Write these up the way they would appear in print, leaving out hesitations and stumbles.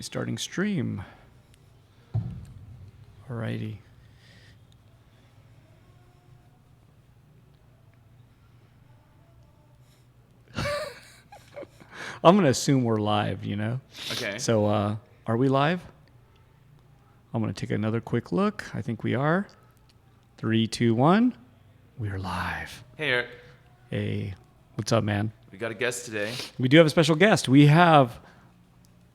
Starting stream. Alrighty. I'm going to assume we're live, you know? Okay. So, are we live? I'm going to take another quick look. I think we are. 3, 2, 1. We are live. Hey, Eric. Hey, what's up, man? We got a guest today. We do have a special guest. We have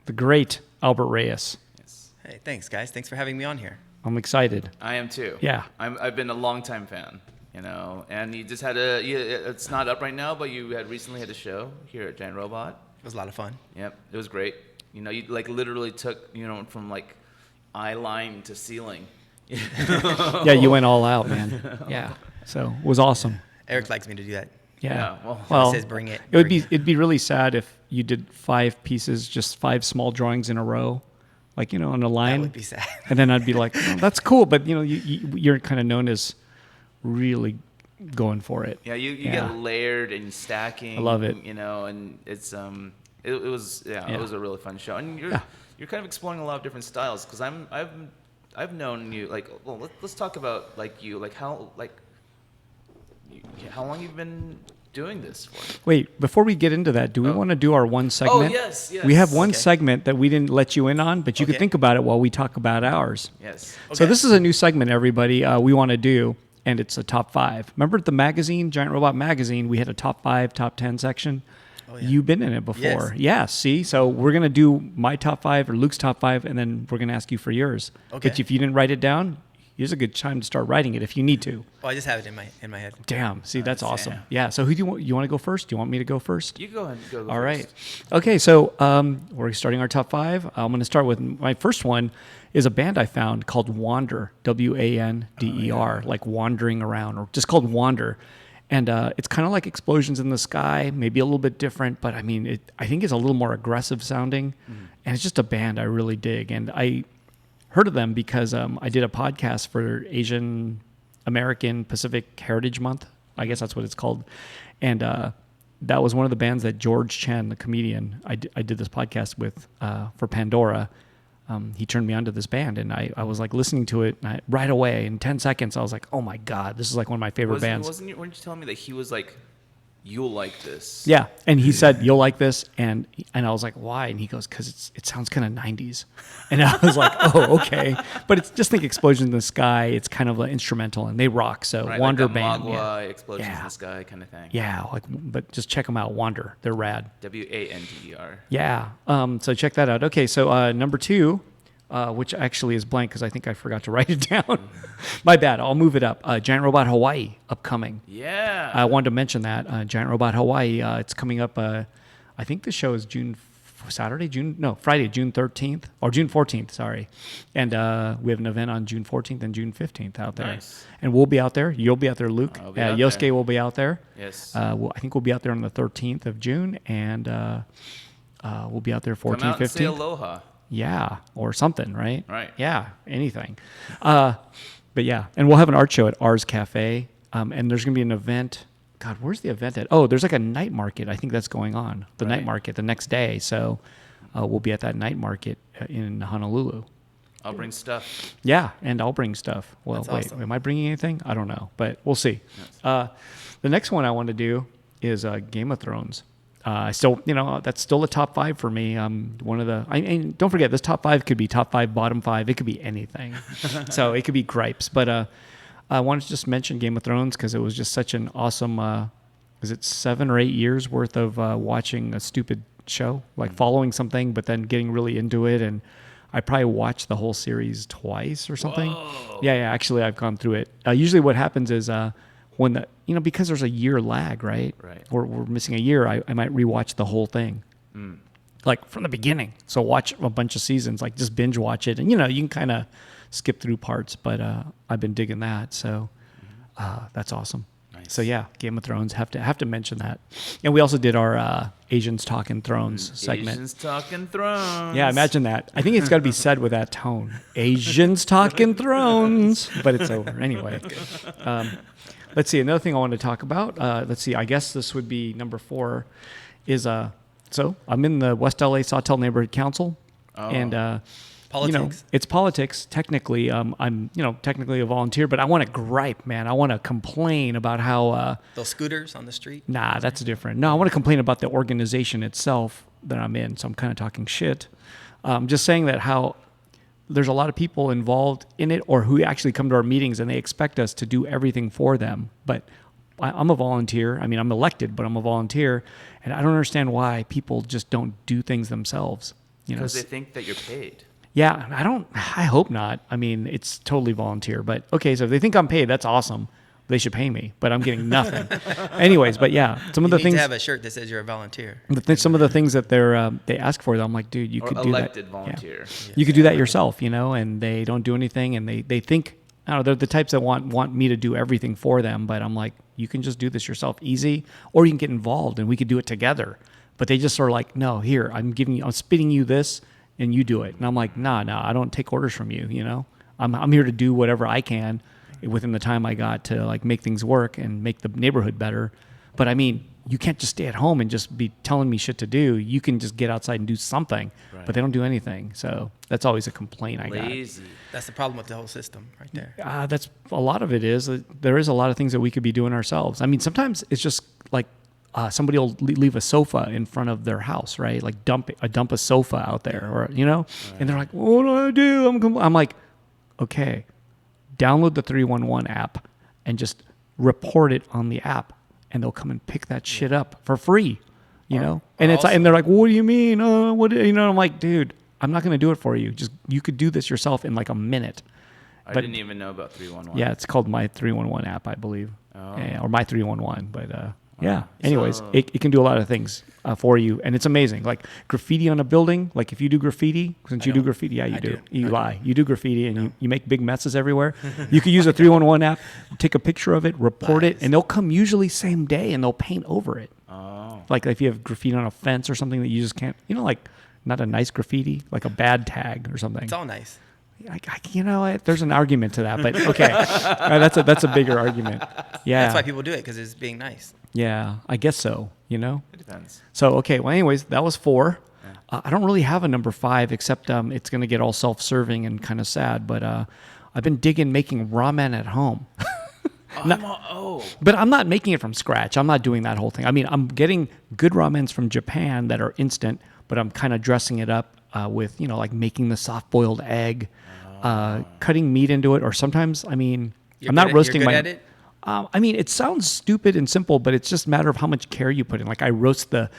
the great Albert Reyes. Yes. Hey, thanks, guys. Thanks for having me on here. I'm excited. I am too. Yeah. I've been a longtime fan, you know, and you just had it's not up right now, but you had recently had a show here at Giant Robot. It was a lot of fun. Yep, it was great. You know, you like literally took, you know, from like eye line to ceiling. Yeah, you went all out, man. Yeah. So it was awesome. Eric likes me to do that. Yeah. He says bring it. It'd be really sad if you did 5 pieces, just 5 small drawings in a row, like, you know, on a line. That would be sad. And then I'd be like, oh, that's cool, but you know, you're kind of known as really going for it. Yeah, you get layered and stacking. I love it. You know, and it's it was it was a really fun show, and you're kind of exploring a lot of different styles because I've known you like, well, let's talk about like you, like how long you've been doing this for. Wait, before we get into that, do we want to do our one segment? Oh, yes. We have one segment that we didn't let you in on, but you could Okay. think about it while we talk about ours. Yes. So this is a new segment, everybody, we want to do, and it's a top 5. Remember at the magazine, Giant Robot Magazine, we had a top 5, top 10 section? Oh, yeah. You've been in it before. Yes. Yeah, see? So we're going to do my top 5 or Luke's top 5, and then we're going to ask you for yours. Okay. But if you didn't write it down, here's a good time to start writing it if you need to. Oh, I just have it in my head. Damn. See, that's awesome. yeah. Yeah. So who do you want to go first? Do you want me to go first? You go ahead and go. All right. first. Okay. So we're starting our top 5. I'm going to start with my first one is a band I found called Wander, Wander, like wandering around, or just called Wander. And it's kind of like Explosions in the Sky, maybe a little bit different, but I mean, I think it's a little more aggressive sounding. And it's just a band I really dig. And I heard of them because I did a podcast for Asian American Pacific Heritage Month. I guess that's what it's called. And that was one of the bands that George Chen, the comedian, I did this podcast with for Pandora. He turned me on to this band, and I was like listening to it, and right away in 10 seconds I was like, oh my God, this is like one of my favorite bands. Weren't you telling me that he was like, you'll like this? Yeah, and he said, you'll like this, and I was like, why? And he goes, because it sounds kind of 90s. And I was like, oh, okay. But it's just think Explosions in the Sky, it's kind of like instrumental, and they rock, so Right, Wander like band. Magua, Explosions Yeah. in the Sky kind of thing. Yeah, but just check them out, Wander, they're rad. WANDER. Yeah, so check that out. Okay, so number 2, which actually is blank because I think I forgot to write it down. My bad, I'll move it up. Giant Robot Hawaii, upcoming. Yeah. I wanted to mention that Giant Robot Hawaii. It's coming up. I think the show is Friday, June 13th or June 14th. Sorry, and we have an event on June 14th and June 15th out there. Nice. And we'll be out there. You'll be out there, Luke. I'll be out Yosuke there. will be out there. Yes. I think we'll be out there on the 13th of June, and we'll be out there 14th, Come out and say 15th. aloha. Yeah, or something, right? Right. Yeah, anything. But yeah, and we'll have an art show at Ars Cafe, and there's going to be an event. God, where's the event at? Oh, there's like a night market. I think that's going on. The night Right. market the next day. So we'll be at that night market in Honolulu. I'll bring stuff. Yeah, and I'll bring stuff. Well, That's wait, awesome. am I bringing anything? I don't know, but we'll see. The next one I want to do is Game of Thrones. Still, that's still a top 5 for me. One of the, I mean, don't forget, this top 5 could be top 5, bottom 5. It could be anything. So it could be gripes. But I wanted to just mention Game of Thrones because it was just such an awesome, is it 7 or 8 years worth of watching a stupid show, like following something, but then getting really into it. And I probably watched the whole series twice or something. Whoa. Yeah, actually, I've gone through it. Usually what happens is when because there's a year lag, right? Right. Or we're missing a year, I might rewatch the whole thing. Like from the beginning. So watch a bunch of seasons, like just binge watch it. And, you can kind of skip through parts, but I've been digging that. So that's awesome. Nice. So yeah, Game of Thrones, have to mention that. And we also did our Asians Talking Thrones segment. Asians talking thrones. Yeah, imagine that. I think it's got to be said with that tone. Asians Talking Thrones. But it's over. Anyway. Let's see. Another thing I want to talk about. Let's see. I guess this would be number 4. Is so I'm in the West LA Sawtell Neighborhood Council, And Politics. it's politics. Technically, I'm technically a volunteer, but I want to gripe, man. I want to complain about how Those scooters on the street. Nah, that's different. No, I want to complain about the organization itself that I'm in. So I'm kind of talking shit. Just saying that how there's a lot of people involved in it, or who actually come to our meetings and they expect us to do everything for them. But I'm a volunteer. I mean, I'm elected, but I'm a volunteer, and I don't understand why people just don't do things themselves. Because they think that you're paid. Yeah, I hope not. I mean, it's totally volunteer. But okay, so if they think I'm paid, that's awesome. They should pay me, but I'm getting nothing. Anyways, but yeah, some of the You need things. to have a shirt that says you're a volunteer. Some of the things that they ask for, I'm like, dude, you could do that. Elected volunteer. Yeah. You could do that yourself, and they don't do anything, and they think, I don't know, they're the types that want me to do everything for them, but I'm like, you can just do this yourself easy, or you can get involved and we could do it together. But they just are like, no, here, I'm spitting you this and you do it. And I'm like, nah, I don't take orders from you, I'm here to do whatever I can within the time I got to like make things work and make the neighborhood better. But I mean, you can't just stay at home and just be telling me shit to do. You can just get outside and do something, but they don't do anything. So that's always a complaint I got. Lazy. That's the problem with the whole system right there. That's a lot of it is. There is a lot of things that we could be doing ourselves. I mean, sometimes it's just like somebody will leave a sofa in front of their house, right? Like dump a sofa out there, or and they're like, "What do I do?" I'm like, okay, download the 311 app and just report it on the app, and they'll come and pick that shit up for free, And they're like, "What do you mean? I'm like, dude, I'm not going to do it for you. Just you could do this yourself in like a minute." I didn't even know about 311. Yeah, it's called My 311 app, I believe, or My 311. But yeah. Wow. Anyways, So- it can do a lot of things for you, and it's amazing. Like graffiti on a building. Like if you do graffiti, since you do graffiti, yeah, you do. You lie. You do graffiti, and you make big messes everywhere. You could use a 311 app, take a picture of it, report it, and they'll come usually same day, and they'll paint over it. Oh. Like if you have graffiti on a fence or something that you just can't, like not a nice graffiti, like a bad tag or something. It's all nice. There's an argument to that, but okay, that's a bigger argument. Yeah, That's why people do it, because it's being nice. Yeah, I guess so. It depends. So okay, well, anyways, that was 4. Yeah. I don't really have a number 5, except it's going to get all self-serving and kind of sad. But I've been digging making ramen at home. But I'm not making it from scratch. I'm not doing that whole thing. I mean, I'm getting good ramens from Japan that are instant, but I'm kind of dressing it up with like making the soft-boiled egg, cutting meat into it, or sometimes I'm not roasting you're my. good at it? I mean, it sounds stupid and simple, but it's just a matter of how much care you put in. Like I roast the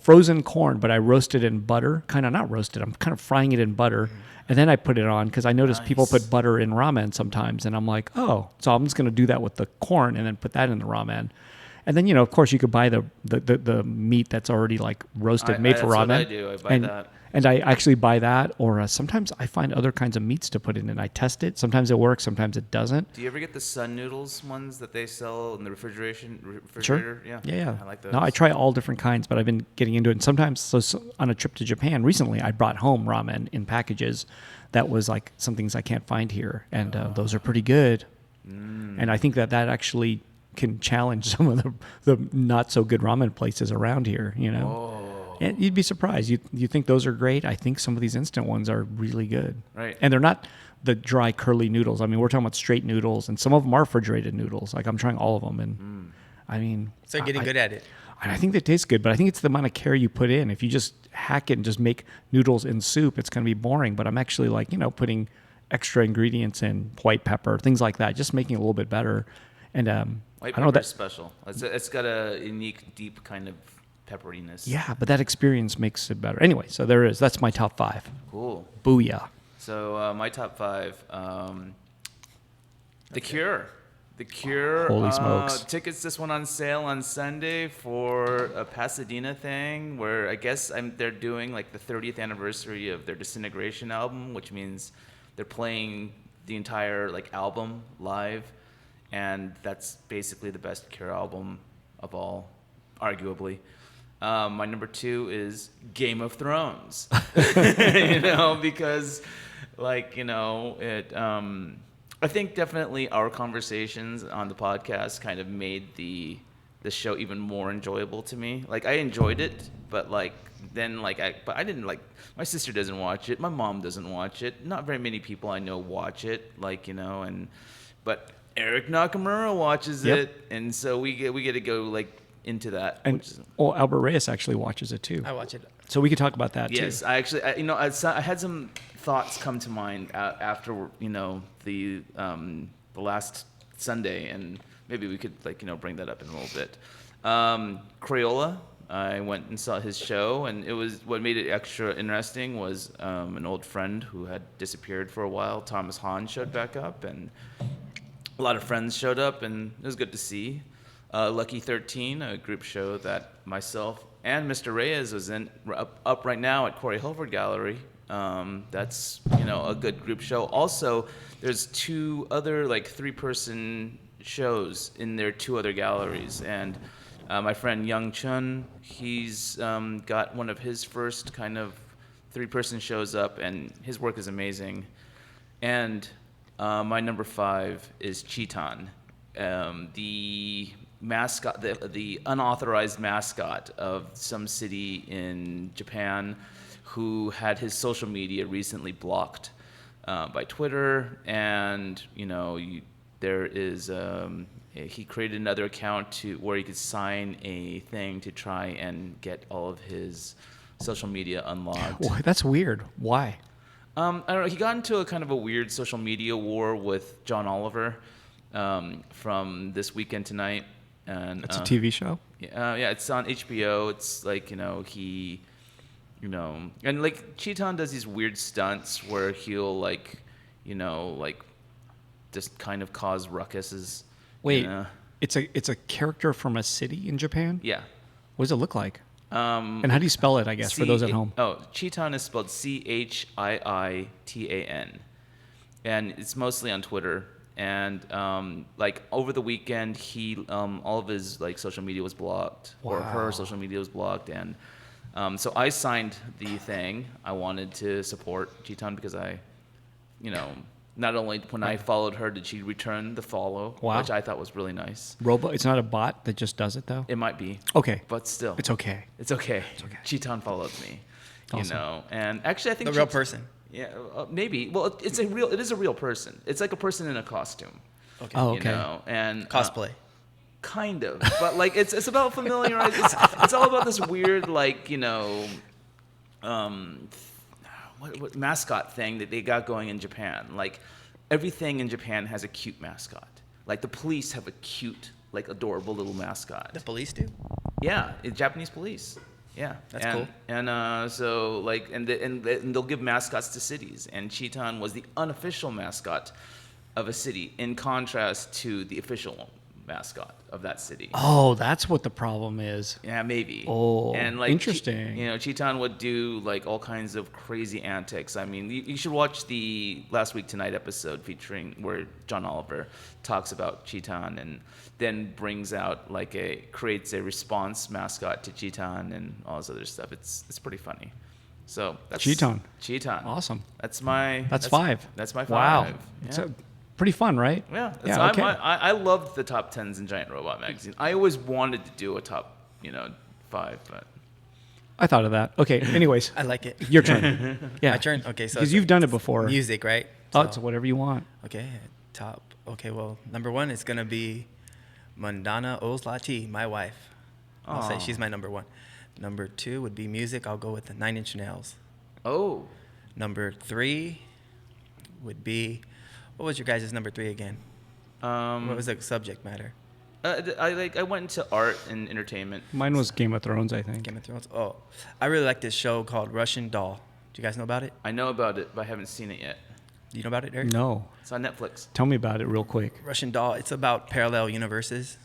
frozen corn, but I roast it in butter. Kind of not roasted. I'm kind of frying it in butter, and then I put it on because I notice people put butter in ramen sometimes, and I'm like, oh, so I'm just going to do that with the corn and then put that in the ramen. And then of course, you could buy the meat that's already like roasted, made for ramen. That's what I do. I buy that. And I actually buy that, or sometimes I find other kinds of meats to put in, and I test it. Sometimes it works, sometimes it doesn't. Do you ever get the Sun Noodles ones that they sell in the refrigerator? Sure. Yeah. I like those. No, I try all different kinds, but I've been getting into it. And sometimes, so on a trip to Japan recently, I brought home ramen in packages. That was like some things I can't find here, and those are pretty good. And I think that actually can challenge some of the not so good ramen places around here. And you'd be surprised. You think those are great. I think some of these instant ones are really good. Right. And they're not the dry, curly noodles. I mean, we're talking about straight noodles, and some of them are refrigerated noodles. Like I'm trying all of them, and I mean, So you're getting good at it. I think they taste good, but I think it's the amount of care you put in. If you just hack it and just make noodles in soup, it's going to be boring. But I'm actually like putting extra ingredients in, white pepper, things like that, just making it a little bit better. And White I know pepper's that special. It's got a unique, deep kind of pepperiness. Yeah, but that experience makes it better. Anyway, so there is. That's my top 5. Cool. Booyah. So my top 5, The Cure. The Cure. Holy smokes. Tickets this one on sale on Sunday for a Pasadena thing where I guess they're doing like the 30th anniversary of their Disintegration album, which means they're playing the entire like album live, and that's basically the best Cure album of all, arguably. My number 2 is Game of Thrones, because I think definitely our conversations on the podcast kind of made the the show even more enjoyable to me. Like I enjoyed it, but like then like I didn't like my sister doesn't watch it, my mom doesn't watch it, not very many people I know watch it, like but Eric Nakamura watches Yep. it, and so we get to go like into that. And which is, Albert Reyes actually watches it too. I watch it. So we could talk about that yes, too. I actually I had some thoughts come to mind after the last Sunday, and maybe we could bring that up in a little bit. Crayola, I went and saw his show, and it was what made it extra interesting was an old friend who had disappeared for a while, Thomas Hahn, showed back up, and a lot of friends showed up, and it was good to see. Lucky 13, a group show that myself and Mr. Reyes was in, up right now at Corey Hilford Gallery. That's a good group show. Also, there's two other like 3-person shows in their 2 other galleries, and my friend Young Chun, he's got one of his first kind of 3-person shows up, and his work is amazing. And my number 5 is Chitan, the mascot, the unauthorized mascot of some city in Japan, who had his social media recently blocked by Twitter, and there is he created another account where he could sign a thing to try and get all of his social media unlocked. Well, that's weird. Why? I don't know. He got into a kind of a weird social media war with John Oliver from This Weekend Tonight. And It's a TV show? yeah, it's on HBO. It's like, he, and like Cheeton does these weird stunts where he'll like just kind of cause ruckuses. Wait, it's a character from a city in Japan? Yeah. What does it look like? And how do you spell it, I guess, for those at home? Oh, Cheeton is spelled Chiiitan. And it's mostly on Twitter. And like over the weekend, he all of his like social media was blocked, or her social media was blocked, and so I signed the thing. I wanted to support Cheeton because I, not only when I followed her did she return the follow, which I thought was really nice. It's not a bot that just does it though? It might be. Okay. But still. It's okay. It's okay. Cheeton followed me. Awesome. And actually I think The real person. Yeah, maybe. Well, it is a real person. It's like a person in a costume. Okay. Oh, okay. And Cosplay. kind of, but like it's about familiarizing. It's all about this weird like what mascot thing that they got going in Japan. Like everything in Japan has a cute mascot. Like the police have a cute, like adorable little mascot. The police do? Yeah, Japanese police. Yeah, That's cool. And so like, and they'll give mascots to cities, and Cheeton was the unofficial mascot of a city, in contrast to the official mascot of that city. Oh, that's what the problem is. Yeah, maybe. Oh, and like interesting. Cheeton would do like all kinds of crazy antics. I mean, you should watch the Last Week Tonight episode featuring where John Oliver talks about Cheeton and then brings out creates a response mascot to Cheeton and all this other stuff. It's pretty funny. So that's Cheeton. Awesome. That's 5. That's my 5. Wow. Yeah. It's pretty fun, right? Yeah, okay. I loved the top 10s in Giant Robot Magazine. I always wanted to do a top, 5, but I thought of that. Okay, anyways. I like it. Your turn. Yeah. My turn? Okay, so Because you've done it before. music, right? Oh, it's whatever you want. Okay, top. Okay, well, number 1 is going to be Mandana Ozlati, my wife. I'll say she's my number 1. Number 2 would be music. I'll go with the 9 Inch Nails. Oh. Number 3 would be, what was your guys' number 3 again? What was the subject matter? I went into art and entertainment. Mine was Game of Thrones, I think. Game of Thrones. Oh, I really like this show called Russian Doll. Do you guys know about it? I know about it, but I haven't seen it yet. Do you know about it, Eric? No. It's on Netflix. Tell me about it real quick. Russian Doll. It's about parallel universes.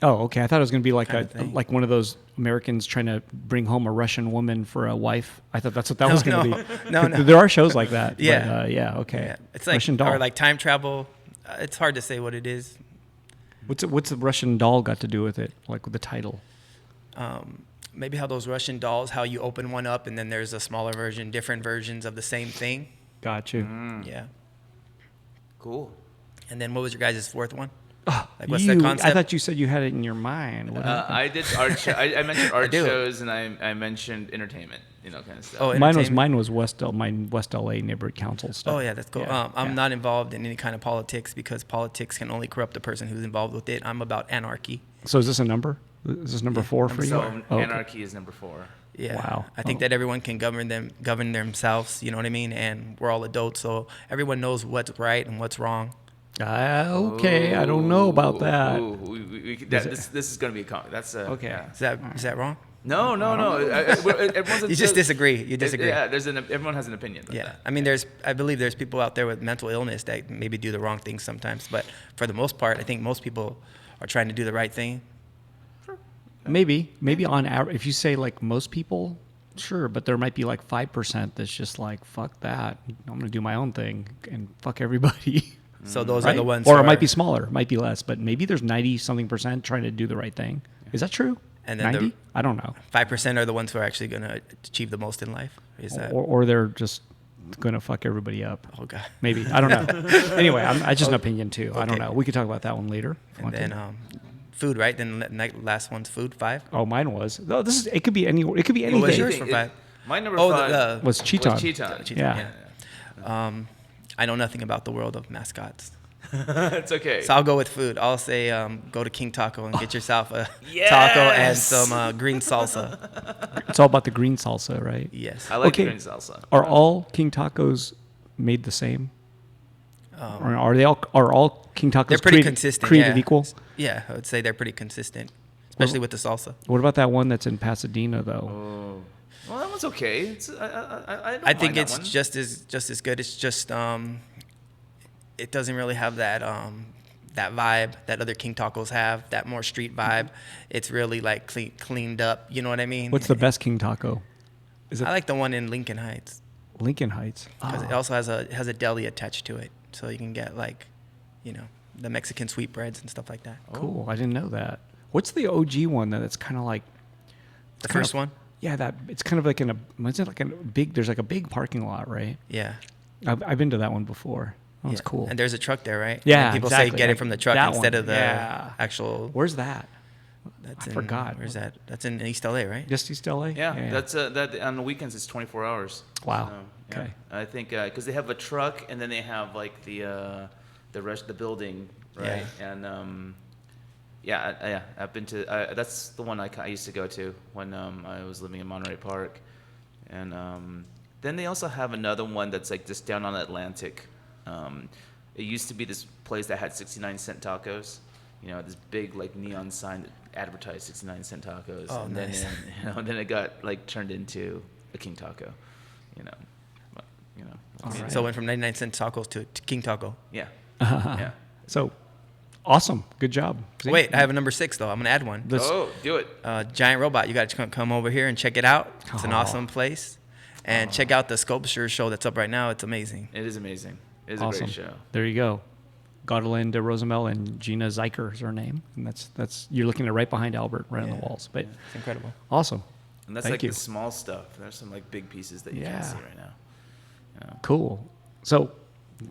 Oh, okay. I thought it was going to be like Kind of thing. like one of those Americans trying to bring home a Russian woman for a wife. I thought that's what that was going to be. No. There are shows like that. Yeah. But, yeah. Okay. Yeah. It's like Russian doll. or like time travel. It's hard to say what it is. What's the Russian doll got to do with it? Like with the title? Maybe how those Russian dolls, how you open one up and then there's a smaller version, different versions of the same thing. Got you. Yeah. Cool. And then what was your guys' 4th one? Like, what's the concept? I thought you said you had it in your mind. What happened? I did art. I mentioned art do. shows, and I mentioned entertainment. Kind of stuff. Oh, Mine entertainment. was West LA neighborhood council stuff. Oh yeah, that's cool. Yeah, I'm yeah. not involved in any kind of politics because politics can only corrupt the person who's involved with it. I'm about anarchy. So is this a number? Is this number 4 for you? So Oh, okay. anarchy is number 4. Yeah. Wow. I think Oh. that everyone can govern themselves. You know what I mean? And we're all adults, so everyone knows what's right and what's wrong. Okay, I don't know about that. This is going to be a that's Okay. yeah. Is that wrong? No. Everyone's You just disagree. You disagree. Yeah, everyone has an opinion. About Yeah, that. I mean, I believe there's people out there with mental illness that maybe do the wrong things sometimes, but for the most part, I think most people are trying to do the right thing. Maybe on average, if you say like most people, sure, but there might be like 5% that's just like fuck that. I'm gonna do my own thing and fuck everybody. So those Right? are the ones. Or who it might are- be smaller, it might be less, but maybe there's 90-something% trying to do the right thing. Is that true? And then 90? I don't know. 5% are the ones who are actually going to achieve the most in life. Is that? Or they're just gonna fuck everybody up. Oh God. Maybe, I don't know. Anyway, I just an opinion too. I don't Okay. know. We could talk about that one later. if you And want to. then food, right? Then the last one's food. 5. Oh, mine was. No, it could be any. It could be What was anything. yours for 5? My number Oh, 5 Was Cheeton. Was Cheeton. Yeah. I know nothing about the world of mascots. It's okay. So I'll go with food. I'll say go to King Taco and get yourself a Yes! taco and some green salsa. It's all about the green salsa, right? Yes. I like Okay. green salsa. Are all King Tacos made the same? Or are all King Tacos They're pretty created, consistent. created yeah. equal? Yeah, I would say they're pretty consistent, especially with the salsa. What about that one that's in Pasadena though? Oh. Well, that one's okay. It's, I don't I think mind it's that one. just as good. It's just it doesn't really have that that vibe that other King Tacos have. That more street vibe. It's really like cleaned up. You know what I mean? What's the best King Taco? Is it I like the one in Lincoln Heights Lincoln Heights? because it also has a deli attached to it, so you can get like, the Mexican sweetbreads and stuff like that. Cool. I didn't know that. What's the OG one that's kind of like The first one. Yeah, that it's kind of like in a. Is it like a big? There's like a big parking lot, right? Yeah. I've been to that one before. Oh, it's Yeah. cool. And there's a truck there, right? Yeah, And people exactly. say get Like it from the truck that instead one. of the Yeah. actual. Where's that? That's I forgot. Where's that? That's in East LA, right? Just East LA? Yeah, that's that on the weekends it's 24 hours. Wow. So, yeah. Okay. I think because they have a truck and then they have like the rest of the building, right? Yeah. And I've been to that's the one I used to go to when I was living in Monterey Park, and then they also have another one that's like just down on Atlantic. It used to be this place that had 69-cent tacos. This big like neon sign that advertised 69-cent tacos. Oh, and nice. then it got like turned into a King Taco. But, All right. So it went from 99-cent tacos to King Taco. yeah. Yeah. So, awesome. Good job. See? Wait, I have a number 6 though. I'm gonna add one. This- Oh, do it. Giant Robot. You got to come over here and check it out. It's an Aw. awesome place. And check out the sculpture show that's up right now. It's amazing. It is amazing. It is a awesome. great show. There you go. Godeline de Rosamel and Gina Zeiker is her name, and that's you're looking at right behind Albert, right on the Yeah. walls. But It's incredible. awesome. And that's Thank like you. the small stuff. There's some like big pieces that you Yeah. can't see right now. Cool. So,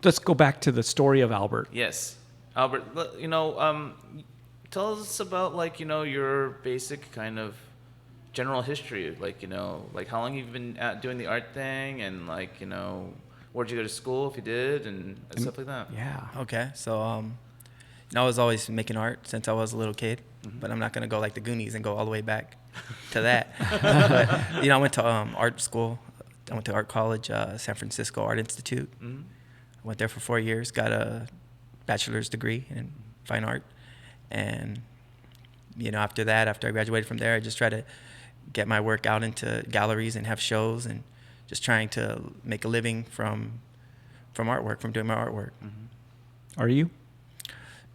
let's go back to the story of Albert. Yes, Albert. Tell us about like your basic kind of general history. Like like how long you've been doing the art thing, and like where'd you go to school if you did, and stuff like that. Yeah. Okay, so I was always making art since I was a little kid, but I'm not gonna go like the Goonies and go all the way back to that. But I went to art school. I went to art college, San Francisco Art Institute. Mhm. I went there for 4 years, got a bachelor's degree in fine art, and after that, after I graduated from there, I just tried to get my work out into galleries and have shows, and just trying to make a living from artwork, from doing my artwork. Are you?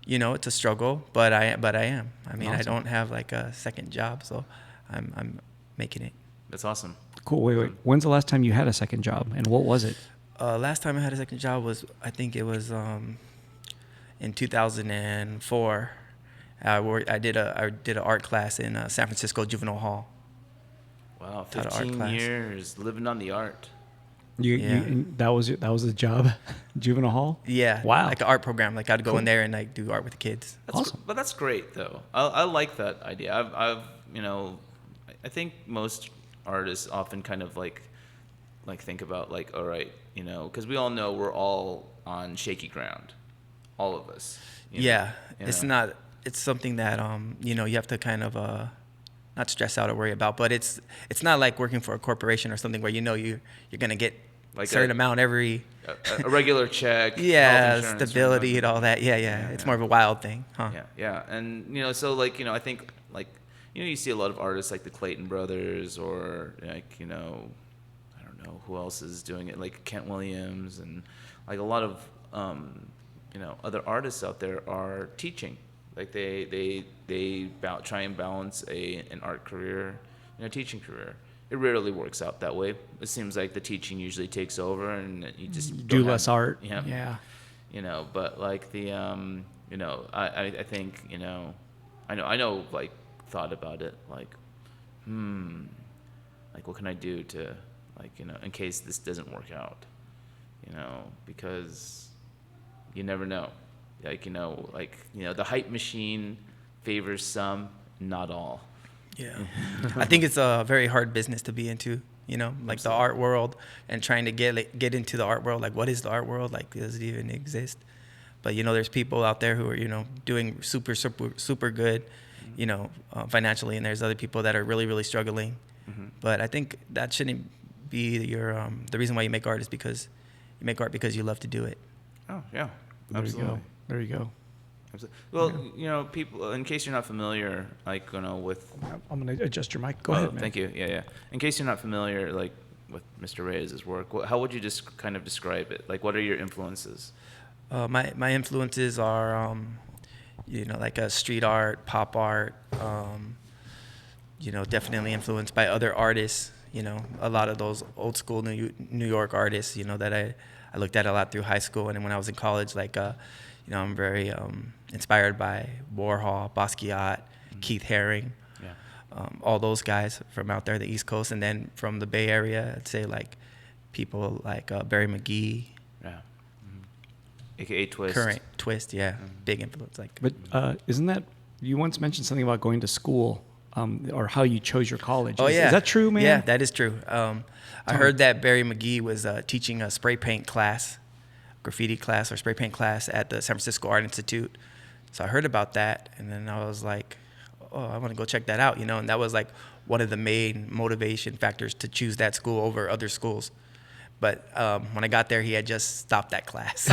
It's a struggle, but I am. I mean, I Awesome. don't have like a second job, so I'm making it. That's awesome. Cool. Wait. When's the last time you had a second job, and what was it? Last time I had a second job was, I think it was in 2004. I did an art class in San Francisco Juvenile Hall. Wow, Taught an art 15 class. years living on the art. And that was the job, juvenile hall. Yeah. Wow. Like an art program. Like I'd go Cool. in there and like do art with the kids. Awesome. But that's great though. I like that idea. I've I think most artists often kind of like think about like, all right, because we all know we're all on shaky ground, all of us. It's not. It's something that you have to kind of not stress out or worry about. But it's not like working for a corporation or something where you're gonna get Like a certain amount every. A regular check. Yeah, health insurance, stability and all that. Yeah. It's more of a wild thing, huh? Yeah, and so like I think like you see a lot of artists like the Clayton brothers or like I don't know who else is doing it, like Kent Williams, and like a lot of other artists out there are teaching. Like they try and balance an art career and a teaching career. It rarely works out that way. It seems like the teaching usually takes over, and you just do less art. Yeah. But like the I think I know like thought about it like like what can I do to like in case this doesn't work out, because you never know, like the hype machine favors some, not all. Yeah. I think it's a very hard business to be into, like the art world, and trying to get into the art world. Like, what is the art world? Like, does it even exist? But, there's people out there who are, doing super, super, super good, financially. And there's other people that are really, really struggling. Mm-hmm. But I think that shouldn't be the reason why you make art is because you make art because you love to do it. Oh, yeah. Absolutely. There you go. Well, people, in case you're not familiar, like, with... I'm going to adjust your mic. Go ahead, man. Thank you. Yeah. In case you're not familiar, like, with Mr. Reyes' work, how would you just kind of describe it? Like, what are your influences? My influences are, like street art, pop art, definitely influenced by other artists, a lot of those old school New York artists, that I looked at a lot through high school. And then when I was in college, like, I'm very inspired by Warhol, Basquiat, Keith Haring, all those guys from out there, the East Coast. And then from the Bay Area, I'd say like people like Barry McGee. Yeah. AKA Twist. Current Twist, yeah. Big influence. Like. But isn't that, you once mentioned something about going to school or how you chose your college. Oh, yeah. Is that true, man? Yeah, that is true. I heard that Barry McGee was teaching a spray paint class, graffiti class or spray paint class at the San Francisco Art Institute. So I heard about that, and then I was like, oh, I want to go check that out, and that was like one of the main motivation factors to choose that school over other schools. But when I got there, he had just stopped that class.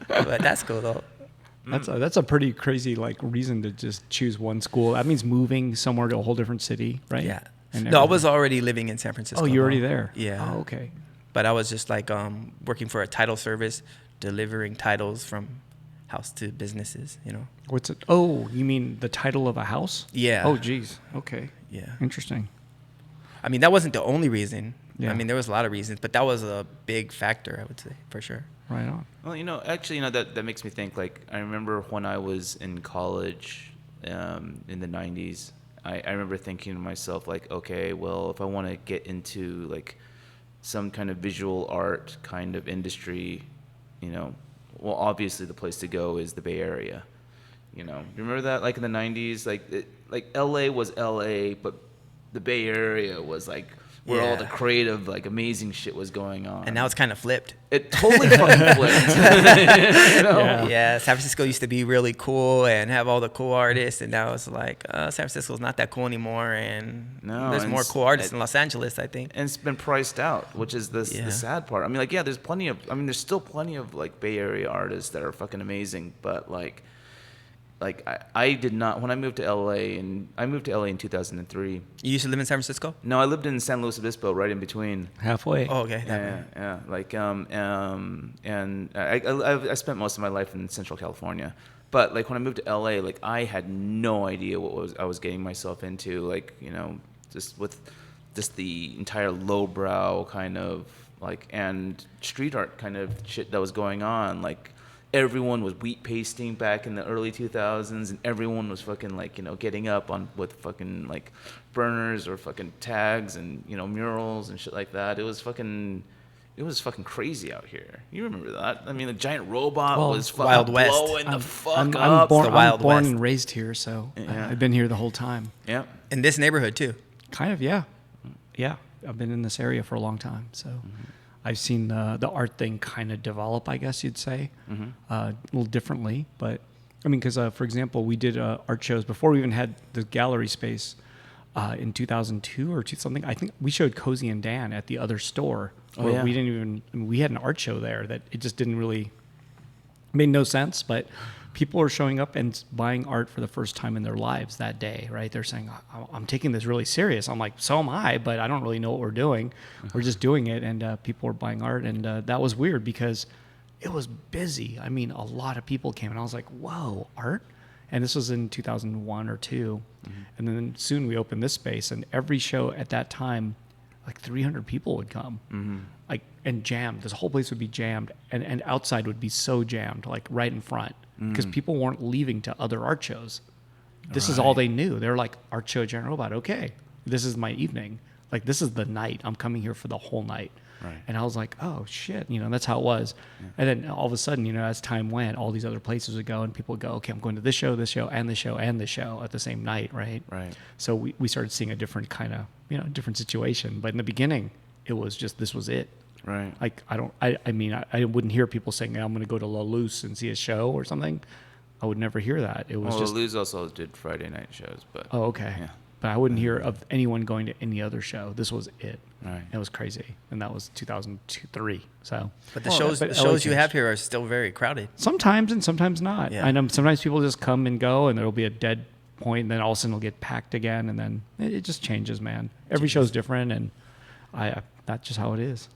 But that's cool, though. That's a pretty crazy reason to just choose one school. That means moving somewhere to a whole different city, right? Yeah. No, I was already living in San Francisco. Oh, you're already there? Yeah. Oh, okay. But I was just working for a title service, delivering titles from house to businesses, What's it? Oh, you mean the title of a house? Yeah. Oh, geez. Okay. Yeah. Interesting. I mean, that wasn't the only reason. Yeah. I mean, there was a lot of reasons, but that was a big factor, I would say, for sure. Right on. Well, actually, that makes me think, like, I remember when I was in college in the 90s, I remember thinking to myself, like, okay, well, if I want to get into, like, some kind of visual art kind of industry, well, obviously the place to go is the Bay Area. Remember that, like, in the 90s, like LA was LA, but the Bay Area was like where all the creative, like, amazing shit was going on. And now it's kind of flipped. It totally fucking flipped. Yeah, San Francisco used to be really cool and have all the cool artists, and now it's like San Francisco's not that cool anymore, and there's more cool artists in Los Angeles, I think. And it's been priced out, which is the sad part. I mean, like, there's still plenty of like Bay Area artists that are fucking amazing, but like I did not, when I moved to LA, and I moved to LA in 2003. You used to live in San Francisco? No, I lived in San Luis Obispo, right in between. Halfway. Oh, okay. Yeah. Like, and I spent most of my life in Central California. But like when I moved to LA, like I had no idea what I was getting myself into. Like, just with just the entire lowbrow kind of like and street art kind of shit that was going on. Like, everyone was wheat pasting back in the early 2000s, and everyone was fucking like, getting up on with fucking like burners or fucking tags and, murals and shit like that. It was fucking crazy out here. You remember that? I mean, the giant robot was fucking Wild West. blowing the fuck I'm up. born, the Wild I'm born West. and raised here, so Yeah. I've been here the whole time. Yeah. In this neighborhood too. Kind of, yeah. Yeah, I've been in this area for a long time, so I've seen the art thing kind of develop, I guess you'd say, a little differently. But, I mean, because, for example, we did art shows before we even had the gallery space in 2002 or something. I think we showed Cozy and Dan at the other store. Where yeah. we didn't even, we had an art show there that it just didn't really, made no sense, but people are showing up and buying art for the first time in their lives that day, right? They're saying, I'm taking this really serious. I'm like, so am I, but I don't really know what we're doing. We're just doing it, and people are buying art, and that was weird because it was busy. I mean, a lot of people came, and I was like, whoa, art? And this was in 2001 or 2, and then soon we opened this space, and every show at that time, like 300 people would come, like, and jammed. This whole place would be jammed, and outside would be so jammed, like right in front, because people weren't leaving to other art shows. This is all they knew. They're like, art show, Giant Robot. Okay, this is my evening. Like, this is the night. I'm coming here for the whole night. Right. And I was like, oh shit, that's how it was. And then all of a sudden, as time went, all these other places would go, and people would go, okay, I'm going to this show, and this show, and this show at the same night, right? Right. So we started seeing a different kind of, different situation. But in the beginning, it was just, this was it. Right. Like, I mean, I wouldn't hear people saying, I'm going to go to La Luz and see a show or something. I would never hear that. It was just. Luz also did Friday night shows, but. Oh, okay. Yeah. But I wouldn't hear of anyone going to any other show. This was it. Right. It was crazy. And that was 2003. So. But the Well, shows but the LA shows you changed. have here are still very crowded. Sometimes and sometimes not. Yeah. I know sometimes people just come and go, and there'll be a dead point, and then all of a sudden it'll get packed again, and then it just changes, man. Every show's different, and that's just how it is.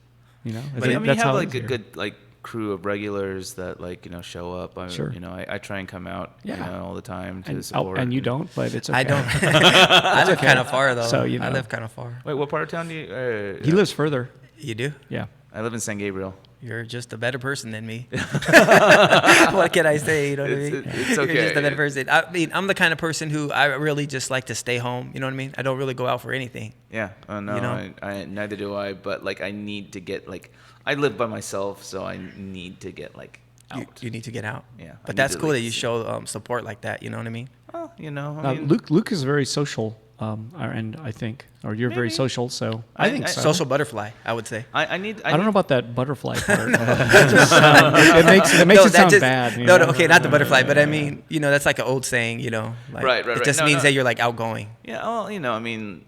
But That's you have how it like is a here. good like crew of regulars that show up. Sure. I try and come out all the time to and, support. and you don't, but it's okay. I don't. I live kind of far though. So, I live kind of far. Wait, what part of town do you? He lives further. You do? Yeah. I live in San Gabriel. You're just a better person than me. What can I say? You know what I mean? It's okay. You're just a better person. I mean, I'm the kind of person who I really just like to stay home. You know what I mean? I don't really go out for anything. Yeah. Oh no. I neither do I. But like, I need to get like. I live by myself, so I need to get like out. You need to get out. Yeah. I But need that's to, cool like, that you show support like that. You know what I mean? Oh, I mean, Luke is very social, and I think, or you're very Maybe. social, so I think so. Social butterfly, I would say. I don't know about that butterfly part. It makes it No, that sound just- bad. No, okay, not the butterfly, but I mean, that's like an old saying, like, Right. It just No, means no. that you're like outgoing. Yeah. Well, I mean.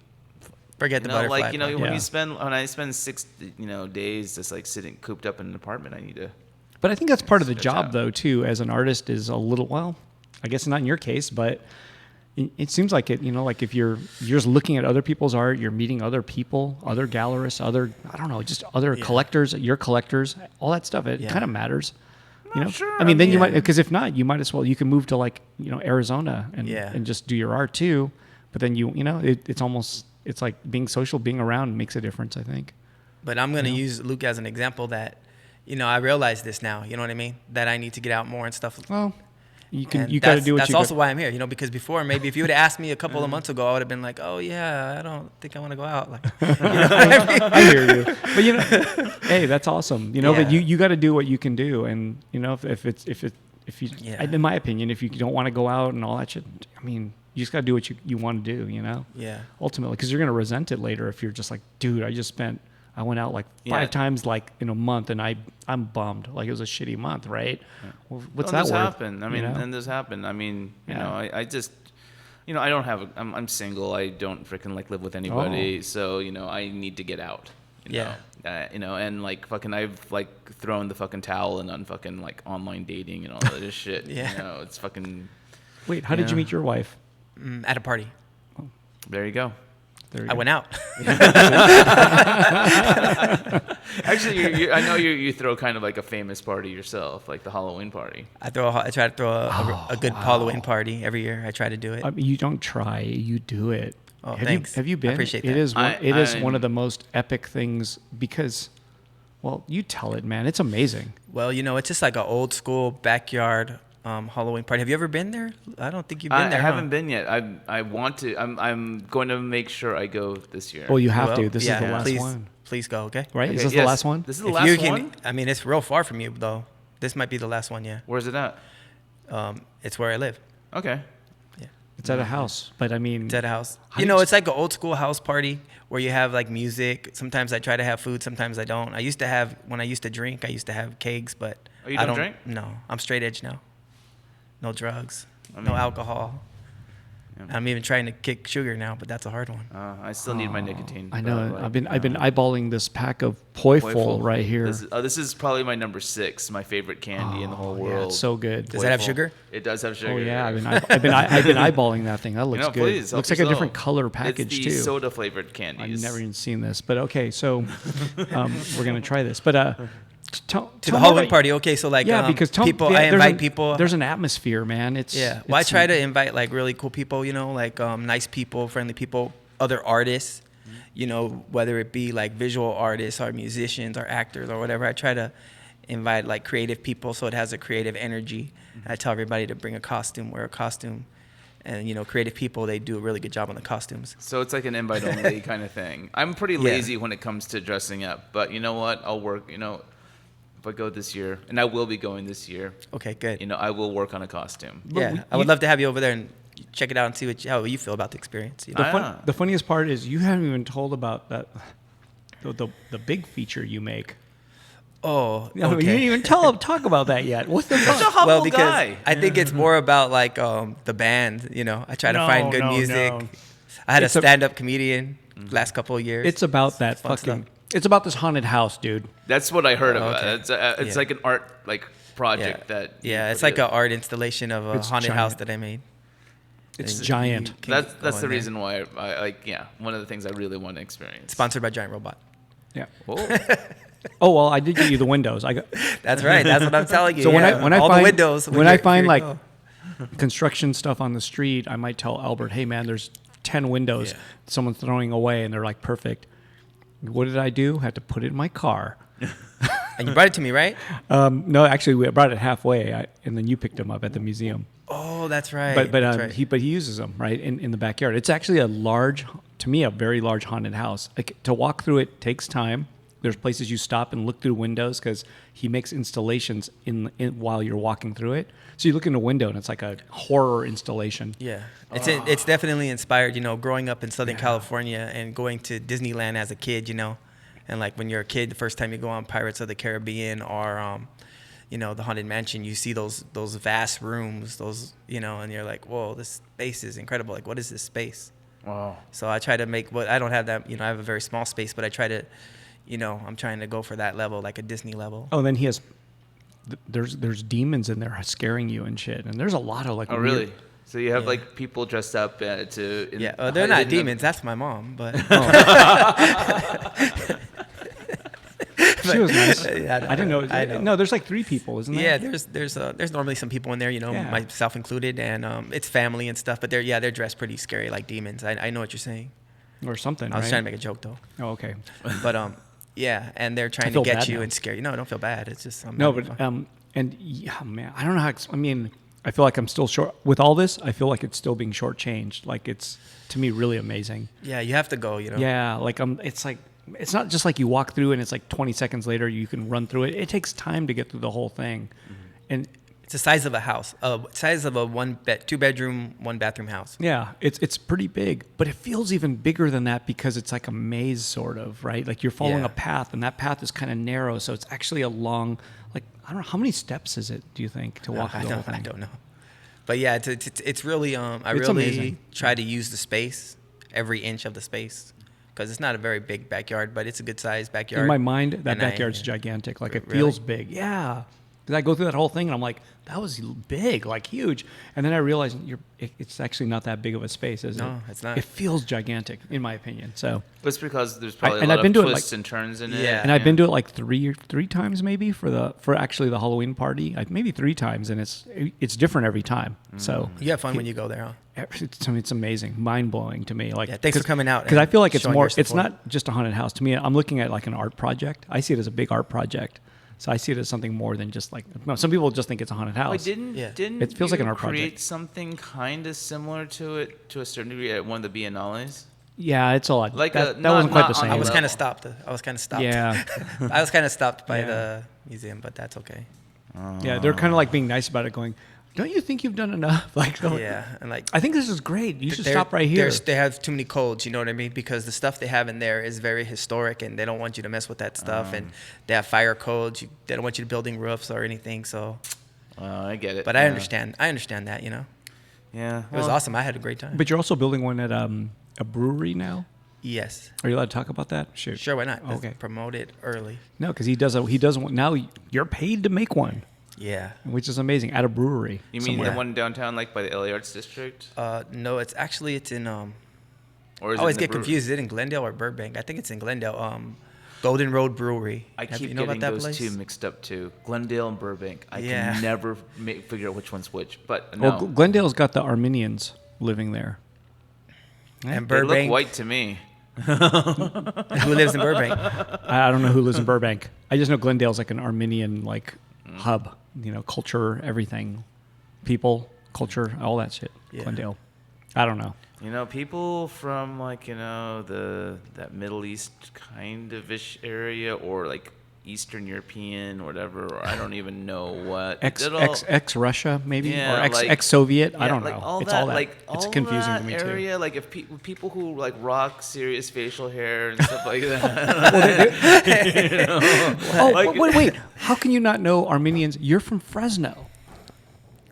Forget the butterfly. Like part. when Yeah. when I spend 6 days just like sitting cooped up in an apartment, I need to. But I think that's part of the Stretch job, out. though, too. As an artist, is a little, well, I guess not in your case, but it seems like it. Like if you're just looking at other people's art, you're meeting other people, other gallerists, just other collectors, your collectors, all that stuff. It kind of matters. Sure, I mean, then you yeah. might, because if not, you might as well. You can move to like Arizona Yeah. and just do your art too. But then it's almost. It's like being social, being around makes a difference, I think. But I'm going to use Luke as an example that, I realize this now, you know what I mean? That I need to get out more and stuff. Well, you And got to do what that's you also why I'm here, because before, maybe if you would have asked me a couple of months ago, I would have been like, oh, yeah, I don't think I want to go out. Like, I hear you. But, hey, that's awesome. Yeah. But you got to do what you can do. And, if you, Yeah. in my opinion, if you don't want to go out and all that shit, I mean, you just got to do what you want to do, Yeah. ultimately, because you're going to resent it later if you're just like, dude, I went out like 5 times like in a month, and I'm bummed. Like, it was a shitty month, right? Well, what's that This worth? happen. I mean, and this happened. I mean, I just, I don't have. I'm single. I don't freaking like live with anybody. So I need to get out. You know, and like fucking, I've like thrown the fucking towel in on fucking like online dating and all that shit. Yeah. It's fucking. Wait, how did you meet your wife? At a party. There you go. There you I go. went out. Actually, I know you throw kind of like a famous party yourself, like the Halloween party. I try to throw a good Halloween party every year. I try to do it. I mean, you don't try, you do it. Oh, have thanks. You, have you been? I appreciate It that. is one of the most epic things because, Well, you tell it, man. It's amazing. Well, it's just like an old school backyard Halloween party. Have you ever been there? I don't think you've been there. I haven't been yet. I want to. I'm going to make sure I go this year. Well, you have Well, to. This is the last please, one. Please go, okay? Right? Okay, Is this the yes. last one? This is the If last you can, one. I mean, it's real far from you, though. This might be the last one, yeah. Where's it at? It's where I live. Okay. Yeah. It's at a house, but I mean, It's at a house. How do you It's like an old school house party where you have like music. Sometimes I try to have food, sometimes I don't. When I used to drink, I used to have kegs, but Oh, you I don't don't drink? No, I'm straight edge now. No drugs, I no mean- alcohol. Yeah. I'm even trying to kick sugar now, but that's a hard one. I still need my nicotine. I know. but, I've been eyeballing this pack of Poiful right here. This is probably my number 6, my favorite candy in the whole world. Yeah, it's so good. Does that have Poiful. sugar? It does have sugar. Oh yeah, I've been eyeballing that thing. That looks good. Please, help Looks like a different yourself. color package It's the too. soda flavored I've candies. never even seen this, but okay, so we're gonna try this. But tell To me the Halloween about- party, okay? So like, Yeah, because people, yeah, I there's invite people. There's an atmosphere, man. It's Yeah. Well, I it's- try to invite like really cool people, like nice people, friendly people, other artists, whether it be like visual artists or musicians or actors or whatever. I try to invite like creative people so it has a creative energy. I tell everybody to bring a costume, wear a costume. And, creative people, they do a really good job on the costumes. So it's like an invite only kind of thing. I'm pretty lazy when it comes to dressing up, but you know what? I'll work. If I go this year, and I will be going this year, Okay, good. I will work on a costume. Yeah, I would love to have you over there and check it out and see how you feel about the experience. The funniest part is you haven't even told about that the big feature you make. Oh, No, okay. you didn't even talk about that yet. What's the Such a humble because guy. I think it's more about like the band. I try to find good music. no. I had It's a a- stand-up comedian last couple of years. It's about that fun fucking. stuff. It's about this haunted house, dude. That's what I heard about. okay. It's Yeah. like an art project yeah, that. you yeah. It's put like it- an art installation of a It's haunted giant. house that I made. It's And giant. you can That's go the in there. reason why I like. Yeah, one of the things I really want to experience. Sponsored by Giant Robot. Yeah. Oh. Oh well, I did get you the windows. I got That's right. That's what I'm telling you. so yeah. when I all find the windows. when I find here like you go. construction stuff on the street, I might tell Albert, "Hey man, there's 10 windows Yeah. someone's throwing away, and they're like perfect." What did I do? I had to put it in my car. And you brought it to me, right? No, actually, we brought it halfway, and then you picked them up at the museum. Oh, that's right. But that's right. he uses them right in the backyard. It's actually a very large haunted house. Like to walk through it takes time. There's places you stop and look through windows because he makes installations in while you're walking through it. So you look in a window and it's like a horror installation. Yeah, it's definitely inspired. Growing up in Southern California and going to Disneyland as a kid. And like when you're a kid, the first time you go on Pirates of the Caribbean or the Haunted Mansion, you see those vast rooms, and you're like, whoa, this space is incredible. Like, what is this space? Wow. So I try to make I don't have that. I have a very small space, but I try to, I'm trying to go for that level, like a Disney level. Oh, then he has. There's demons in there scaring you and shit, and there's a lot of like. Oh, weird- really? So you have Yeah. like people dressed up to. Yeah, they're not demons. That's my mom, but. She was nice. Yeah, I didn't know. I know. No, there's like 3 people, isn't there? Yeah, there's normally some people in there, Yeah. myself included, and it's family and stuff. But they're dressed pretty scary, like demons. I know what you're saying. Or something. I was right? trying to make a joke though, Oh, okay. but yeah, and they're trying to feel get bad you now. and scare you. No, don't feel bad. It's just No, but and yeah, man, I don't know how. I mean, I feel like I'm still short with all this. I feel like it's still being shortchanged. Like it's to me really amazing. yeah, you have to go. Yeah, like it's like it's not just like you walk through and it's like 20 seconds later you can run through it. It takes time to get through the whole thing, and It's the size of a house, size of a 2-bedroom, 1-bathroom house. yeah, it's pretty big, but it feels even bigger than that because it's like a maze sort of, right? Like you're following Yeah. a path, and that path is kind of narrow, so it's actually a long, like I don't know how many steps is it? Do you think to walk through the whole thing? I don't know. But yeah, it's really I It's really amazing. try to use the space, every inch of the space, because it's not a very big backyard, but it's a good sized backyard. In my mind, that And backyard's gigantic. Like it Really? feels big. Yeah. Because I go through that whole thing and I'm like, that was big, like huge. And then I realized it's actually not that big of a space, is it? No, it's not. It feels gigantic, in my opinion. So, It's because there's probably and a I've lot been of doing, twists like- and turns in it. Yeah. and I've been to it like three times maybe for actually the Halloween party, maybe 3 times, and it's different every time. So You have fun when you go there, huh? it's amazing, mind blowing to me. Like, Yeah, thanks for coming out because I and feel like it's showing more. your It's support. not just a haunted house to me. I'm looking at like an art project. I see it as a big art project. So I see it as something more than just like. No, some people just think it's a haunted house. Wait, didn't It feels like you an art create project. something kind of similar to it to a certain degree at one of the Biennales? Yeah, it's a lot. Like that not- wasn't quite not the same. on I was level. kind of stopped. Yeah. I was kind of stopped by Yeah. the museum, but that's okay. Yeah, they're kind of like being nice about it, going, "Don't you think you've done enough?" Like, Yeah, and like I think this is great. You should they're- stop right here. They have too many codes, you know what I mean? Because the stuff they have in there is very historic, and they don't want you to mess with that stuff. And they have fire codes. They don't want you to building roofs or anything. So, I get it. but I understand. I understand that. You know, Yeah, it was awesome. I had a great time. But you're also building one at a brewery now. Yes, Are you allowed to talk about that? Shoot. sure. Why not? Let's Okay. promote it early. No, because he doesn't. Now you're paid to make one, Yeah. which is amazing, at a brewery. You mean somewhere. the one downtown, like by the LA Arts District, No, it's in. or is I always it in the get confused. Is it in Glendale or Burbank? I think it's in Glendale. Golden Road Brewery. I keep you know getting about that those place? two mixed up too. Glendale and Burbank. I Yeah. can never figure out which one's which. But no, Well, Glendale's got the Armenians living there. And they look Burbank. white to me. Who lives in Burbank? I don't know who lives in Burbank. I just know Glendale's like an Armenian hub. You know, culture, everything, people, culture, all that shit. Yeah. Glendale. I don't know. You know, people from like that Middle East kind of ish area, or like Eastern European, or whatever. Or I don't even know what. Ex Russia maybe, Yeah, or like- ex Soviet. I Yeah, don't like know. all It's that, all that. like It's all confusing that to me area, too. Like if people who like rock serious facial hair and stuff like that. You know? Oh, Like- wait. How can you not know Armenians? You're from Fresno.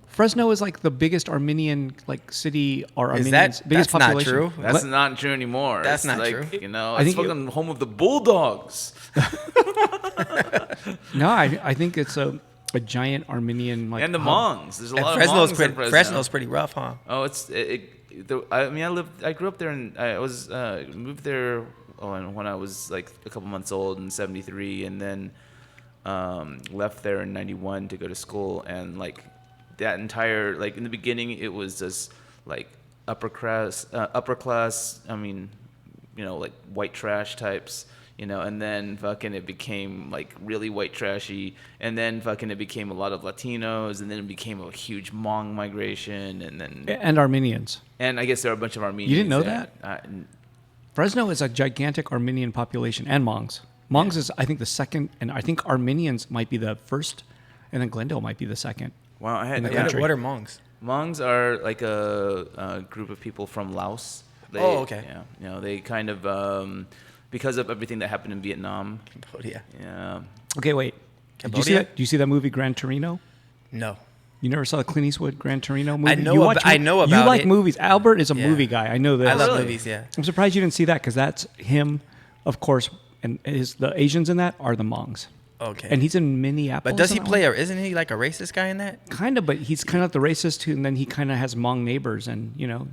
Fresno is like the biggest Armenian city, or Is Armenians that- biggest that's not population. true? That's not true anymore. That's It's not like, true. You know, I it's think fucking home of the Bulldogs. No, I think it's a giant Armenian And the hub. Hmongs. There's a And lot Fresno's of Hmongs pretty. in Fresno. Fresno's pretty rough, huh? Oh, I grew up there, and I was moved there when I was like a couple months old in '73, and then left there in '91 to go to school. And like that entire, like in the beginning, it was just like upper class. I mean, you know, like white trash types. You know, and then fucking it became like really white trashy, and then fucking it became a lot of Latinos, and then it became a huge Hmong migration, and then And Armenians. and I guess there are a bunch of Armenians. You didn't know there. Fresno is a gigantic Armenian population, and Hmongs. Hmongs is, I think, the second, and I think Armenians might be the first, and then Glendale might be the second. Wow, I had In the no country. What are Hmongs? Hmongs are like a group of people from Laos. Oh, okay. Yeah, you know, they kind of because of everything that happened in Vietnam. Cambodia. Yeah. Okay, wait. Did you see Cambodia? that? Do you see that movie Gran Torino? No. You never saw the Clint Eastwood Gran Torino movie? I know You ab- watch I know You about like it. movies. Albert is a Yeah. movie guy. I know this. I love Really? movies. Yeah. I'm surprised you didn't see that, because that's him, of course, and the Asians in that are the Hmongs. Okay. And he's in Minneapolis. But does he in that play, one? or isn't he like a racist guy in that? Kind of, but he's kind of the racist too, and then he kind of has Hmong neighbors, and you know,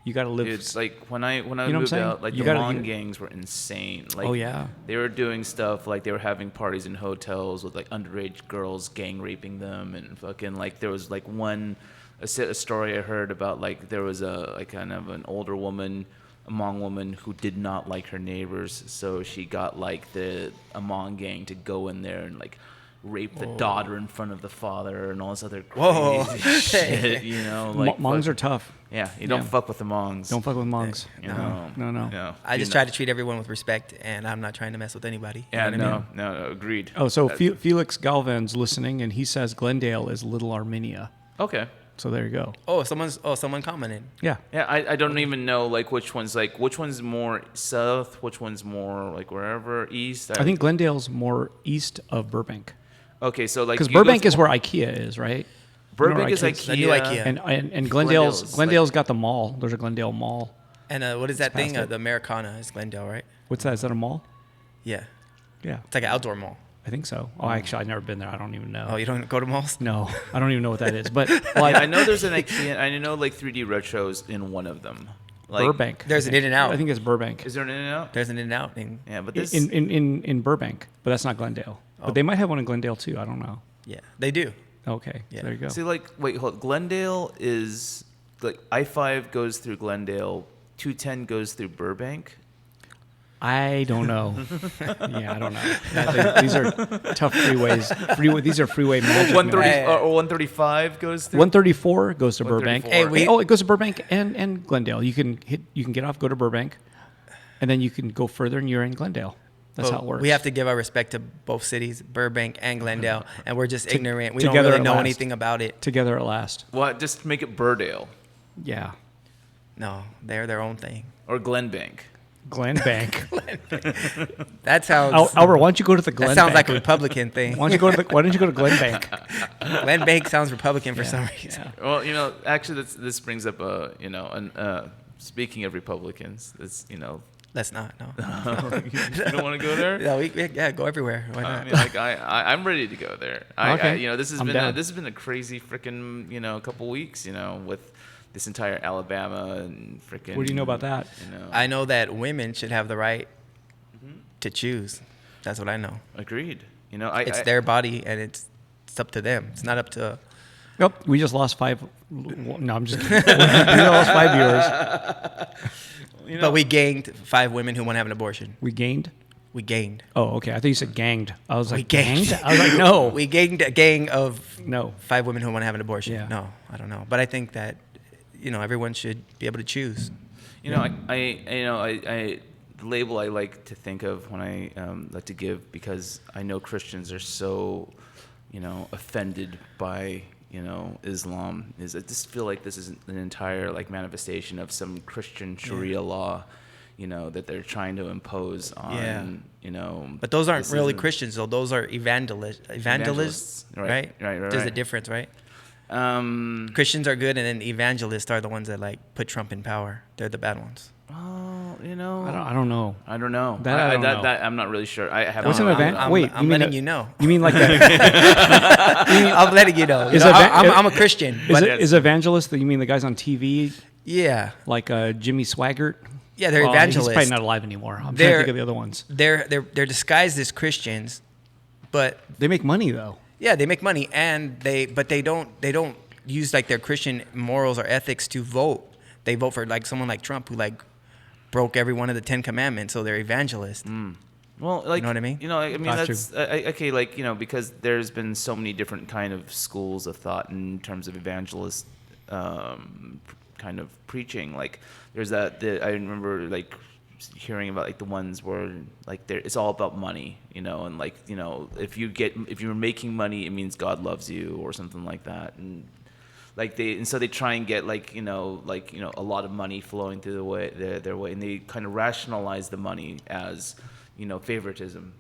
you got to live. It's like when I You know what I'm moved saying? out, like You the gotta- Hmong gangs were insane. Like, Oh, yeah. they were doing stuff like they were having parties in hotels with like underage girls, gang raping them, and fucking like there was like a story I heard about like there was a like kind of an older woman, a Hmong woman who did not like her neighbors, so she got like the Hmong gang to go in there and like rape the daughter in front of the father and all this other Whoa. crazy shit, you know. Like Hmongs fuck- are tough. yeah, you don't Yeah. fuck with the Hmongs. Don't fuck with Hmongs. You know, No. I Do just not. try to treat everyone with respect, and I'm not trying to mess with anybody. You Yeah, know what I mean? no, agreed. Oh, so That- Felix Galvan's listening, and he says Glendale is Little Armenia. okay. So there you go. Someone commented. Yeah. Yeah, I don't even know like which one's more south, which one's more like wherever east. I think Glendale's more east of Burbank, Okay, so like because you go Burbank through- is where IKEA is, right? Burbank You know is where IKEA. The new IKEA. And Glendale's, Glendale's like- got the mall. There's a Glendale Mall. And what is that thing? past it. The Americana is Glendale, right? What's that? Is that a mall? Yeah. Yeah. It's like an outdoor mall. I think so. Oh, actually, I've never been there. I don't even know. Oh, you don't go to malls? No, I don't even know what that is. But well, I know there's an IKEA. I know like 3D Retro's in one of them. Like, Burbank. There's an In-N-Out. I think it's Burbank. Is there an In-N-Out? There's an In-N-Out. Yeah, but this. In Burbank, but that's not Glendale. Oh. But they might have one in Glendale too. I don't know. Yeah, they do. Okay, Yeah. there you go. See, like, wait, hold. Glendale is like I-5 goes through Glendale. 210 goes through Burbank. I don't know. Yeah, I don't know. These are tough freeways. These are freeway magic. 130 man. or 135 goes through. 134 goes to Burbank. 134. Hey, It goes to Burbank and Glendale. You can get off, go to Burbank, and then you can go further, and you're in Glendale. That's But how it works. We have to give our respect to both cities, Burbank and Glendale, and we're just ignorant. We don't together really at know last. anything about it. Together at last. What? Just make it Burdale Yeah. No, they're their own thing. or Glenbank. Glenbank. That sounds. Albert, why don't you go to the Glenbank? That sounds like a Republican thing. Why don't you go to Glenbank? Glen Bank sounds Republican for some reason. Yeah. Well, actually, this brings up speaking of Republicans, it's Let's not. No. you don't want to go there. No, yeah, go everywhere. Why I not? mean, like I'm ready to go there. Okay. This has I'm been down. this has been a crazy freaking couple weeks. With this entire Alabama and freaking. What do you know about that? I know that women should have the right to choose. That's what I know. Agreed. It's their body, and it's up to them. It's not up to. Yep. We just lost 5. No, I'm just kidding. We lost 5 viewers. But we gained 5 women who want to have an abortion. We gained? We gained. Oh, okay. I thought you said ganged. I was We like, gained. ganged? I was like, no. We gained a gang of No. 5 women who want to have an abortion. Yeah. No, I don't know. But I think that, everyone should be able to choose. The label I like to think of when I like to give, because I know Christians are so, offended by, Islam, is I just feel like this is an entire manifestation of some Christian Sharia law, that they're trying to impose on, But those aren't this really isn't- Christians, though. Those are evangelists, right? Right. There's a difference, right? Christians are good, and then evangelists are the ones that put Trump in power. They're the bad ones. Oh, I don't know. I don't know. That I don't know. That I'm not really sure. I haven't. What's an event? Wait, I'm letting you know. You mean like that? I'm letting you know. Is I'm a Christian. But Is evangelist, you mean the guys on TV, yeah, like Jimmy Swaggart? yeah, they're Well, evangelists. He's probably not alive anymore. I'm trying to think of the other ones. They're disguised as Christians, but They make money, though. yeah, they make money, and they don't use their Christian morals or ethics to vote. They vote for someone like Trump, who broke every one of the 10 commandments. So they're evangelists. Well, You know what I mean? That's that's okay. Because there's been so many different kind of schools of thought in terms of evangelist kind of preaching. There's I remember hearing about the ones where it's all about money, and if you're making money, it means God loves you or something like that, and so they try and get a lot of money flowing through their way, and they kind of rationalize the money as favoritism,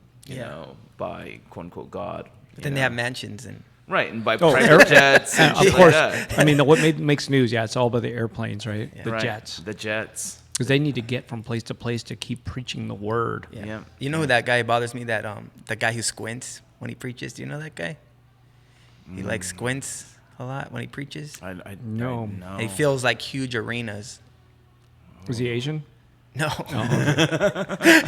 by quote unquote God. But then they have mansions and. Right, and by Oh, private jets, and Of shit course. like that. I mean, what makes news, it's all about the airplanes, right? The Right, jets. the jets. Because they need to get from place to place to keep preaching the word. Yeah. You know who that guy bothers me? That the guy who squints when he preaches. Do you know that guy? He squints a lot when he preaches. No. And he fills huge arenas. Was he Asian? No,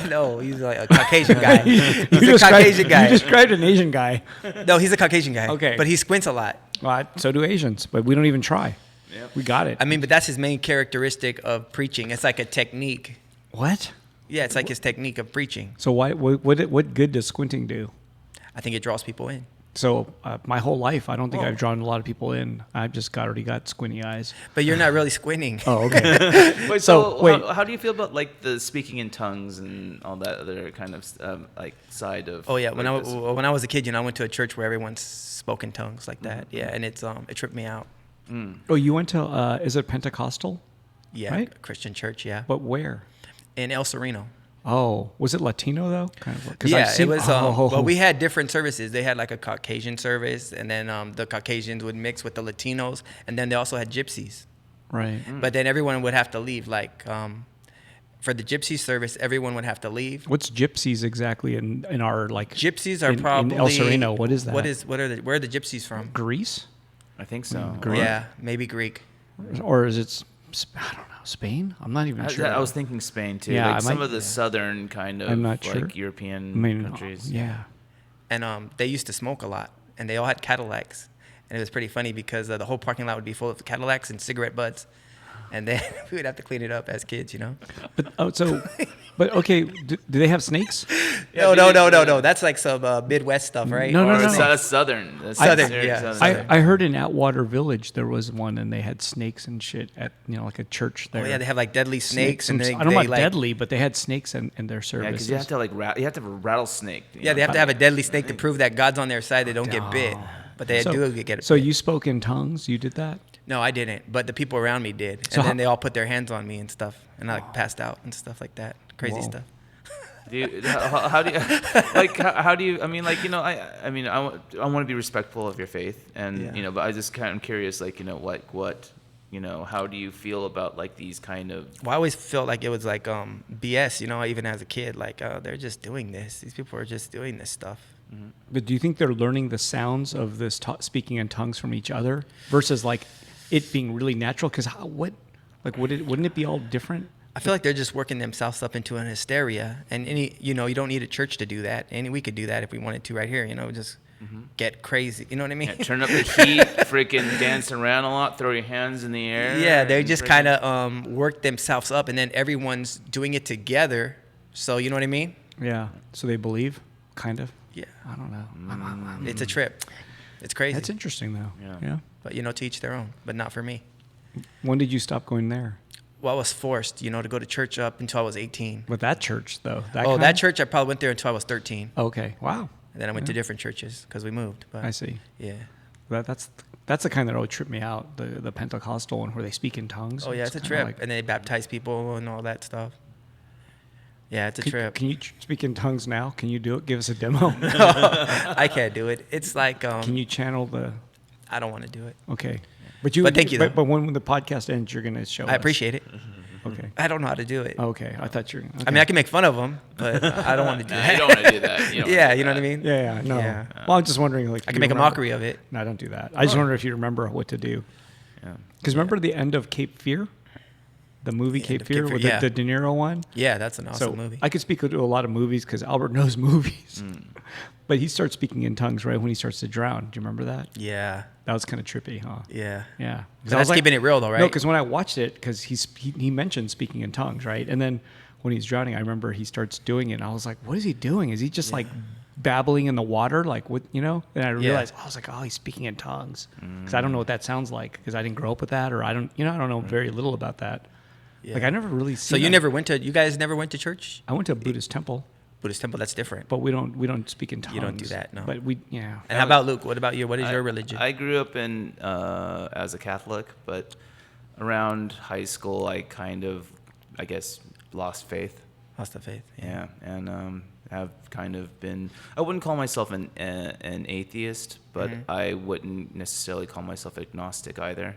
no, he's a Caucasian guy. He's a described- Caucasian guy. You described an Asian guy. No, he's a Caucasian guy. Okay. But he squints a lot. Well, so do Asians, but we don't even try. Yep. We got it. I mean, but that's his main characteristic of preaching. It's like a technique. What? Yeah, it's like his technique of preaching. So what good does squinting do? I think it draws people in. So my whole life, I don't think Whoa. I've drawn a lot of people in. I've just already got squinty eyes. But you're not really squinting. Oh, okay. Wait, So, so wait. how do you feel about the speaking in tongues and all that other kind of side of? Oh yeah, when this? I was a kid, I went to a church where everyone spoke in tongues like that. Yeah, and it tripped me out. Oh, you went to, is it Pentecostal? Yeah, Right? a Christian church. Yeah, But where? in El Sereno. Oh, was it Latino though? Kind of. 'Cause Yeah, I've seen- it was. oh. Well, we had different services. They had a Caucasian service, and then the Caucasians would mix with the Latinos, and then they also had gypsies. Right. But then everyone would have to leave for the gypsy service, everyone would have to leave. What's gypsies exactly in our like? Gypsies are in probably El Sereno. What is that? Where are the gypsies from? Greece, I think so. Greek? Yeah, maybe Greek. or is it? I don't know. Spain? I'm not even sure. I was thinking Spain too. Yeah, like I some might- of the southern kind of I'm not like sure. European countries. Yeah. And they used to smoke a lot, and they all had Cadillacs, and it was pretty funny because the whole parking lot would be full of Cadillacs and cigarette butts, and then we would have to clean it up as kids, you know. But but okay. Do they have snakes? Yeah, No. That's like some Midwest stuff, right? No, Or no. Southern. Southern, Southern, very yeah. southern. I heard in Atwater Village there was one, and they had snakes and shit at like a church there. Oh yeah, they have like deadly snakes, and I they, don't know they about like deadly, but they had snakes in their Yeah, services. because you have to you have to have a rattlesnake. yeah, they have to have a deadly snake to prove that God's on their side. They don't get bit, but they do get So bit. you spoke in tongues. You did that. No, I didn't, but the people around me did, So and then how- they all put their hands on me and stuff, and I like passed out and stuff like that, crazy Whoa. stuff. How do you like? How do you? I mean, like I mean, I want to be respectful of your faith, and Yeah. but I just kind of curious, like what how do you feel about like these kind of? Well, I always felt like it was like BS, even as a kid, like they're just doing this. These people are just doing this stuff. But do you think they're learning the sounds of this speaking in tongues from each other versus like it being really natural? Because wouldn't it be all different? I feel like they're just working themselves up into an hysteria, and you don't need a church to do that. We could do that if we wanted to right here, just get crazy. You know what I mean? Yeah, turn up the heat, freaking dance around a lot, throw your hands in the air. Yeah, they and just freaking- kind of work themselves up, and then everyone's doing it together. So you know what I mean? Yeah. So they believe, kind of. Yeah, I don't know. it's a trip. It's crazy. That's interesting though. Yeah. But to each their own. But not for me. When did you stop going there? Well, I was forced, to go to church up until I was 18. With that church though. That church, I probably went there until I was 13. Okay. Wow. And then I went to different churches because we moved. But I see. Yeah. That's the kind that always tripped me out. The Pentecostal one where they speak in tongues. Oh yeah, it's a kinda trip, like- and they baptize people and all that stuff. Yeah, it's a trip. Can you speak in tongues now? Can you do it? Give us a demo. I can't do it. It's like Can you channel the? I don't want to do it. Okay. But thank you, But though. when the podcast ends, you're gonna show us. I appreciate it. Okay. I don't know how to do it. Okay. I thought you're. Okay. I mean, I can make fun of them, but I don't want to do Nah, that. you don't want to do that. You don't wanna Yeah, do you know what I that. mean? Yeah. No. Yeah. Well, I'm just wondering, like, I if can you make a remember- mockery of it. No, don't do that. I just wonder if you remember what to do. Yeah. Because remember the end of Cape Fear, the movie The end Cape of Fear Cape with Fear, yeah. the De Niro one. Yeah, that's an awesome So movie. I could speak to a lot of movies because Albert knows movies. But he starts speaking in tongues right when he starts to drown. Do you remember that? Yeah, That was kind of trippy, huh? yeah. Yeah. 'Cause But I was that's keeping it real, though, right? No, because when I watched it, because he mentioned speaking in tongues, right? And then when he's drowning, I remember he starts doing it, and I was like, what is he doing? Is he just like babbling in the water, like what, And I realized, I was like, oh, he's speaking in tongues, because I don't know what that sounds like, because I didn't grow up with that, or I don't know very little about that. Yeah. Like I never really. So seen you that. you guys never went to church? I went to a Buddhist temple, Buddhist temple, that's different. but we don't speak in tongues. You don't do that, no. But yeah. And how about Luke? What about you? What is your religion? I grew up in as a Catholic, but around high school, I kind of, I guess, lost faith. Lost the faith. Yeah, and have kind of been. I wouldn't call myself an atheist, but I wouldn't necessarily call myself agnostic either.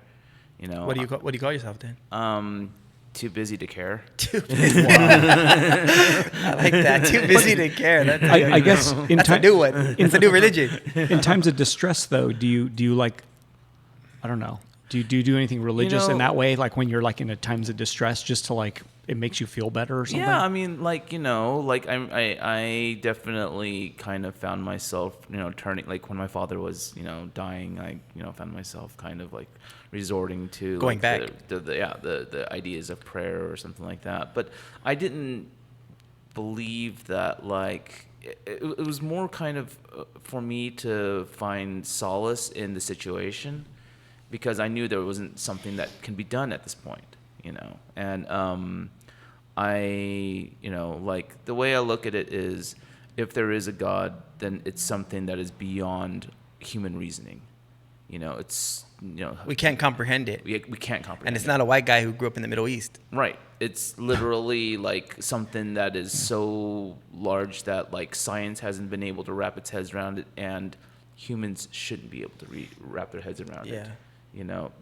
What do you call yourself then? Too busy to care. Too busy. I like that. Too busy to care. That's I guess that's a new one. It's a new religion. in times of distress, though, do you like? I don't know. Do you do anything religious in that way? Like when you're like in a times of distress, just to like it makes you feel better or something? Yeah, I mean, like I definitely kind of found myself, turning, like when my father was, dying, I found myself kind of like resorting to Going like, back. the ideas of prayer or something like that. But I didn't believe that like it was more kind of for me to find solace in the situation, because I knew there wasn't something that can be done at this point, and I, like the way I look at it is, if there is a God, then it's something that is beyond human reasoning. It's, We can't comprehend it. we can't comprehend And it's it. not a white guy who grew up in the Middle East. Right. It's literally like something that is so large that like science hasn't been able to wrap its heads around it, and humans shouldn't be able to wrap their heads around it.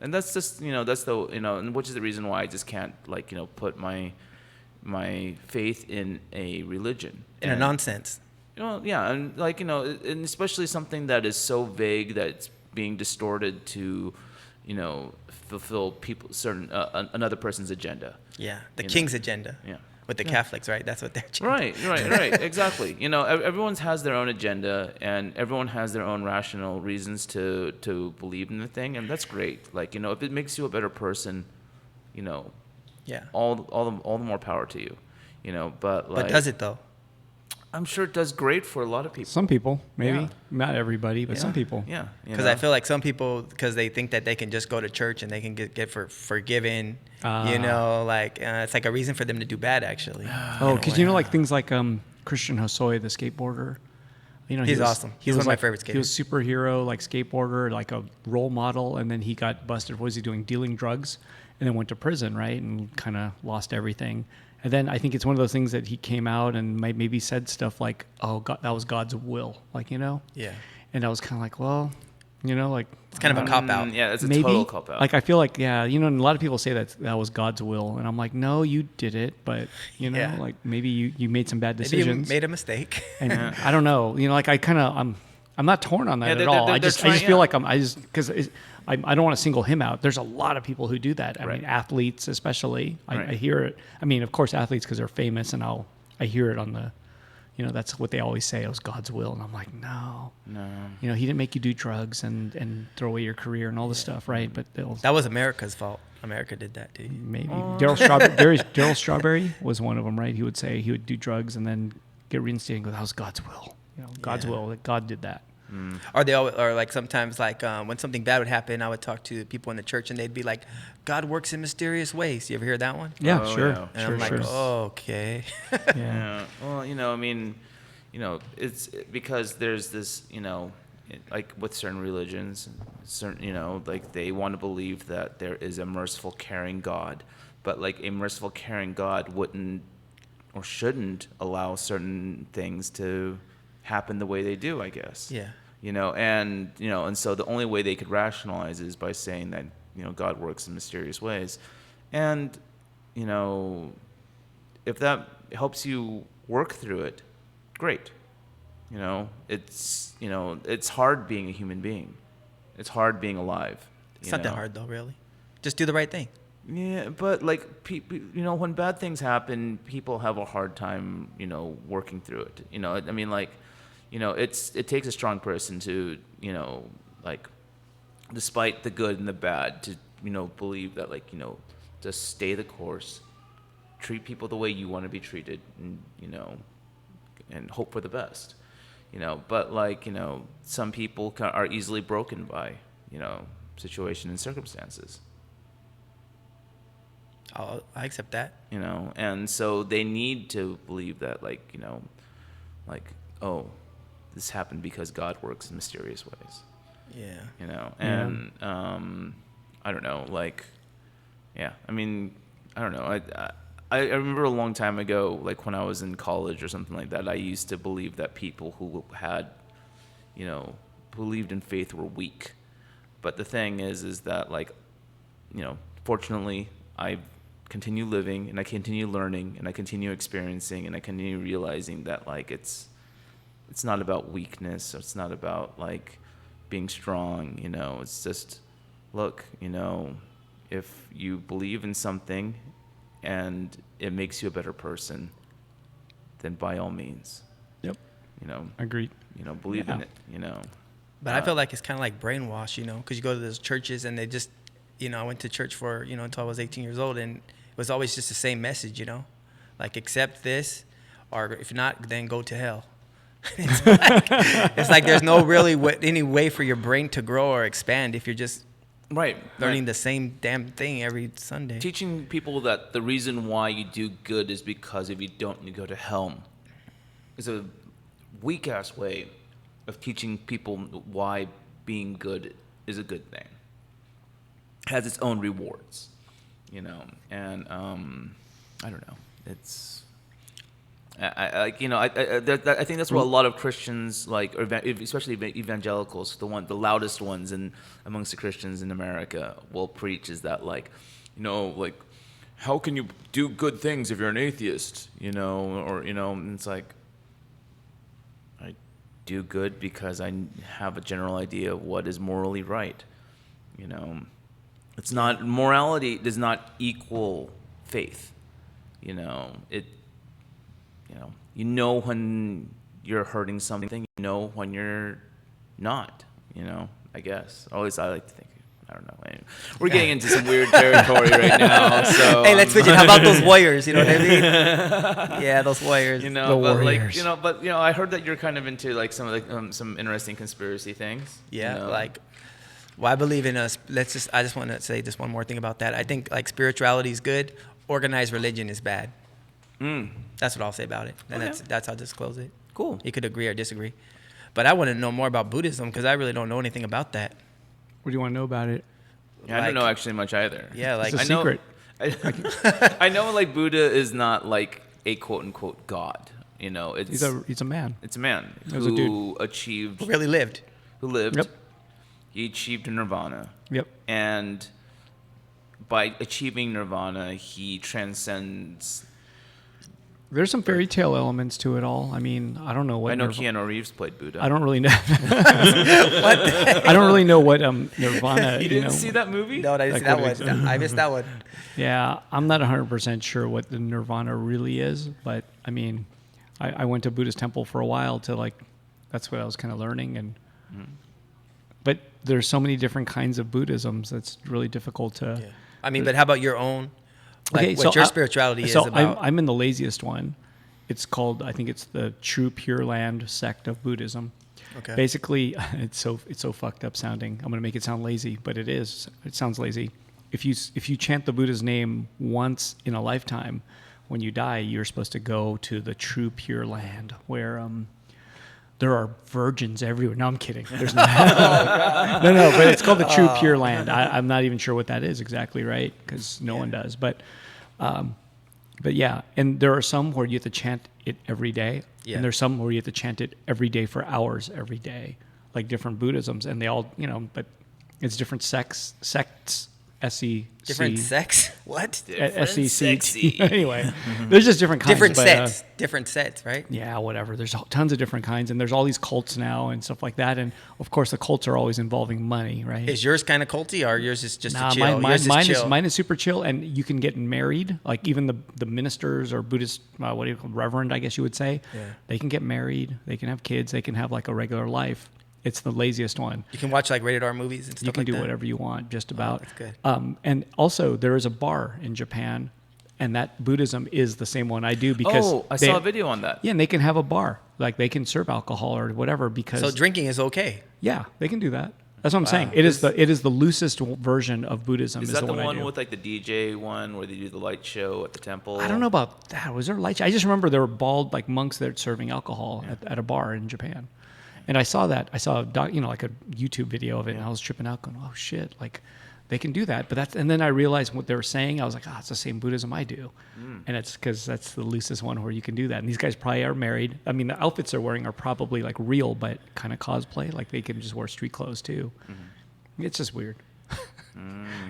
And that's just, that's the, and which is the reason why I just can't like, put my my faith in a religion. In a nonsense. Yeah, and like, and especially something that is so vague that it's being distorted to, fulfill another person's agenda. Yeah, the king's agenda. Yeah. With the Catholics, right? That's what they're chanting. Right, exactly. Everyone has their own agenda, and everyone has their own rational reasons to believe in the thing, and that's great. Like, if it makes you a better person, Yeah. all the more power to you. But like, But does it though? I'm sure it does great for a lot of people. Some people, maybe. Yeah. Not everybody, but Yeah. some people. Yeah. Because I feel like some people, because they think that they can just go to church and they can get forgiven, it's like a reason for them to do bad, actually. Oh, because like things like Christian Hosoi, the skateboarder. He's awesome. He's one of my favorite skaters. He was a superhero, like skateboarder, like a role model, and then he got busted. What was he doing? Dealing drugs, and then went to prison, right? And kind of lost everything. And then I think it's one of those things that he came out and maybe said stuff like, "Oh, God, that was God's will," Yeah. And I was kind of like, well, like it's kind of a cop out. Yeah, it's a maybe, total cop out. Like I feel like, and a lot of people say that was God's will, and I'm like, no, you did it, but like maybe you made some bad decisions. Maybe you made a mistake. And I don't know, like I'm not torn on that at all. I just feel like because I don't want to single him out. There's a lot of people who do that. I mean, athletes especially. I hear it. I mean, of course, athletes because they're famous, and I hear it on the, that's what they always say. It was God's will, and I'm like, no. He didn't make you do drugs and throw away your career and all this stuff, right? But that was America's fault. America did that to you. Maybe Daryl Strawberry was one of them, right? He would say he would do drugs and then get reinstated and go, that was God's will. God's will. That God did that. Or they always, or like sometimes like when something bad would happen, I would talk to people in the church and they'd be like, God works in mysterious ways. You ever hear that one? Yeah, sure. Yeah. And I'm like, oh, okay. Yeah. Well, I mean, it's because there's this, like with certain religions, like they want to believe that there is a merciful, caring God, but like a merciful, caring God wouldn't or shouldn't allow certain things to happen the way they do, I guess. Yeah. And so the only way they could rationalize is by saying that, God works in mysterious ways. And, if that helps you work through it, great. It's hard being a human being. It's hard being alive. It's not that hard though, really. Just do the right thing. Yeah, but like people, when bad things happen, people have a hard time, working through it. I mean, like, it takes a strong person to, like, despite the good and the bad, to, believe that, like, just stay the course, treat people the way you want to be treated, and, and hope for the best. But like, some people are easily broken by, situation and circumstances. I accept that. And so they need to believe that, like, oh, this happened because God works in mysterious ways. Yeah. And I don't know, like, yeah, I mean, I don't know. I remember a long time ago, like when I was in college or something like that, I used to believe that people who had, believed in faith were weak. But the thing is that, like, fortunately, I continue living and I continue learning and I continue experiencing and I continue realizing that, like, it's not about weakness. It's not about, like, being strong, It's just, look, if you believe in something and it makes you a better person, then by all means. Yep. Agreed. Believe in it, But I feel like it's kind of like brainwash, because you go to those churches and they just, I went to church for, until I was 18 years old, and it was always just the same message, like, accept this, or if not, then go to hell. It's like there's no really any way for your brain to grow or expand if you're just learning the same damn thing every Sunday. Teaching people that the reason why you do good is because if you don't, you go to hell is a weak-ass way of teaching people why being good is a good thing. It has its own rewards, and I don't know. It's I think that's what a lot of Christians, like, or especially evangelicals, the loudest ones amongst the Christians in America, will preach, is that, like, like, how can you do good things if you're an atheist? Or and it's like, I do good because I have a general idea of what is morally right. It's not, morality does not equal faith. When you're hurting something, when you're not, I guess. Always I like to think, I don't know. Anyway, we're getting into some weird territory right now. So Hey, let's switch it. How about those warriors? You know what I mean? Yeah, those warriors. The but warriors. I heard that you're kind of into like some of the some interesting conspiracy things. Yeah, well, I believe in us. I just want to say this one more thing about that. I think like spirituality is good. Organized religion is bad. That's what I'll say about it. And that's how I'll disclose it. Cool. You could agree or disagree. But I want to know more about Buddhism because I really don't know anything about that. What do you want to know about it? Yeah, I don't know actually much either. Yeah, like It's a secret. I know like Buddha is not like a quote unquote god. It's He's a man. It's a man was a who achieved, who really lived. Yep. He achieved nirvana. Yep. And by achieving nirvana, he transcends. There's some fairy tale elements to it all. I mean, I don't know what. I know Keanu Reeves played Buddha. I don't really know. I don't really know what Nirvana. You didn't see that movie? No, I didn't see that one. I missed that one. Yeah, I'm not 100% sure what the Nirvana really is, but I mean, I went to Buddhist temple for a while to that's what I was kind of learning, and but there's so many different kinds of Buddhisms that's really difficult to. Yeah. I mean, but how about your own? Okay, what your spirituality is about. I'm in the laziest one. It's called, I think it's the True Pure Land sect of Buddhism. Okay. Basically, it's so fucked up sounding. I'm going to make it sound lazy, but it is. It sounds lazy. If you chant the Buddha's name once in a lifetime, when you die, you're supposed to go to the True Pure Land where there are virgins everywhere. No, I'm kidding. There's not. No, but it's called the True Pure Land. I'm not even sure what that is exactly, right? Because no one does. But yeah, and there are some where you have to chant it every day, and there's some where you have to chant it every day for hours every day, like different Buddhisms, and they all, but it's different sects, S-E-C. Different sex? What? S-E-C-T. Anyway, there's just different kinds. Different sets, right? Yeah, whatever. There's tons of different kinds, and there's all these cults now and stuff like that. And of course, the cults are always involving money, right? Is yours kind of culty, or yours is just a chill? Mine is super chill, and you can get married. Like even the ministers or Buddhist, what do you call reverend? I guess you would say. Yeah. They can get married. They can have kids. They can have like a regular life. It's the laziest one. You can watch like rated R movies and stuff like that. You can do whatever you want, just about. Oh, that's good. And also, there is a bar in Japan, and that Buddhism is the same one I do because I saw a video on that. Yeah, and they can have a bar, like they can serve alcohol or whatever because. So drinking is okay. Yeah, they can do that. That's what I'm saying. It is the loosest version of Buddhism. Is that the one with like the DJ one where they do the light show at the temple? I don't know about that. Was there a light show? I just remember there were bald like monks there serving alcohol at a bar in Japan. And I saw that. I saw like a YouTube video of it, and I was tripping out, going, "Oh shit!" Like, they can do that. But and then I realized what they were saying. I was like, it's the same Buddhism I do, and it's because that's the loosest one where you can do that. And these guys probably are married. I mean, the outfits they're wearing are probably like real, but kind of cosplay. Like they can just wear street clothes too. It's just weird.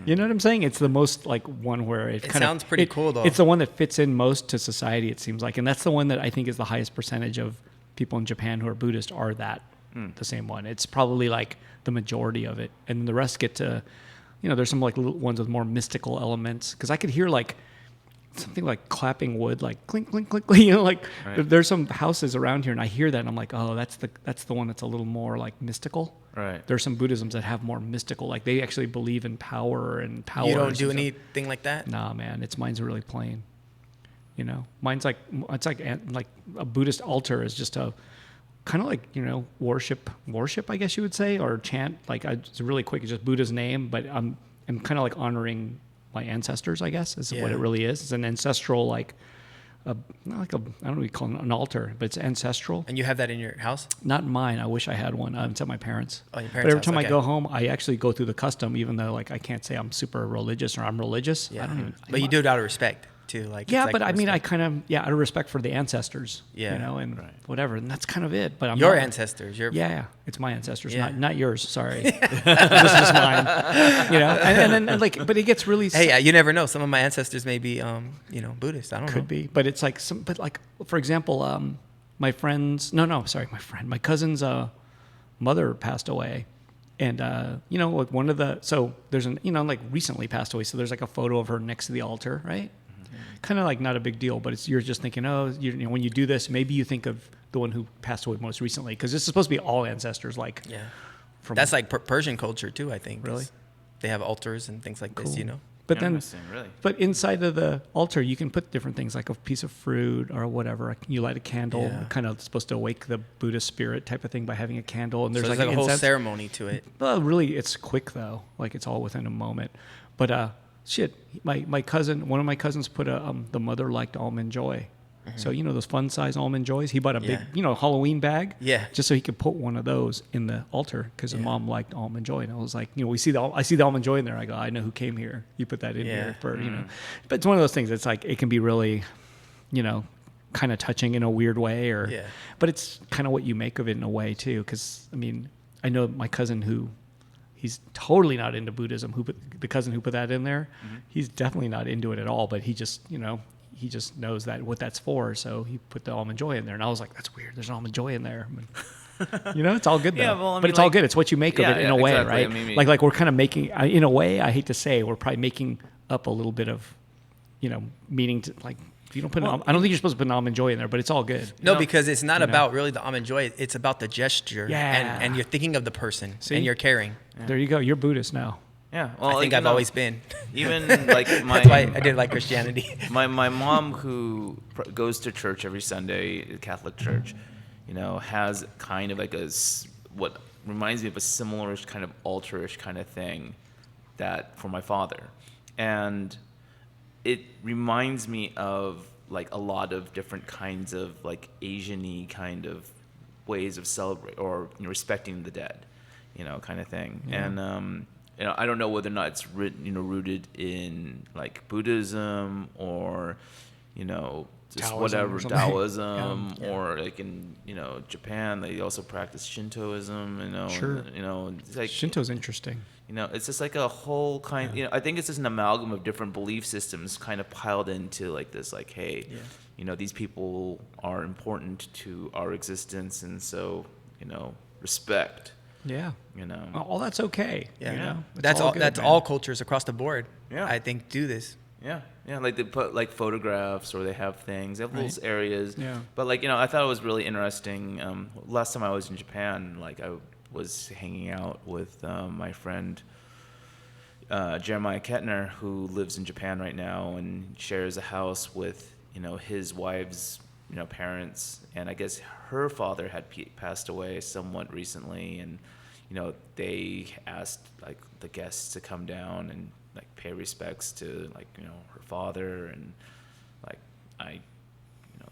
You know what I'm saying? It's the most like one where it kind of sounds pretty cool though. It's the one that fits in most to society. It seems like, and that's the one that I think is the highest percentage of people in Japan who are Buddhist are the same one. It's probably like the majority of it, and the rest get to, there's some like little ones with more mystical elements. Because I could hear like something like clapping wood, like clink, clink, clink, like right. There's some houses around here, and I hear that, and I'm like, oh, that's the one that's a little more like mystical. Right. There's some Buddhisms that have more mystical, like they actually believe in power and power. You don't do anything like that? Nah, man, mine's really plain. Mine's like like a Buddhist altar is just a kind of like worship I guess you would say, or chant. Like it's really quick. It's just Buddha's name, but I'm kind of like honoring my ancestors, I guess, is what it really is. It's an ancestral not like I don't know what you call it, an altar, but it's ancestral. And you have that in your house? Not mine. I wish I had one. It's at my parents'. Oh, your parents' But every house, time okay. I go home, I actually go through the custom, even though like I can't say I'm super religious or I'm religious. Yeah. I don't even. But you do it out of respect. too. Like Yeah, it's like but I mean, I respect. kind of, out of respect for the ancestors, Yeah. you know, and Right. whatever, and that's kind of it. But I'm Your not, ancestors, your yeah, it's my ancestors, Yeah. not yours. Sorry, this is mine. You know, and then like, but it gets really Hey, you never know. Some of my ancestors may be, Buddhist. I don't know. could be, but it's like but like for example, my friend's my cousin's mother passed away. And, like one of so there's like recently passed away. So there's like a photo of her next to the altar, right? Kind of like not a big deal, but you're just thinking, when you do this, maybe you think of the one who passed away most recently. Because this is supposed to be all ancestors, like. Yeah. From, That's like Persian culture too, I think. Really? They have altars and things like this, Cool. But then, Interesting, really. but inside of the altar, you can put different things like a piece of fruit or whatever. You light a candle, Yeah. kind of supposed to awake the Buddhist spirit type of thing by having a candle. And there's So like there's like a whole incense. ceremony to it. Well, really, it's quick though. Like it's all within a moment. But my cousin, one of my cousins put the mother liked almond joy. So those fun size almond joys. He bought a big Halloween bag. Yeah. Just so he could put one of those in the altar because his mom liked almond joy. And I was like, I see the almond joy in there. I go, I know who came here. You put that in here for But it's one of those things. It's like it can be really, kind of touching in a weird way, but it's kind of what you make of it in a way too. Because I mean, I know my cousin he's totally not into Buddhism. The cousin who put that in there, he's definitely not into it at all. But he just, he just knows what that's for. So he put the almond joy in there, and I was like, "That's weird. There's an almond joy in there." It's all good though. Yeah, well, I mean, but it's all like- good. It's what you make of it in a way, exactly. right? I mean, like we're kind of making, in a way. I hate to say, we're probably making up a little bit of, meaning to like. If you don't put, I don't think you're supposed to put an almond joy in there, but it's all good. No, because it's not about really the almond joy. It's about the gesture. Yeah. And you're thinking of the person See? and you're caring. There you go. You're Buddhist now. Yeah, well, I think I've always been. Even like my That's why I didn't like Christianity. my mom, who goes to church every Sunday, Catholic church, has kind of like what reminds me of a similar-ish kind of altar-ish kind of thing that for my father, and it reminds me of like a lot of different kinds of like Asian-y kind of ways of celebrate or respecting the dead, kind of thing, and. I don't know whether or not it's rooted in like Buddhism or, just Taoism whatever or something. Taoism Yeah. or like in Japan they also practice Shintoism. Sure. It's like Shinto's interesting. it's just like a whole kind. I think it's just an amalgam of different belief systems kind of piled into like this. Like, hey, these people are important to our existence, and so respect. Yeah. All that's okay. Yeah. It's That's all. good, That's man. all cultures across the board. Yeah. I think do this. Yeah, like they put like photographs or they have things. They have little areas. Yeah. But like I thought it was really interesting. Last time I was in Japan, like I was hanging out with my friend Jeremiah Kettner, who lives in Japan right now and shares a house with his wife's parents, and I guess her father had passed away somewhat recently, and they asked like the guests to come down and like pay respects to like her father, and like I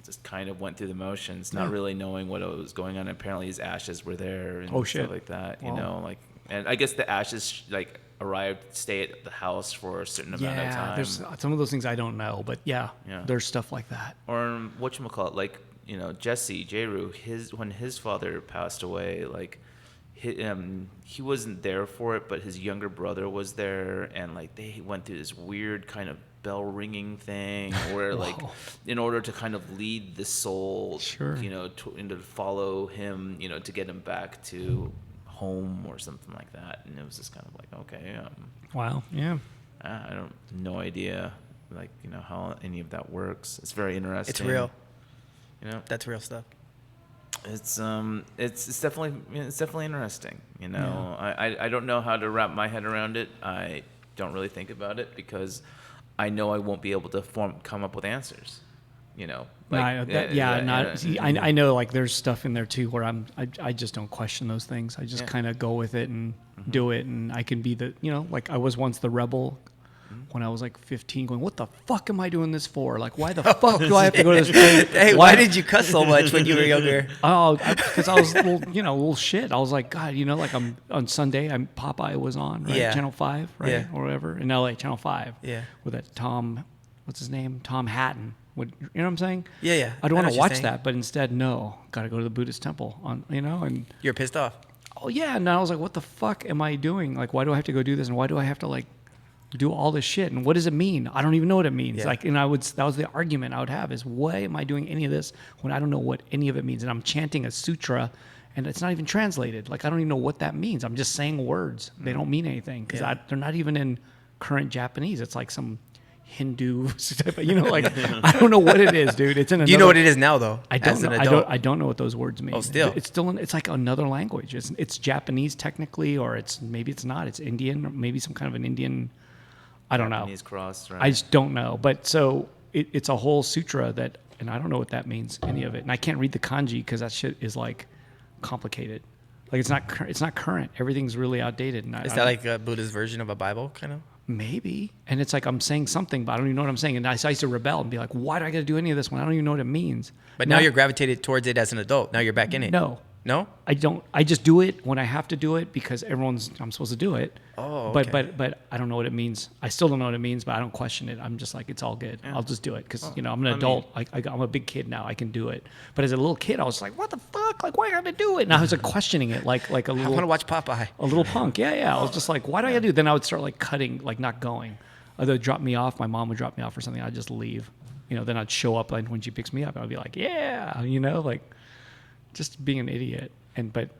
just kind of went through the motions, not really knowing what was going on. Apparently his ashes were there and Oh, shit. stuff like that, Wow. and I guess the ashes like arrived, stay at the house for a certain amount of time. There's some of those things I don't know, but yeah. There's stuff like that. Or whatchamacallit, like Jesse Jeru, when his father passed away, like he wasn't there for it, but his younger brother was there, and like they went through this weird kind of bell ringing thing where like in order to kind of lead the soul, Sure. to follow him, to get him back to home or something like that, and it was just kind of like, okay, Wow. Yeah. I don't, no idea, like how any of that works. It's very interesting. It's real. That's real stuff. It's definitely interesting. I don't know how to wrap my head around it. I don't really think about it because I know I won't be able to come up with answers. I know like there's stuff in there too where I just don't question those things. I just kind of go with it and do it, and I can be like I was once the rebel when I was like 15, going, what the fuck am I doing this for? Like, why the fuck do I have to go to this thing? Hey, why did you cuss so much when you were younger? Oh, because I was a little shit. I was like, God, like I'm on Sunday, Popeye was on, right? Yeah. Channel 5, right? Yeah. Or whatever. In LA, Channel 5. Yeah. With that Tom what's his name, Tom Hatton. You know what I'm saying? Yeah, yeah. I don't I know want to what you're watch saying. that, but instead, no, got to go to the Buddhist temple and You're pissed off. oh yeah, and I was like, what the fuck am I doing? Like, why do I have to go do this, and why do I have to like do all this shit, and what does it mean? I don't even know what it means. Yeah. Like, and that was the argument I would have is, why am I doing any of this when I don't know what any of it means? And I'm chanting a sutra, and it's not even translated. Like, I don't even know what that means. I'm just saying words. They don't mean anything because Yeah. they're not even in current Japanese. It's like some Hindu, like I don't know what it is, dude. It's in. Do you know what it is now, though? I don't as know. an adult? I don't know what those words mean. Oh, still? It's still. It's like another language. It's Japanese technically, or maybe it's not. It's Indian, or maybe some kind of an Indian. I don't know. Japanese cross, right? I just don't know. But so it's a whole sutra that, and I don't know what that means, any of it. And I can't read the kanji because that shit is like complicated. Like it's not current. Everything's really outdated. And Is that like a Buddha's version of a Bible, kind of? maybe? And it's like I'm saying something, but I don't even know what I'm saying. And I used to rebel and be like, why do I got to do any of this when I don't even know what it means? But now you're gravitated towards it as an adult. Now you're back in it. No. No? I don't. I just do it when I have to do it because I'm supposed to do it. Oh, But okay. but I don't know what it means. I still don't know what it means, but I don't question it. I'm just like, it's all good. I'll just do it because I'm an adult. I'm a big kid now. I can do it. But as a little kid, I was like, what the fuck? Like, why gotta do it? And I was like questioning it, like a I want to little watch Popeye. a little punk. Yeah. I was just like, why do I gotta do it? Then I would start like cutting, like not going. Either drop me off. My mom would drop me off or something. I'd just leave. Then I'd show up, and when she picks me up, I'd be like, yeah, like just being an idiot. But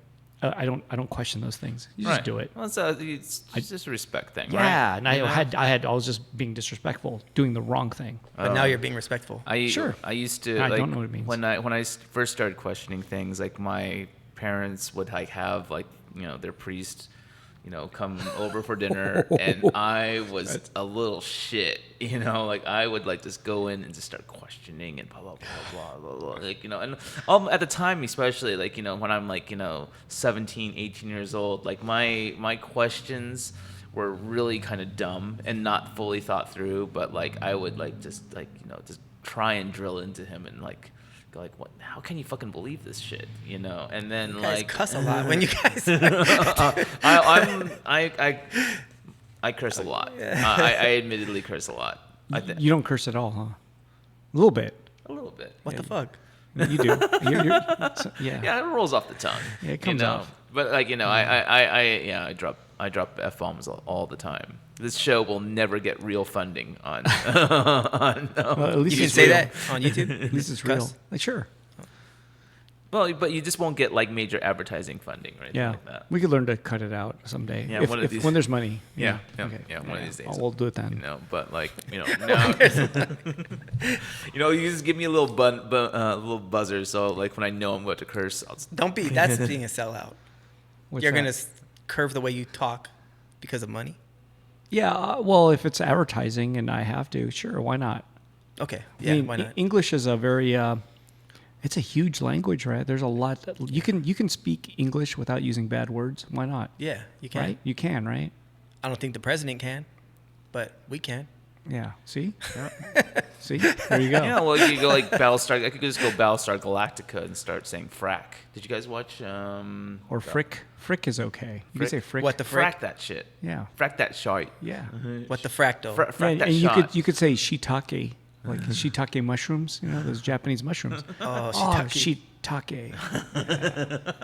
I don't question those things. You just do it. Well, it's just a respect thing, Yeah, right? and I was just being disrespectful, doing the wrong thing. But now you're being respectful. Sure. I used to. I like, don't know what it means. When I first started questioning things, like my parents would like have like their priest, come over for dinner, and I was a little shit, like I would like just go in and just start questioning and blah blah blah blah blah, blah like and at the time especially like when I'm like 17, 18 years old, like my questions were really kind of dumb and not fully thought through, but like I would like just just try and drill into him and like go like, what? How can you fucking believe this shit? And then You guys like cuss a lot when you guys. I curse a lot. I admittedly curse a lot. You don't curse at all, huh? A little bit. A little bit. What the fuck? You do. Yeah. Yeah, it rolls off the tongue. Yeah, it comes off. But like I drop F-bombs all the time. This show will never get real funding on. Well, at least You can it's say real. that on YouTube. At least it's real. Cuss? Like, sure. Well, but you just won't get like major advertising funding or anything Yeah. like that. We could learn to cut it out someday. Yeah, one of these- when there's money. Yeah, Okay. one of these days. We'll do it then. But like, now, you just give me a little little buzzer, so like when I know I'm about to curse, I'll just, Don't be. That's being a sellout. What's You're that? gonna curve the way you talk because of money. Yeah. Well, if it's advertising and I have to, sure, why not? Okay. I Yeah. mean, Why not? English is a very it's a huge language, right? There's a lot that you can speak English without using bad words. Why not? Yeah, you can. Right? You can, right? I don't think the president can, but we can. Yeah. See? See? There you go. yeah. Well, you could go like Battlestar. I could just go Battlestar Galactica and start saying frack. Did you guys watch? Or frick. Frick is okay. You can say frick. What the frick? Frack that shit. Yeah. Frack that shite. Yeah. What the fractal? Frack Yeah, that and shot. you could say shiitake, like shiitake mushrooms, those Japanese mushrooms. Oh, Oh, shiitake. shiitake.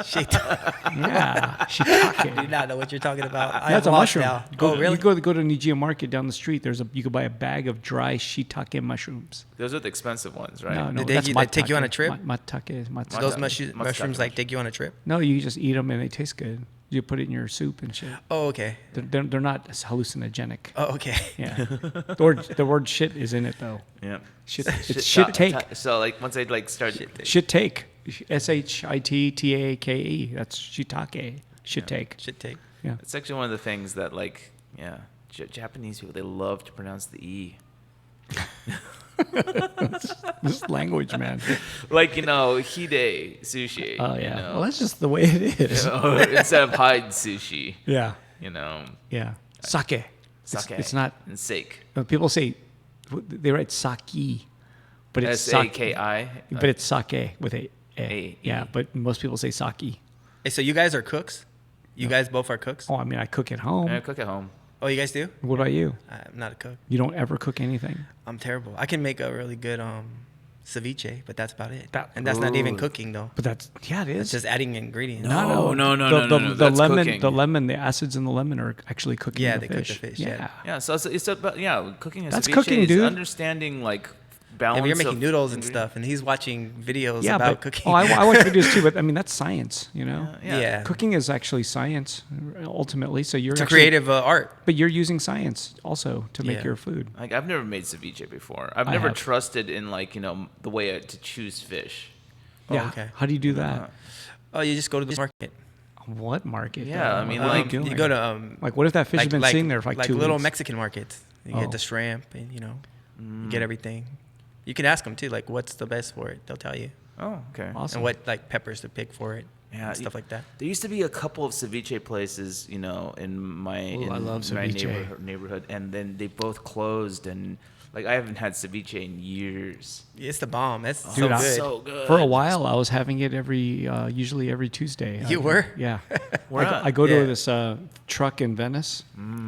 Shit. Yeah, I do shiitake. not know what you're talking about. I That's a am lost mushroom. now. Go, Oh, really? You go to Nijia Market down the street. You could buy a bag of dry shiitake mushrooms. Those are the expensive ones, right? No, Did they that's take you on a matake. trip? Matake is matake. Those Matsutake mushrooms like take you on a trip? No, you just eat them and they taste good. You put it in your soup and shit. Oh, okay. They're not hallucinogenic. Oh, okay. Yeah. The word shit is in it though. Yeah. Shit. It's shit take. So like once I like start. Shit take. SHITTAKE. That's shiitake. Shit take. Should take. Yeah. It's actually one of the things that like Japanese people, they love to pronounce the E. This language, man. Like hide sushi. Oh yeah. Well, that's just the way it is. Instead of hide sushi. Yeah. Yeah. Sake. Sake. It's not. and sake. People say they write sake, but it's SAKI. But it's sake with a. A. Yeah, but most people say sake. Hey, so you guys are cooks? You guys both are cooks? Oh, I mean, I cook at home. I cook at home. Oh, you guys do? What about you? I'm not a cook. You don't ever cook anything? I'm terrible. I can make a really good ceviche, but that's about it. That- And that's not even Ooh. cooking though. But that's, yeah, it It's is. just adding ingredients. No. The That's lemon, cooking. the lemon, the acids in the lemon are actually cooking Yeah, the they cook fish. the fish, yeah. Yeah, so it's about cooking a That's ceviche cooking, is dude. understanding like balance. Yeah, but you're making of noodles and ingredient- stuff, and he's watching videos Yeah, about but cooking. oh, I watch videos too. But I mean, that's science, you know. Yeah. Cooking is actually science ultimately. So you're It's a actually, creative art. but you're using science also to make Yeah. your food. Like I've never made ceviche before. I've I never have. trusted in like the way to choose fish. Oh, Yeah. okay. How do you do that? Oh, you just go to the market. What market? Yeah, though? I mean, What are like, doing? You go to like, what if that fish has been sitting there for like 2 little weeks? Mexican markets. You Oh. get the shrimp, and you get everything. You can ask them too, like what's the best for it. They'll tell you, Oh, okay. Awesome. and what like peppers to pick for it, Yeah, and stuff like that. There used to be a couple of ceviche places, in my Ooh, I love my ceviche. neighborhood, and then they both closed, and like I haven't had ceviche in years. It's the bomb. That's so Dude, good. So good. For a while, I was having it usually every Tuesday. You were? Yeah. Where I, at? I go to Yeah. this truck in Venice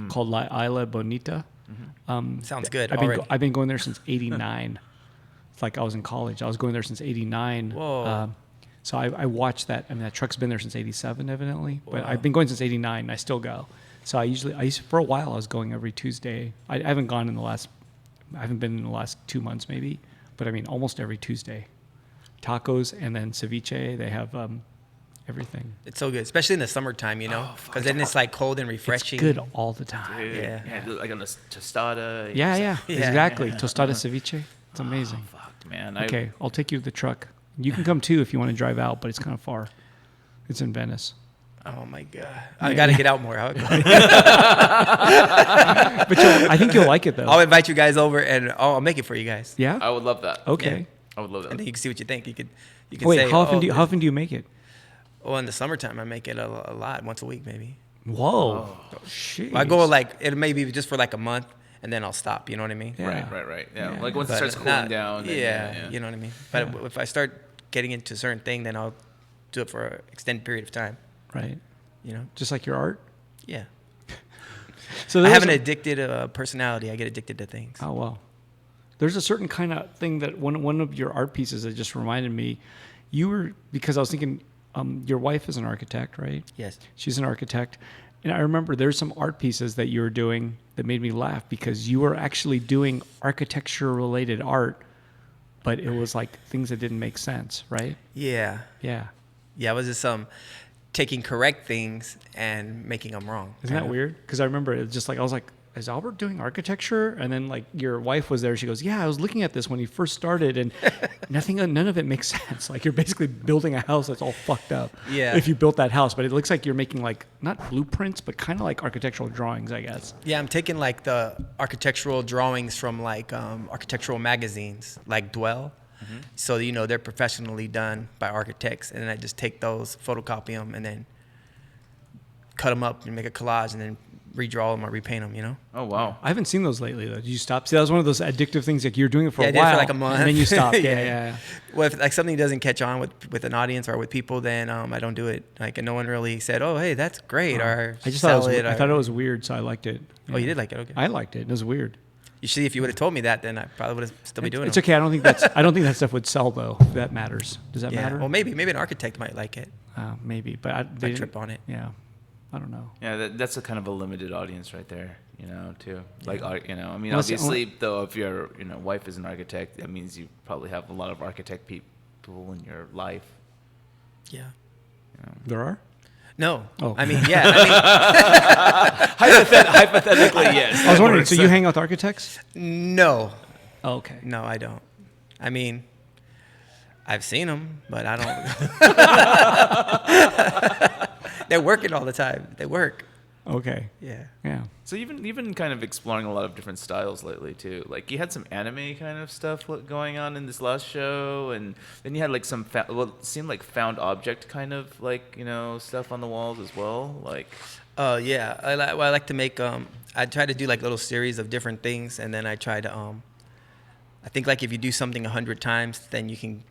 called La Isla Bonita. Sounds good I've been going there since '89. It's like I was in college. I was going there since '89. Whoa. So I watched that. I mean, that truck's been there since '87, evidently. But Wow. I've been going since '89. And I still go. So for a while, I was going every Tuesday. I haven't gone I haven't been in the last 2 months maybe. But I mean, almost every Tuesday. Tacos and then ceviche. They have everything. It's so good, especially in the summertime, because then it's like cold and refreshing. It's good all the time. Dude, Yeah. like on a tostada. Yeah, yeah, Yeah. exactly. Tostada ceviche. It's amazing. Fuck, man. Okay, I'll take you to the truck. You can come too if you want to drive out, but it's kind of far. It's in Venice. Oh my god, I got to get out more. But I think you'll like it though. I'll invite you guys over, and I'll make it for you guys, Yeah. I would love that. Okay. I would love and that. then you can see what you think. You can Wait, say, how often do you make it? Well, in the summertime, I make it a lot, once a week maybe. Whoa. Shit. I go like it may be just for like a month, and then I'll stop. You know what I mean? Yeah. Right. Yeah. Yeah. Like once it But starts cooling not- down. then Yeah, you know what I mean. But Yeah. if I start getting into a certain thing, then I'll do it for an extended period of time. Right. You know? Just like your art. Yeah. So I there's have an a- addicted personality. I get addicted to things. Oh well. There's a certain kind of thing that one of your art pieces that just reminded me. You were, because I was thinking, your wife is an architect, right? Yes. She's an architect. And I remember there's some art pieces that you were doing that made me laugh because you were actually doing architecture related art, but it was like things that didn't make sense, right? Yeah. Yeah. Yeah. I was just taking correct things and making them wrong. Isn't that weird? Because I remember it was just like, I was like, is Albert doing architecture? And then like your wife was there. She goes, yeah, I was looking at this when you first started and none of it makes sense. Like you're basically building a house that's all fucked up. Yeah. If you built that house, but it looks like you're making like, not blueprints, but kind of like architectural drawings, I guess. Yeah, I'm taking like the architectural drawings from like architectural magazines, like Dwell. So they're professionally done by architects, and then I just take those, photocopy them, and then cut them up and make a collage, and then redraw them or repaint them. Oh wow. I haven't seen those lately though. Did you stop? See, that was one of those addictive things. Like you're doing it for Yeah, a I did it while, for like a month. and then you stop. Yeah. Yeah. Well, if like something doesn't catch on with an audience or with people, then I don't do it. Like, and no one really said, "Oh, hey, that's great," or I just thought or, I thought it was weird, so I liked it. Oh, you did like it? Okay. I liked it. It was weird. You see, if you would have told me that, then I probably would have still be doing It's it. okay. I don't think that stuff would sell though. If that matters. Does that Yeah. matter? Well, maybe an architect might like it. Maybe, but they Might didn't- trip on it. Yeah. I don't know. Yeah, that's a kind of a limited audience right there, too. Like, I mean, Unless- obviously, though, if your wife is an architect, that means you probably have a lot of architect people in your life. Yeah. There are. No. Oh. I mean, yeah. I Hypothetically, yes. I was wondering. So you hang out with architects? mean, no. Oh, okay. No, I don't. I mean, I've seen them, but I don't. They're working all the time. They work. Okay. Yeah. Yeah. So you've been kind of exploring a lot of different styles lately too. Like you had some anime kind of stuff going on in this last show, and then you had like some it seemed like found object kind of like stuff on the walls as well. Like Yeah. I like to make. I try to do like little series of different things, and then I try to. I think like if you do something 100 times, then you can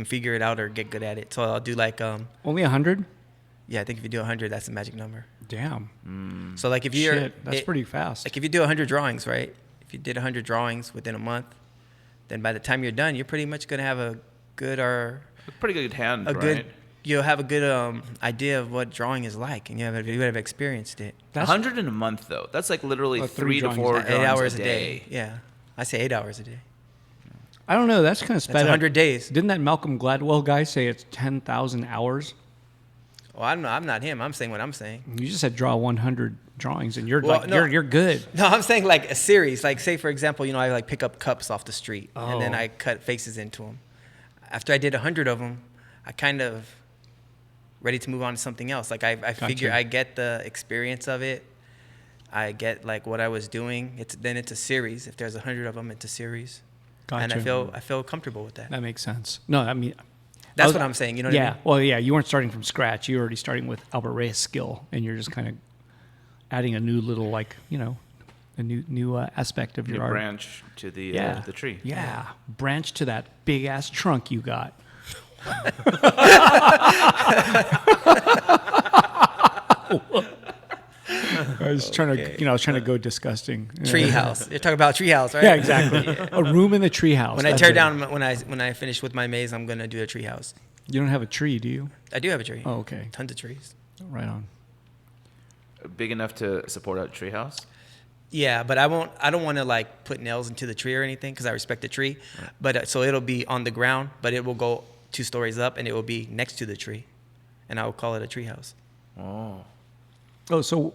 figure it out or get good at it. So I'll do like. Only 100? Yeah, I think if you do 100, that's the magic number. Damn. So like if you're Shit, that's pretty fast. Like if you do 100 drawings, right? If you did 100 drawings within a month, then by the time you're done, you're pretty much gonna have a good A pretty good hand, a right? good you'll have a good idea of what drawing is like, and you have experienced it. That's 100 in a month, though. That's like literally Well, 3 to drawings 4 a drawings 8 hours a a day. Yeah, I say 8 hours a day. I don't know. That's kind of That's sped up. 100 days. Didn't that Malcolm Gladwell guy say it's 10,000 hours? Well, I'm not him. I'm saying what I'm saying. You just said draw 100 drawings, and you're Well, like no. you're good. No, I'm saying like a series. Like say for example, I like pick up cups off the street, and then Oh. I cut faces into them. After I did 100 of them, I kind of ready to move on to something else. Like I figure I get the experience of it. I get like what I was doing. It's a series. If there's 100 of them, it's a series. Gotcha. And I feel comfortable with that. That makes sense. No, I mean, That's what I'm saying. You know what I yeah. mean? Well, yeah. You weren't starting from scratch. You were already starting with Albert Reyes' skill, and you're just kind of adding a new little a new aspect of New your art. branch to the tree. Yeah, branch to that big ass trunk you got. I was trying to go disgusting. Tree house. You're talking about tree house, right? Yeah, exactly. A room in the tree house. When I That's tear it. down, when I finish with my maze, I'm gonna do a tree house. You don't have a tree, do you? I do have a tree. Oh, okay. Tons of trees. Right on. Big enough to support a tree house? Yeah, but I don't want to like put nails into the tree or anything because I respect the tree. Right. But so it'll be on the ground, but it will go 2 stories up, and it will be next to the tree, and I will call it a tree house. Oh. Oh, so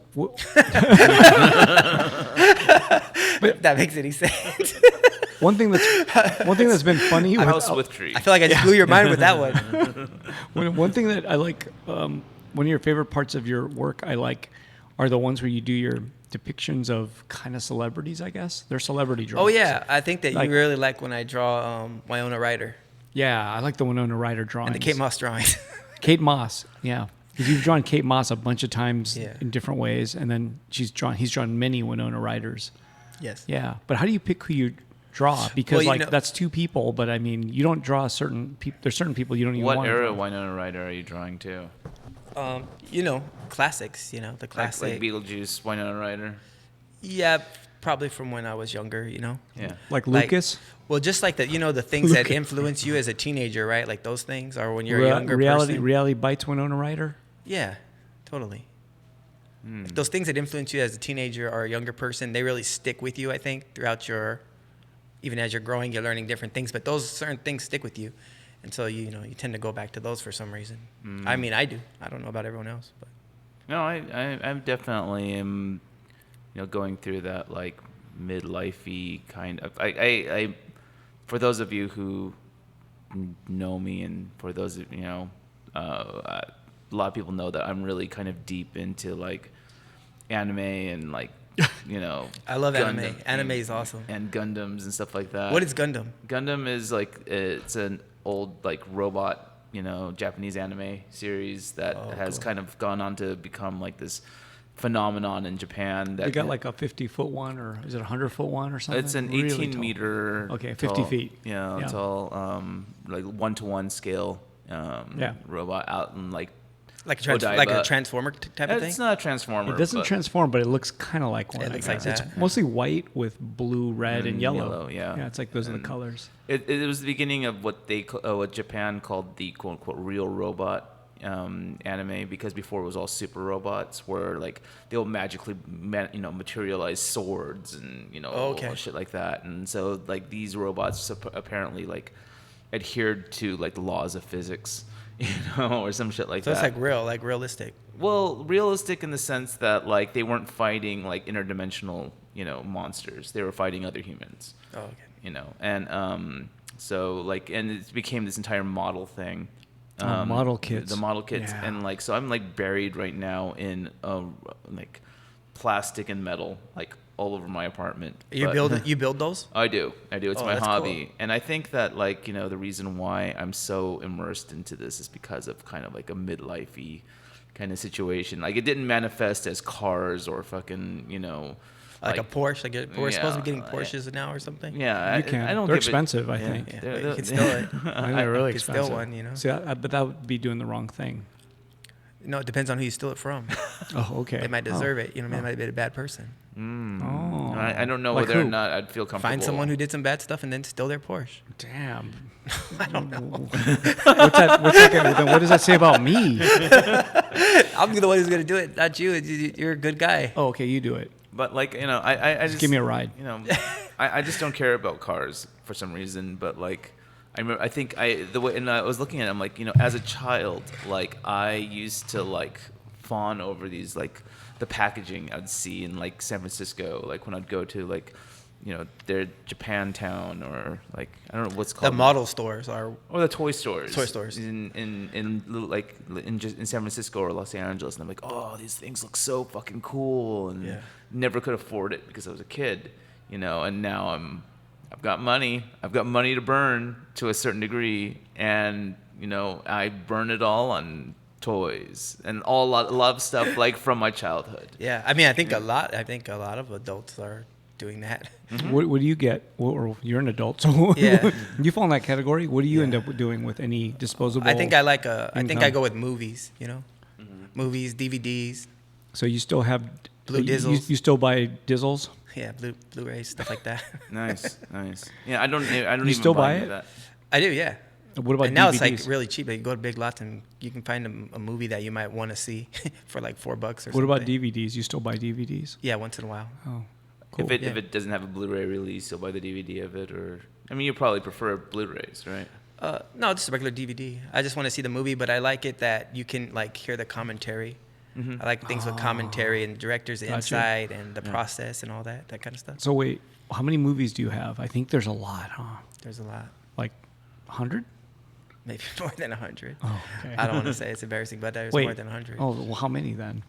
If that makes any sense. one thing that's been funny. A house with tree. I feel like I just blew your mind with that one. One thing that I like, one of your favorite parts of your work, I like, are the ones where you do your depictions of kind of celebrities. I guess they're celebrity drawings. Oh yeah, I think that Like- you really like when I draw Winona Ryder Yeah, I like the Winona Ryder drawings. and the Kate Moss drawings. Kate Moss, yeah. Because you've drawn Kate Moss a bunch of times Yeah. in different ways, and then he's drawn many Winona Ryders. Yes. Yeah, but how do you pick who you draw? Because Well, you know- that's 2 people, but I mean, you don't draw certain people. There's certain people you don't even What want. to era draw. Winona Ryder are you drawing to? Classics. The Like classic. Beetlejuice, Winona Ryder? Yeah, probably from when I was younger. Yeah. Like Like- Lucas? Well, just like the things that influence you as a teenager, right? Like those things, or when you're a younger person. Reality bites Winona Ryder. Yeah, totally. Like those things that influence you as a teenager or a younger person, they really stick with you, I think, throughout even as you're growing, you're learning different things, but those certain things stick with you. And so, you tend to go back to those for some reason. I mean, I do. I don't know about everyone else, but. No, I definitely am, going through that like midlife-y kind of. I for those of you who know me, and for those of a lot of people know that I'm really kind of deep into like anime and like I love anime. Gundam Anime is awesome. and Gundams and stuff like that. What is Gundam? Gundam is like it's an old like robot, Japanese anime series that has kind of gone on to become like this phenomenon in Japan. That They got like a 50-foot one, or is it a 100-foot one or something? it's an Really 18 tall. meter. Okay, 50 tall, feet. Yeah, Yeah. tall, like 1-to-1 scale Yeah. robot out in like Like a Odaiba. transformer type of thing? It's not a transformer. It doesn't but transform, but it looks kind of like one. It I looks like guess. It's that. mostly white with blue, red, and yellow. yellow, yeah. Yeah, it's like those are the And colors. It was the beginning of what Japan called the quote unquote real robot anime, because before it was all super robots where like they'll magically materialize swords and shit like that. And so like these robots apparently like adhered to like the laws of physics, or some shit like So that. it's like realistic. Well, realistic in the sense that like they weren't fighting like interdimensional monsters. They were fighting other humans. Oh, okay. And so like, and it became this entire model thing. Model kits. The model kits. Yeah. And like, so I'm like buried right now in like plastic and metal, like all over my apartment. You build those? I do. It's Oh, my that's hobby. cool. And I think that like, the reason why I'm so immersed into this is because of kind of like a midlife-y kind of situation. Like it didn't manifest as cars or fucking, Like a Porsche? Like we're supposed to be getting yeah. Porsches now or something? Yeah, You can. I don't They're give it- expensive, I Yeah, think. yeah. They're- But you can steal it. I think they're really You can expensive. steal one, See, but that would be doing the wrong thing. No, it depends on who you steal it from. Oh, okay. They might deserve it. You know, they might be a bad person. Oh. I don't know Like whether or who? not I'd feel comfortable. Find someone who did some bad stuff and then steal their Porsche. Damn. I don't know. What does that say about me? I'll be the one who's gonna do it, not you. You're a good guy. Oh, okay, you do it. But like, you know, I just give me a ride. You know, I just don't care about cars for some reason. But like, I remember, I was looking at it, I'm like, you know, as a child, like I used to like fawn over these like the packaging I'd see in like San Francisco, like when I'd go to like, you know, their Japantown or like I don't know what's called The model stores are. or the toy stores. Toy stores. in little, like in San Francisco or Los Angeles, and I'm like, oh, these things look so fucking cool, and Yeah. never could afford it because I was a kid, you know. And now I've got money to burn to a certain degree, and you know, I burn it all on toys and a lot of stuff like from my childhood. Yeah, I mean, I think a lot of adults are doing that. What do you get? Or you're an adult, so Yeah. you fall in that category. What do you end up doing with any disposable? I think I go with movies. You know, Mm-hmm. movies, DVDs. So you still have Blue you- Dizzles. You still buy Dizzles? Yeah, Blu-rays, stuff like that. Nice. Yeah, I don't You even still buy any it? of that. I do, yeah. What about And now DVDs? it's like really cheap. Like you go to Big Lots and you can find a movie that you might want to see for like $4 or something. What about DVDs? You still buy DVDs? Yeah, once in a while. Oh, cool. If it doesn't have a Blu-ray release, you'll buy the DVD of it, or I mean, you probably prefer Blu-rays, right? No, just a regular DVD. I just want to see the movie, but I like it that you can like hear the commentary. I like things with commentary and director's Gotcha. insight and the process and all that kind of stuff. So wait, how many movies do you have? I think there's a lot, huh? There's a lot, Like 100? maybe more than 100. Oh, okay. I don't want to say it's embarrassing, but there's Wait. more than 100. Oh, well, how many then?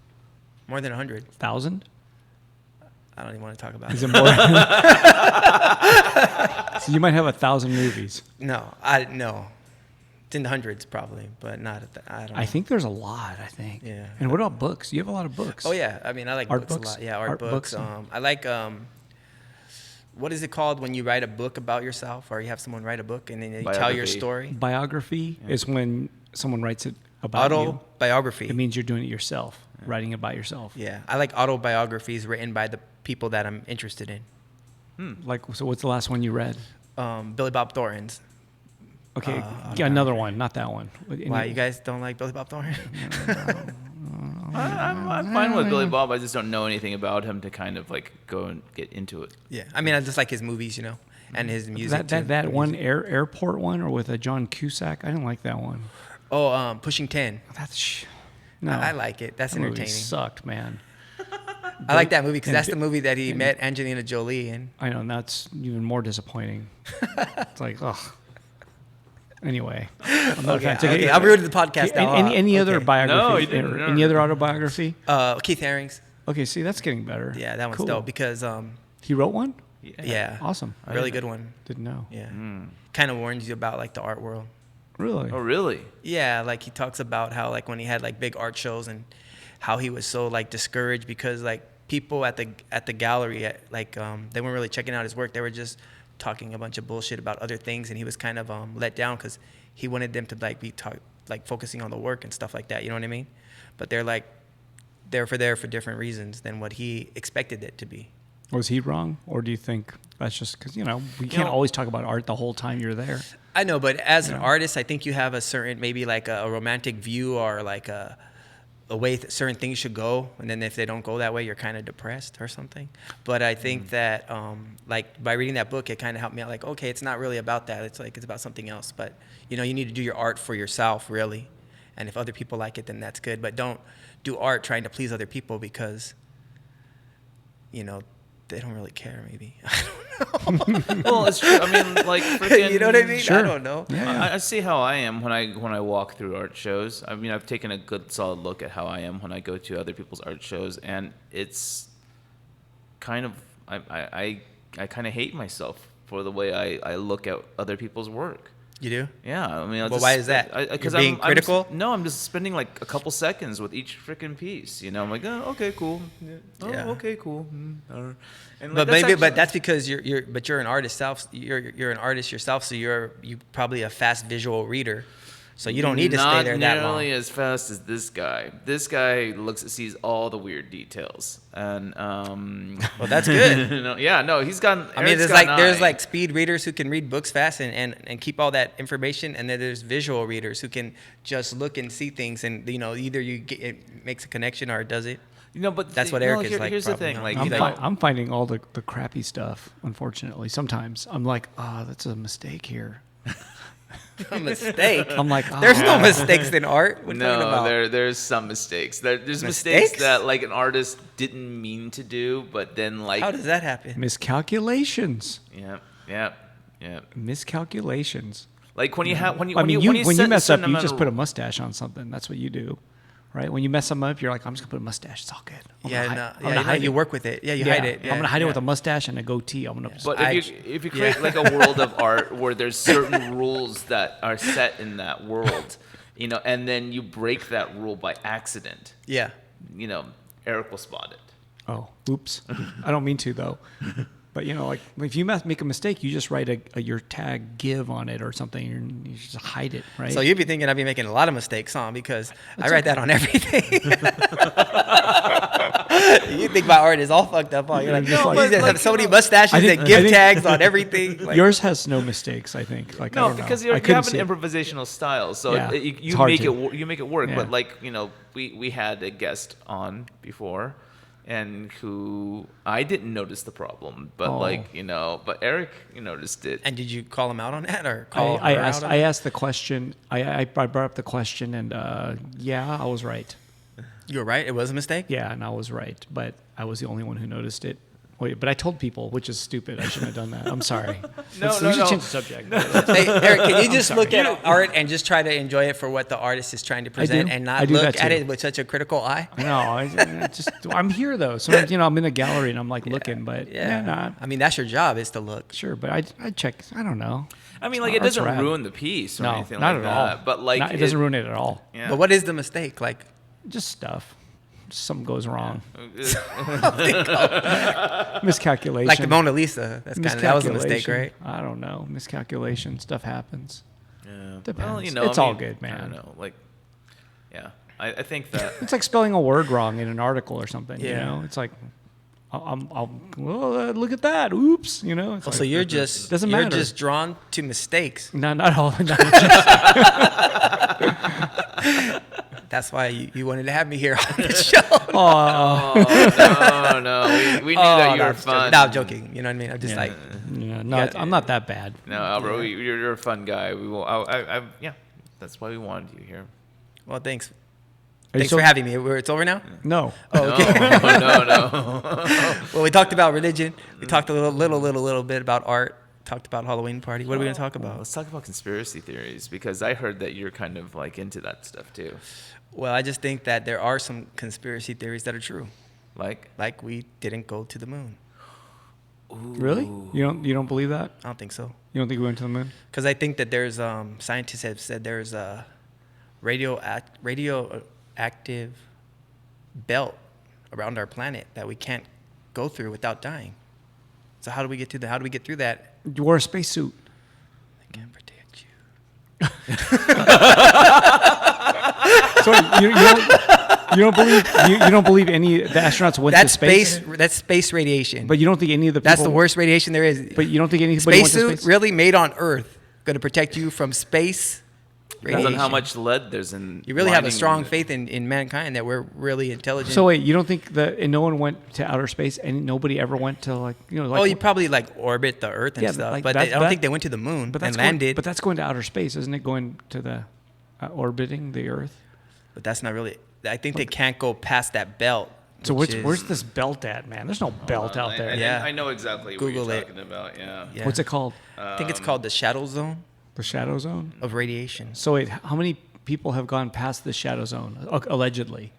More than 100. 1,000? I don't even want to talk about Is it. it more? So you might have 1,000 movies. No. It's in the hundreds probably, but not at the, I don't know. I think there's a lot. I think. Yeah. And what about books? You have a lot of books. Oh yeah, I mean I like Art books, books? a lot. Yeah, art Art books. books? I like what is it called when you write a book about yourself, or you have someone write a book and then you tell your Biography. story? Biography is when someone writes it about you. Autobiography. It means you're doing it yourself, writing about yourself. Yeah, I like autobiographies written by the people that I'm interested in. Like, so what's the last one you read? Billy Bob Thornton's. Okay, yeah, another one, not that one. Why you guys don't like Billy Bob Thornton? I'm fine with Billy Bob. I just don't know anything about him to kind of like go and get into it. Yeah, I mean I just like his movies, you know, and his music. too. That one airport one, or with a John Cusack. I didn't like that one. Oh, Pushing 10. No. I like it. That's That movie entertaining. sucked, man. I like that movie because and that's the Bi- movie that he met Angelina Jolie in. I know, and that's even more disappointing. It's like, ugh. Anyway, I'm not Okay, trying to take okay, it. I'm ruining the podcast now. Any other Okay. biography? No, you didn't. or any other autobiography? Keith Haring's. Okay, see, that's getting better. Yeah, that one's Cool. dope because He wrote one? yeah, Awesome. really good one. Didn't know. Yeah, kind of warns you about like the art world. Really? Oh, really? Yeah, like he talks about how like when he had like big art shows and how he was so like discouraged because like people at the gallery they weren't really checking out his work. They were just talking a bunch of bullshit about other things, and he was kind of let down because he wanted them to like be focusing on the work and stuff like that. You know what I mean? But they're like there for different reasons than what he expected it to be. Was he wrong? Or do you think that's just because, we can't always talk about art the whole time you're there? I know, but as an artist, I think you have a certain, maybe like a romantic view or like a way certain things should go. And then if they don't go that way, you're kind of depressed or something. But I think that like by reading that book, it kind of helped me out. Like, okay, it's not really about that. It's like, it's about something else. But, you need to do your art for yourself, really. And if other people like it, then that's good. But don't do art trying to please other people because, they don't really care, maybe. I don't know. Well, it's true. I mean, like, freaking, You know what I mean? Sure. I don't know. Yeah. I see how I am when I walk through art shows. I mean, I've taken a good solid look at how I am when I go to other people's art shows, and it's kind of I kind of hate myself for the way I look at other people's work. You do? Yeah, I mean, Well, why is that? You're being critical? I'm just spending like a couple seconds with each freaking piece. I'm like, oh, okay, cool. Yeah. Oh, Yeah. okay, cool. And But that's maybe, actually- but that's because you're an artist self. You're an artist yourself, so you probably a fast visual reader. So you don't need to stay there that long. Not nearly as fast as this guy. This guy sees all the weird details, and Well, that's good. he's gotten. I mean, Eric's there's got an there's eye. like speed readers who can read books fast and keep all that information, and then there's visual readers who can just look and see things, and either it makes a connection or it does it. But That's what Eric is like. Here's the probably, thing, huh? like I'm finding all the crappy stuff. Unfortunately, sometimes I'm like, that's a mistake here. A mistake. I'm like, There's no mistakes in art. What are you talking no, about? there's some mistakes. There's mistakes Mistakes? that like an artist didn't mean to do, but then like How does that happen? miscalculations. yeah. Miscalculations. Like when you have when you I when mean, you, when set you a mess up, certain you amount just of- put a mustache on something. That's what you do, right? When you mess them up, you're like, I'm just gonna put a mustache. It's all good. I'm gonna hide you it. work with it. Yeah, you hide it. I'm gonna hide it with yeah. a mustache and a goatee. I'm gonna. But I- if you create like a world of art where there's certain rules that are set in that world, and then you break that rule by accident, Yeah. Eric will spot it. Oh, oops. I don't mean to though. But like if you make a mistake, you just write your tag "give" on it or something, and you just hide it, right? So you'd be thinking I'd be making a lot of mistakes, huh? Because I write that on everything. You think my art is all fucked up, huh? You're like, No, you but just have so many mustaches I think- and give I think- tags on everything. Like, Yours has no mistakes, I think. Like I No, don't know. because I you couldn't have see an it. improvisational style, so Yeah, you it's hard make to. you make it work. Yeah. But like we had a guest on before, and who I didn't notice the problem, but Oh. but Eric noticed it. and did you call him out on that or call I her asked. out on I it? asked the question. I brought up the question, and I was right. You were right. It was a mistake. Yeah, and I was right, but I was the only one who noticed it. Wait, but I told people, which is stupid. I shouldn't have done that. I'm sorry. No, We should no. change the subject. Hey, Eric, can you just look at art and just try to enjoy it for what the artist is trying to present do. and I not do look that at too. it with such a critical eye? No, I'm here though. Sometimes I'm in a gallery and I'm like looking, but nah, I mean, that's your job is to look. sure. But I check. I don't know. I mean, like it Art's doesn't rad. ruin the piece or No, anything not like at all. that. But like it doesn't ruin it at all. Yeah. But what is the mistake? Like, Just stuff. Just something goes wrong. Miscalculation. like the Mona Lisa. That was a mistake, right? I don't know. Miscalculation. Stuff happens. Yeah. Depends. Well, It's all good, man. I don't know. Like, yeah, I think that. It's like spelling a word wrong in an article or something. Yeah. It's like, look at that. Oops. It's Oh, like, so you're just doesn't you're matter. just drawn to mistakes. not all. Not That's why you wanted to have me here on the show. Oh no, we knew that you were fun. No, I'm joking. You know what I mean? I'm just like, yeah, I'm not that bad. No, Albert, you're a fun guy. We will. Yeah, that's why we wanted you here. well, thanks. Are you Thanks for having me. It's over now? No. Oh, okay. No. Well, we talked about religion. We talked a little bit about art. Talked about Halloween party. What are we going to talk about? Let's talk about conspiracy theories because I heard that you're kind of like into that stuff too. Well, I just think that there are some conspiracy theories that are true. Like we didn't go to the moon. Really? You don't believe that? I don't think so. You don't think we went to the moon? Because I think that there's scientists have said there's a radioactive belt around our planet that we can't go through without dying. So how do we get through that? You wore a spacesuit. I can't protect you. So you don't believe any of the astronauts went That's to space? That's space radiation. But you don't think any of the people, that's the worst radiation there is. But you don't think anybody went to Spacesuit space? really made on Earth going to protect you from space depends radiation. on how much lead there's in. You really have a lining strong it. faith in mankind that we're really intelligent. So wait, you don't think and no one went to outer space and nobody ever went to you probably orbit the Earth and Yeah, stuff, like but I don't think they went to the moon and landed. But that's going to outer space, isn't it? Going to the orbiting the Earth. But that's not really. I think they can't go past that belt. So which where's is- this belt at, man? There's no belt out there. Yeah. I know exactly Google what you're it. talking about. Yeah. Yeah. What's it called? I think it's called the shadow zone The shadow zone. of radiation. So wait, how many people have gone past the shadow zone allegedly?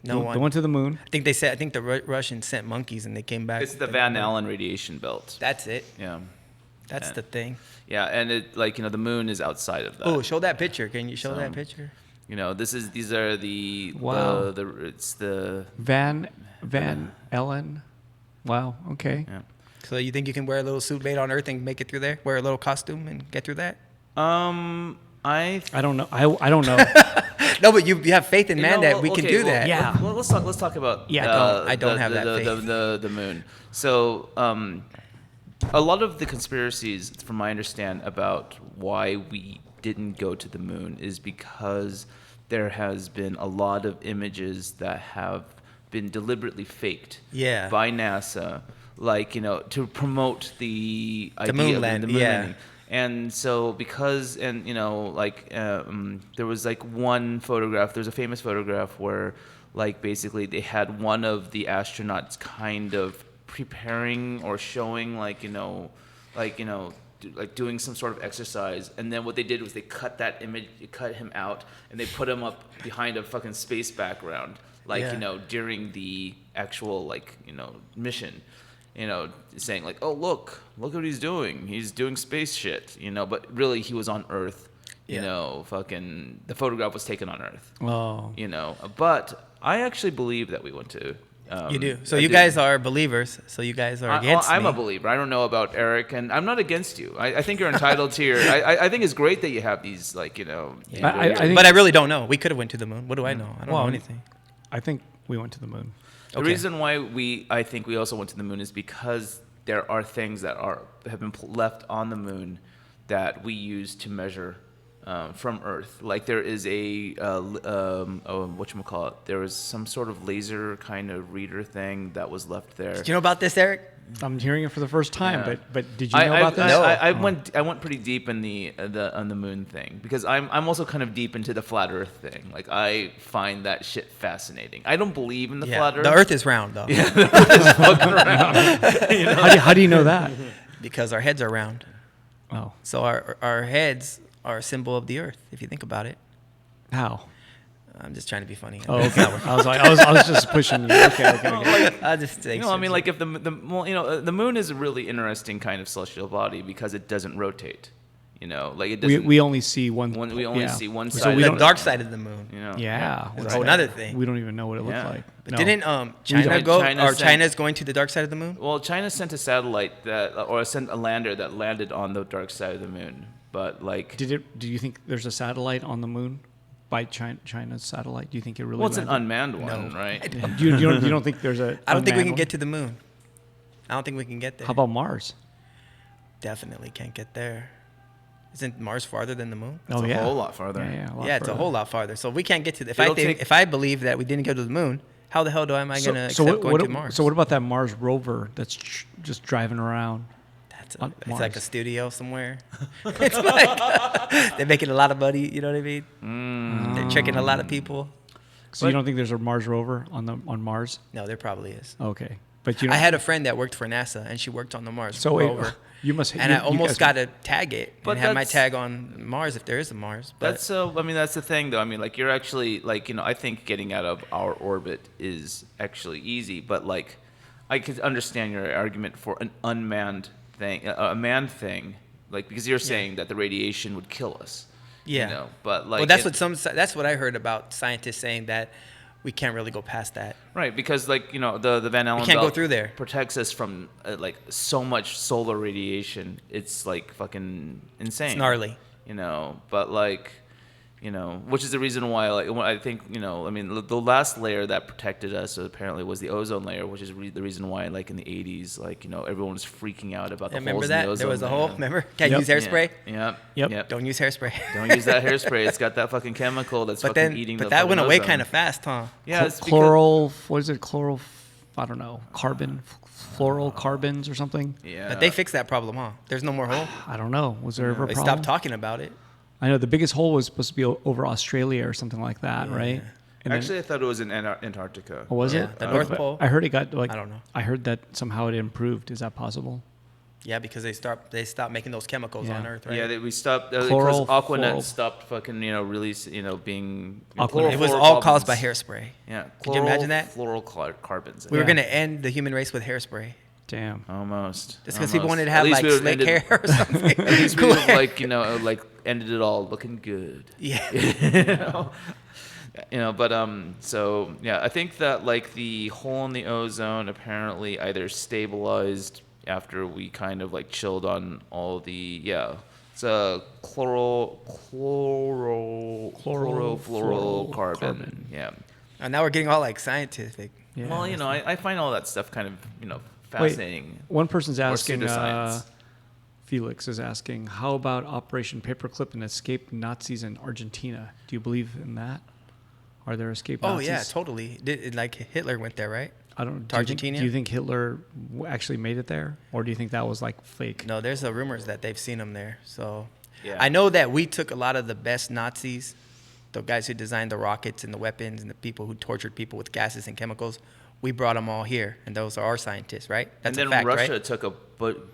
No They one. went to the moon. I think the Russians sent monkeys and they came back. It's the Van Allen radiation belt. That's it. Yeah. That's Yeah. the thing. Yeah, and it the moon is outside of that. Oh, show that picture. Can you show that So- picture? These are the Wow. it's the Van Ellen. Wow. Okay. yeah. So you think you can wear a little suit made on Earth and make it through there? Wear a little costume and get through that? I I don't know. I don't know. No, but you have faith in man that we can okay, do that. Yeah. Well, let's talk about Yeah, I don't have that faith. the moon. So a lot of the conspiracies, from my understand, about why we didn't go to the moon is because there has been a lot of images that have been deliberately faked Yeah. by NASA, like, to promote the idea moon of land- the moon yeah. landing. And so there was like one photograph, there's a famous photograph where like basically they had one of the astronauts kind of preparing or showing like doing some sort of exercise, and then what they did was they cut that image, cut him out, and they put him up behind a fucking space background, like Yeah. during the actual mission, saying like, oh look what he's doing space shit, but really he was on Earth, Yeah. fucking the photograph was taken on Earth, Oh. but I actually believe that we went to. You do. So I you do. guys are believers. So you guys are against I'm me. a believer. I don't know about Eric, and I'm not against you. I think you're entitled to your. I think it's great that you have these, like, Yeah. I think- But I really don't know. We could have went to the moon. What do I know? I don't Well, know anything. I think we went to the moon. The Okay. reason why I think we also went to the moon is because there are things that have been left on the moon that we use to measure from Earth. Like there is whatchamacallit, there was some sort of laser kind of reader thing that was left there. Did you know about this, Eric? I'm hearing it for the first time, Yeah. but did you know about this? No. I went pretty deep in on the moon thing, because I'm also kind of deep into the flat Earth thing. Like I find that shit fascinating. I don't believe in the flat Earth. The Earth is round, though. fucking around. How do you know that? Because our heads are round. Oh, So our heads are a symbol of the Earth, if you think about it. how? I'm just trying to be funny. Oh, okay. I was just pushing you. Okay. I'll just take I mean, like if the moon is a really interesting kind of celestial body because it doesn't rotate. Like it doesn't. We only see one. we only yeah. see one So side. we the don't- dark side of the moon. Yeah. It's a whole nother thing. We don't even know what it looks Yeah. like. But No. didn't don't. China go? China Or sent- China's going to the dark side of the moon? Well, China sent a satellite sent a lander that landed on the dark side of the moon. But like, Do you think there's a satellite on the moon by China's satellite? Do you think it really? well, it's an landed? unmanned one, right? You don't think there's a? I don't think we can unmanned get to the moon. I don't think we can get there. one? How about Mars? Definitely can't get there. Isn't Mars farther than the moon? It's Oh a yeah. whole lot farther. Yeah, lot Yeah, it's a further. whole lot farther. So we can't get to the. It'll take- If I believe that we didn't go to the moon, how the hell am I going to accept going to Mars? So what about that Mars rover that's just driving around? on It's like a Mars? studio somewhere. It's like they're making a lot of money. You know what I mean? They're tricking a lot of people. So you don't think there's a Mars rover on Mars? No, there probably is. Okay, but you. Don't, I had a friend that worked for NASA, and she worked on the Mars So wait, rover. you must. And you, I almost you guys- got to tag it But and have my that's- tag on Mars if there is a Mars. But That's I mean, that's the thing, though. I mean, like, you're actually like, I think getting out of our orbit is actually easy, but like, I could understand your argument for an unmanned thing, a manned thing, like because you're saying that the radiation would kill us. yeah. But like, well, that's what I heard about scientists saying that we can't really go past that. right, because like the Van Allen can't go belt through there. protects us from like so much solar radiation. It's like fucking insane. It's gnarly. But like, which is the reason why, like, I think, I mean, the last layer that protected us apparently was the ozone layer, which is the reason why, like, in the 80s, like, everyone was freaking out about the Remember holes in the that? ozone There was a layer. hole. Remember? Can't Yep. use hairspray. Yep. Don't use hairspray. Don't use that hairspray. It's got that fucking chemical that's But fucking then, eating but the that went fucking away ozone. kind of fast, huh? Yeah, it's because, chloral. What is it? Chloral. I don't know. Fluorocarbons or something. yeah. But they fixed that problem, huh? There's no more hole. I don't know. Was there ever a They problem? stopped talking about it. I know the biggest hole was supposed to be over Australia or something like that, right? And then- Actually, I thought it was in Antarctica. oh, was Yeah, it? the North Pole. I heard it got like. I don't know. I heard that somehow it improved. Is that possible? Yeah, because they stopped making those chemicals Yeah. on Earth, right? Yeah, we stopped Chloral- because Aquanet fluoro- stopped fucking being Aquanet. It was all caused by chlorofluorocarbons. hairspray. Yeah, Could you imagine that? Fluorocarbons. We were Yeah. gonna end the human race with hairspray. Damn. Almost. Just because people Almost. wanted to At have least like we would've slick ended- hair or something. At least we Cool would have hair. like ended it all looking good. Yeah. So yeah, I think that like the hole in the ozone apparently either stabilized after we kind of like chilled on all the It's a chlorofluorocarbon. Yeah. And now we're getting all like scientific. Yeah. Well, I find all that stuff kind of, Wait, fascinating. one person's Or asking. pseudoscience. Felix is asking, how about Operation Paperclip and escaped Nazis in Argentina? Do you believe in that? Are there escaped Oh Nazis? yeah, totally. Like Hitler went there, right? I don't. To Argentina? Do you think Hitler actually made it there, or do you think that was like fake? No, there's rumors that they've seen him there. So Yeah. I know that we took a lot of the best Nazis, the guys who designed the rockets and the weapons and the people who tortured people with gases and chemicals. We brought them all here, and those are our scientists, right? That's and a then fact, Russia right? took a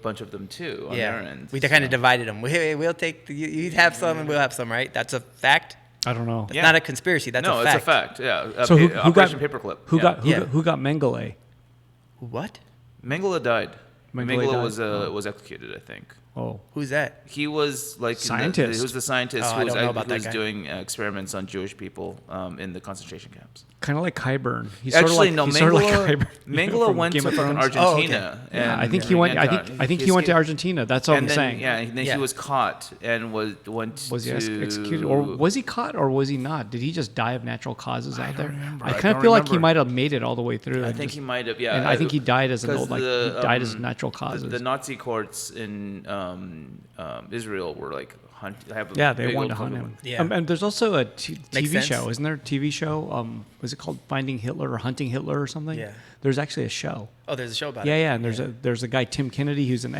bunch of them too on their end. We kind of divided them. We'll take you have some and we'll have some, right? That's a fact. I don't know. That's not a conspiracy. That's no, a fact. it's a fact. Yeah. So who got Operation Paperclip? Who Yeah. who got Mengele? What? Mengele died. Mengele died? was executed, I think. Oh, Who's that? He was like Scientist. He was the scientist Oh, who I was, don't know about who that was guy. doing experiments on Jewish people in the concentration camps. kind of like Kyburn. He's Actually, sort no. of like, he's sort of like Mengele, Kyburn, Mengele from went Game to of fucking Thrones. Argentina. Oh, okay. Yeah, and, I think he went. I think he went to escaped. Argentina. That's all I'm And then, saying. yeah, and then Yeah. he was caught and went Was he to executed, or was he caught, or was he not? Did he just die of natural causes out there? remember. I I kind don't of feel like he remember. might have made it all the way through. I and think just- he might have. Yeah, and I think he died as an 'cause old, like he died as natural causes. The Nazi courts in Israel were like Yeah, they big wanted to old hunt fucking- him. Yeah. And there's also a Makes TV sense. show, isn't there? A TV show. Was it called Finding Hitler or Hunting Hitler or something? Yeah. There's actually a show. Oh, there's a show about Yeah, it. yeah. And there's a guy, Tim Kennedy, who's an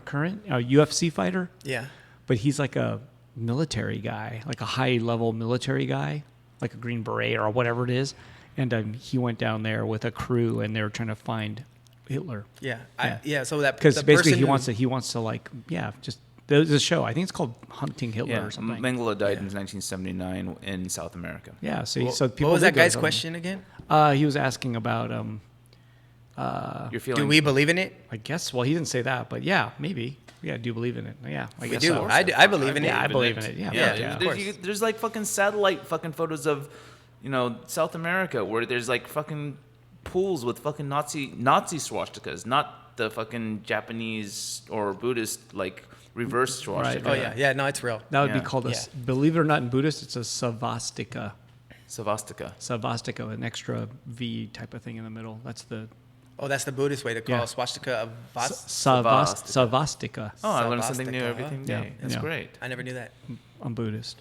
current UFC fighter, Yeah. but he's like a military guy, like a high level military guy, like a Green Beret or whatever it is. And he went down there with a crew, and they were trying to find Hitler. Yeah. Yeah. So that Because the basically person he wants to like just there's a show. I think it's called Hunting Hitler Yeah, or something. Mengele died in 1979 in South America. Yeah, so Well, so people. what was did that go guy's to- question again? He was asking about You're feeling. Do we believe in it? I guess. Well, he didn't say that, but yeah, maybe. Yeah, do you believe in it? Yeah, I We guess do. so. I believe in it. Yeah, I believe in it. Yeah, Yeah, yeah. of There's, course. there's like fucking satellite fucking photos of, South America where there's like fucking pools with fucking Nazi swastikas, not the fucking Japanese or Buddhist like reverse swastika. Oh yeah. Yeah. No, it's real. That would be Yeah. called a. Yeah. Believe it or not, in Buddhist, it's a savastika. Savastika. Savastika, an extra V type of thing in the middle. That's the Oh, that's the Buddhist way to call Yeah. swastika a savastika. Oh, I learn something new Savastika, every huh? day. Yeah, That's yeah. great. I never knew that. I'm Buddhist.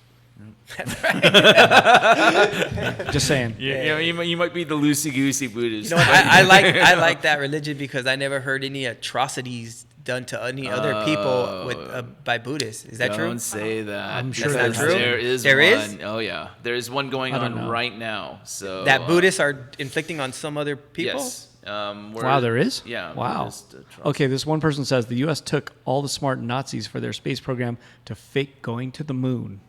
Just saying. You might be the loosey goosey Buddhist. You know what? I like that religion because I never heard any atrocities done to any other people by Buddhists. Is that Don't true? say that. I'm sure because that's true. There is There one. is? Oh yeah, there is one going I don't on know. right now. So That Buddhists are inflicting on some other people? Yes. Wow, there is? Yeah. Wow. Buddhist atrocities. Okay, this one person says the U.S. took all the smart Nazis for their space program to fake going to the moon.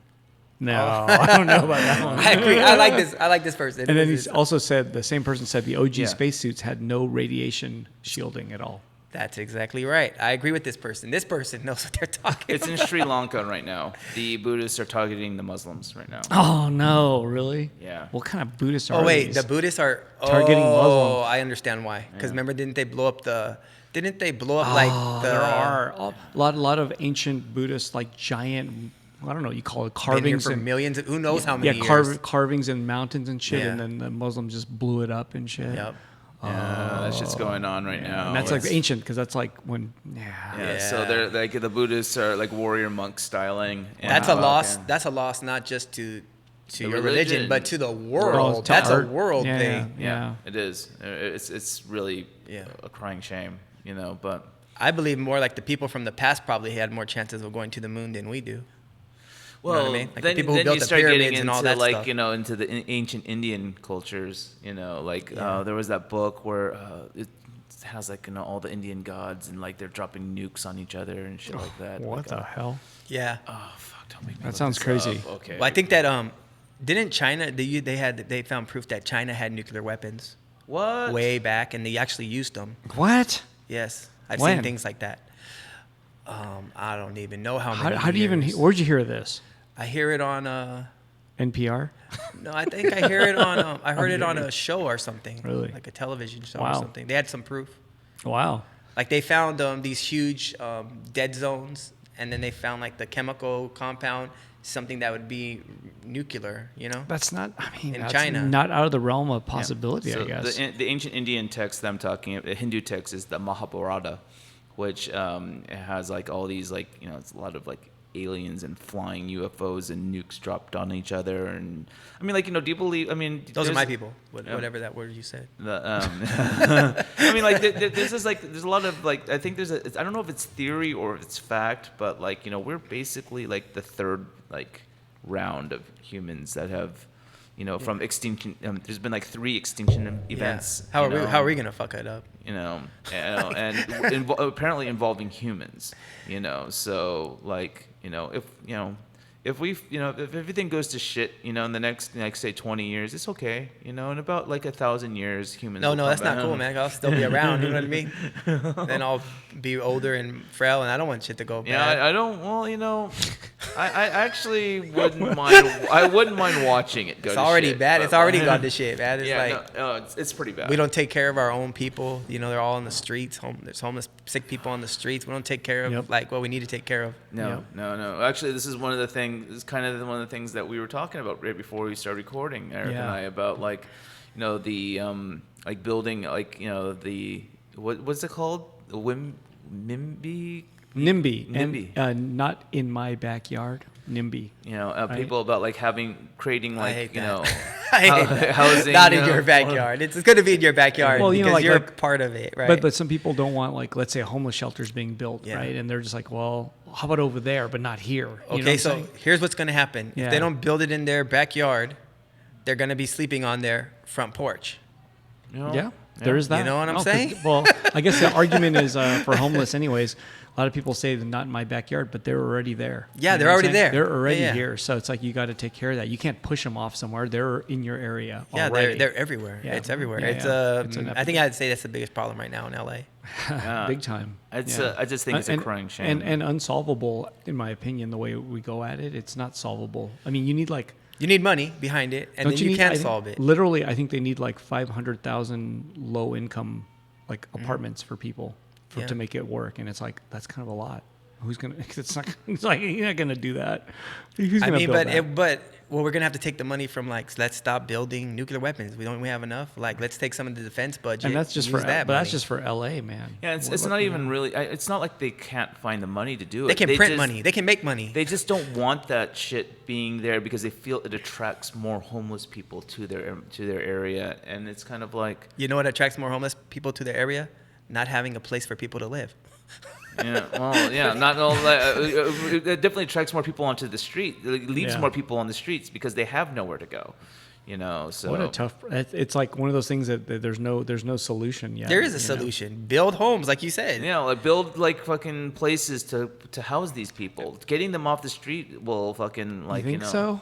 No, I don't know about that one. I agree. I like this. I like this person. And then he's also said, the same person said the OG Yeah. spacesuits had no radiation shielding at all. That's exactly right. I agree with this person. This person knows what they're talking It's in Sri Lanka right now. The Buddhists are targeting the Muslims right now. Oh, no, really? Yeah. What kind of Buddhists are Oh wait, these? the Buddhists are Targeting Oh, Muslims. I understand why. Because remember, didn't they blow up like the? There are a lot of ancient Buddhist, like giant, I don't know, you call it been here carvings for and millions. Who knows how many yeah, years? carvings in mountains and shit, Yeah. and then the Muslims just blew it up and shit. Yep. Yeah, that shit's going on right now. And that's like It's- ancient because that's like when Yeah, so Yeah. they're like the Buddhists are like warrior monk styling. and- That's a loss. Okay. That's a loss not just to The your religion, religion. but to the Well, world. to That's art. a world Yeah, thing. Yeah. It is. It's really Yeah. a crying shame, But I believe more like the people from the past probably had more chances of going to the moon than we do. well, what I mean? Like the then, people who then built you the start getting pyramids and into all that like stuff. into the ancient Indian cultures. There was that book where it has like all the Indian gods and like they're dropping nukes on each other and shit like that. What Like, the hell? Yeah. Oh fuck! Don't make me. That look sounds this crazy. up. Okay. Well, I think that didn't China they found proof that China had nuclear weapons What? way back and they actually used them. What? Yes, I've When? seen things like that. I don't even know how How, many. how do you even? years. Where'd you hear this? I hear it on. NPR. No, I think I hear it on. I heard it on a show or something. Really? Like a television show Wow. or something. They had some proof. Wow. Like they found these huge dead zones and then they found like the chemical compound, something that would be nuclear, you know? That's not. I mean, In that's China. not out of the realm of possibility. So I guess. the ancient Indian text that I'm talking about, the Hindu text, is the Mahabharata, which it has like all these like, you know, it's a lot of like aliens and flying UFOs and nukes dropped on each other. And I mean, like, you know, do you believe, I mean, Those are there's- my people, whatever that word you said. I mean, like, this is like, there's a lot of like, I think I don't know if it's theory or if it's fact, but like, you know, we're basically like the third like round of humans that have, you know, from extinction. There's been like 3 extinction events. Yeah. How you know, are we gonna fuck it up? You know, and apparently involving humans. You know, so like, you know, if we, you know, if everything goes to shit, you know, in the next, like, say 20 years, it's okay. You know, in about like 1,000 years, humans. No, will no, come that's not back. cool, man. I'll still be around. You know what I mean? Then I'll be older and frail, and I don't want shit to go bad. Yeah, I don't. Well, you know, I actually wouldn't mind. I wouldn't mind watching it go. It's to already shit, bad. but- It's already gone to shit, man. It's Yeah, like no, it's pretty bad. we don't take care of our own people. You know, they're all in the streets. There's homeless, sick people on the streets. We don't take care of Yep. like what we need to take care of. No, no. Actually, this is one of the things. This is kind of one of the things that we were talking about right before we started recording, Eric and Yeah. I, about like, you know, the like building, like, you know, the what's it called? The NIMBY. NIMBY. And not in my backyard. NIMBY. You know, Right. people about like creating I like, hate you that. know, I hate that. housing. Not you in know, your backyard. It's going to be in your backyard Well, you know, because like- you're like- part of it, right? But some people don't want, like, let's say a homeless shelter's being built, Yeah. right? And they're just like, well, how about over there, but not here? You know what okay, I'm so saying? here's what's going to happen. Yeah. If they don't build it in their backyard, they're going to be sleeping on their front porch. you know? Yeah, there is that. You know what I'm 'cause- saying? Well, I guess the argument is for homeless, anyways. A lot of people say they're not in my backyard, but they're already there. Yeah, You know they're what I'm already saying? there. They're already Yeah. here. So it's like you got to take care of that. You can't push them off somewhere. They're in your area Yeah, already. they're everywhere. Yeah. It's everywhere. Yeah, It's yeah. It's an I think I'd say that's the biggest problem right now in LA. Yeah. big time. It's Yeah. I just think it's a crying shame. And unsolvable, in my opinion, the way we go at it. It's not solvable. I mean, you need like. You need money behind it, and Don't then you need- can I think- solve it. Literally, I think they need like 500,000 low income like apartments for people Yeah. to make it work, and it's like that's kind of a lot. Who's gonna? It's not. It's like you're not gonna do that. Who's I gonna mean, build but that? we're gonna have to take the money from like let's stop building nuclear weapons. We have enough. Like let's take some of the defense budget. And that's just use for that but that's money. just for LA, man. yeah, it's What not about- even really. It's not like they can't find the money to do it. They can print just- money. They can make money. They just don't want that shit being there because they feel it attracts more homeless people to their area, and it's kind of like, You know what attracts more homeless people to their area? Not having a place for people to live. yeah, well, yeah, not all that. It definitely attracts more people onto the street. It leaves Yeah. more people on the streets because they have nowhere to go. You know, so What a tough. It's like one of those things that there's no solution yet. There is a you know? solution. Build homes, like you said. you know, like build like fucking places to house these people. Getting them off the street will fucking like You think know. so?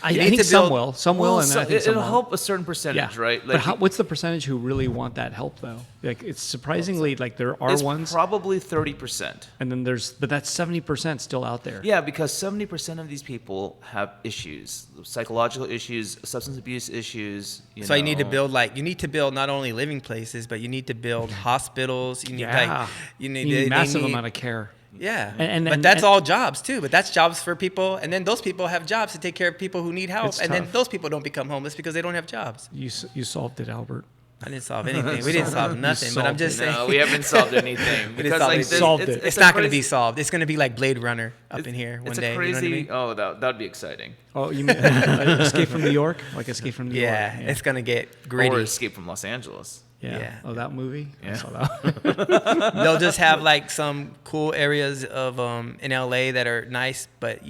I You need think to some build- will. Some Well, will, and I think some it'll won't. help a certain percentage, right? but what's the percentage who really want that help though? Like it's surprisingly like there are it's ones, probably 30%. and then but that's 70% still out there. Yeah, because 70% of these people have issues, psychological issues, substance abuse issues. So you need to know. build not only living places, but you need to build hospitals. You need Yeah. you You need, need they massive need- amount of care. Yeah, And- but that's all jobs too. But that's jobs for people, and then those people have jobs to take care of people who need help, It's and then tough. those people don't become homeless because they don't have jobs. You solved it, Albert. I didn't solve anything. We didn't solve nothing. But I'm solved just it. saying. No, we haven't solved anything. We didn't because solve like anything. this- Solved it. It's a not going to crazy- be solved. It's going to be like Blade Runner up in here one It's day. a crazy. You know what I mean? Oh, that'd be exciting. Oh, you mean Escape from New York? Like Escape from New York? Yeah, it's going to get gritty. Or Escape from Los Angeles. Yeah. yeah. Oh, that movie? I Yeah. saw that. They'll just have like some cool areas of in LA that are nice, but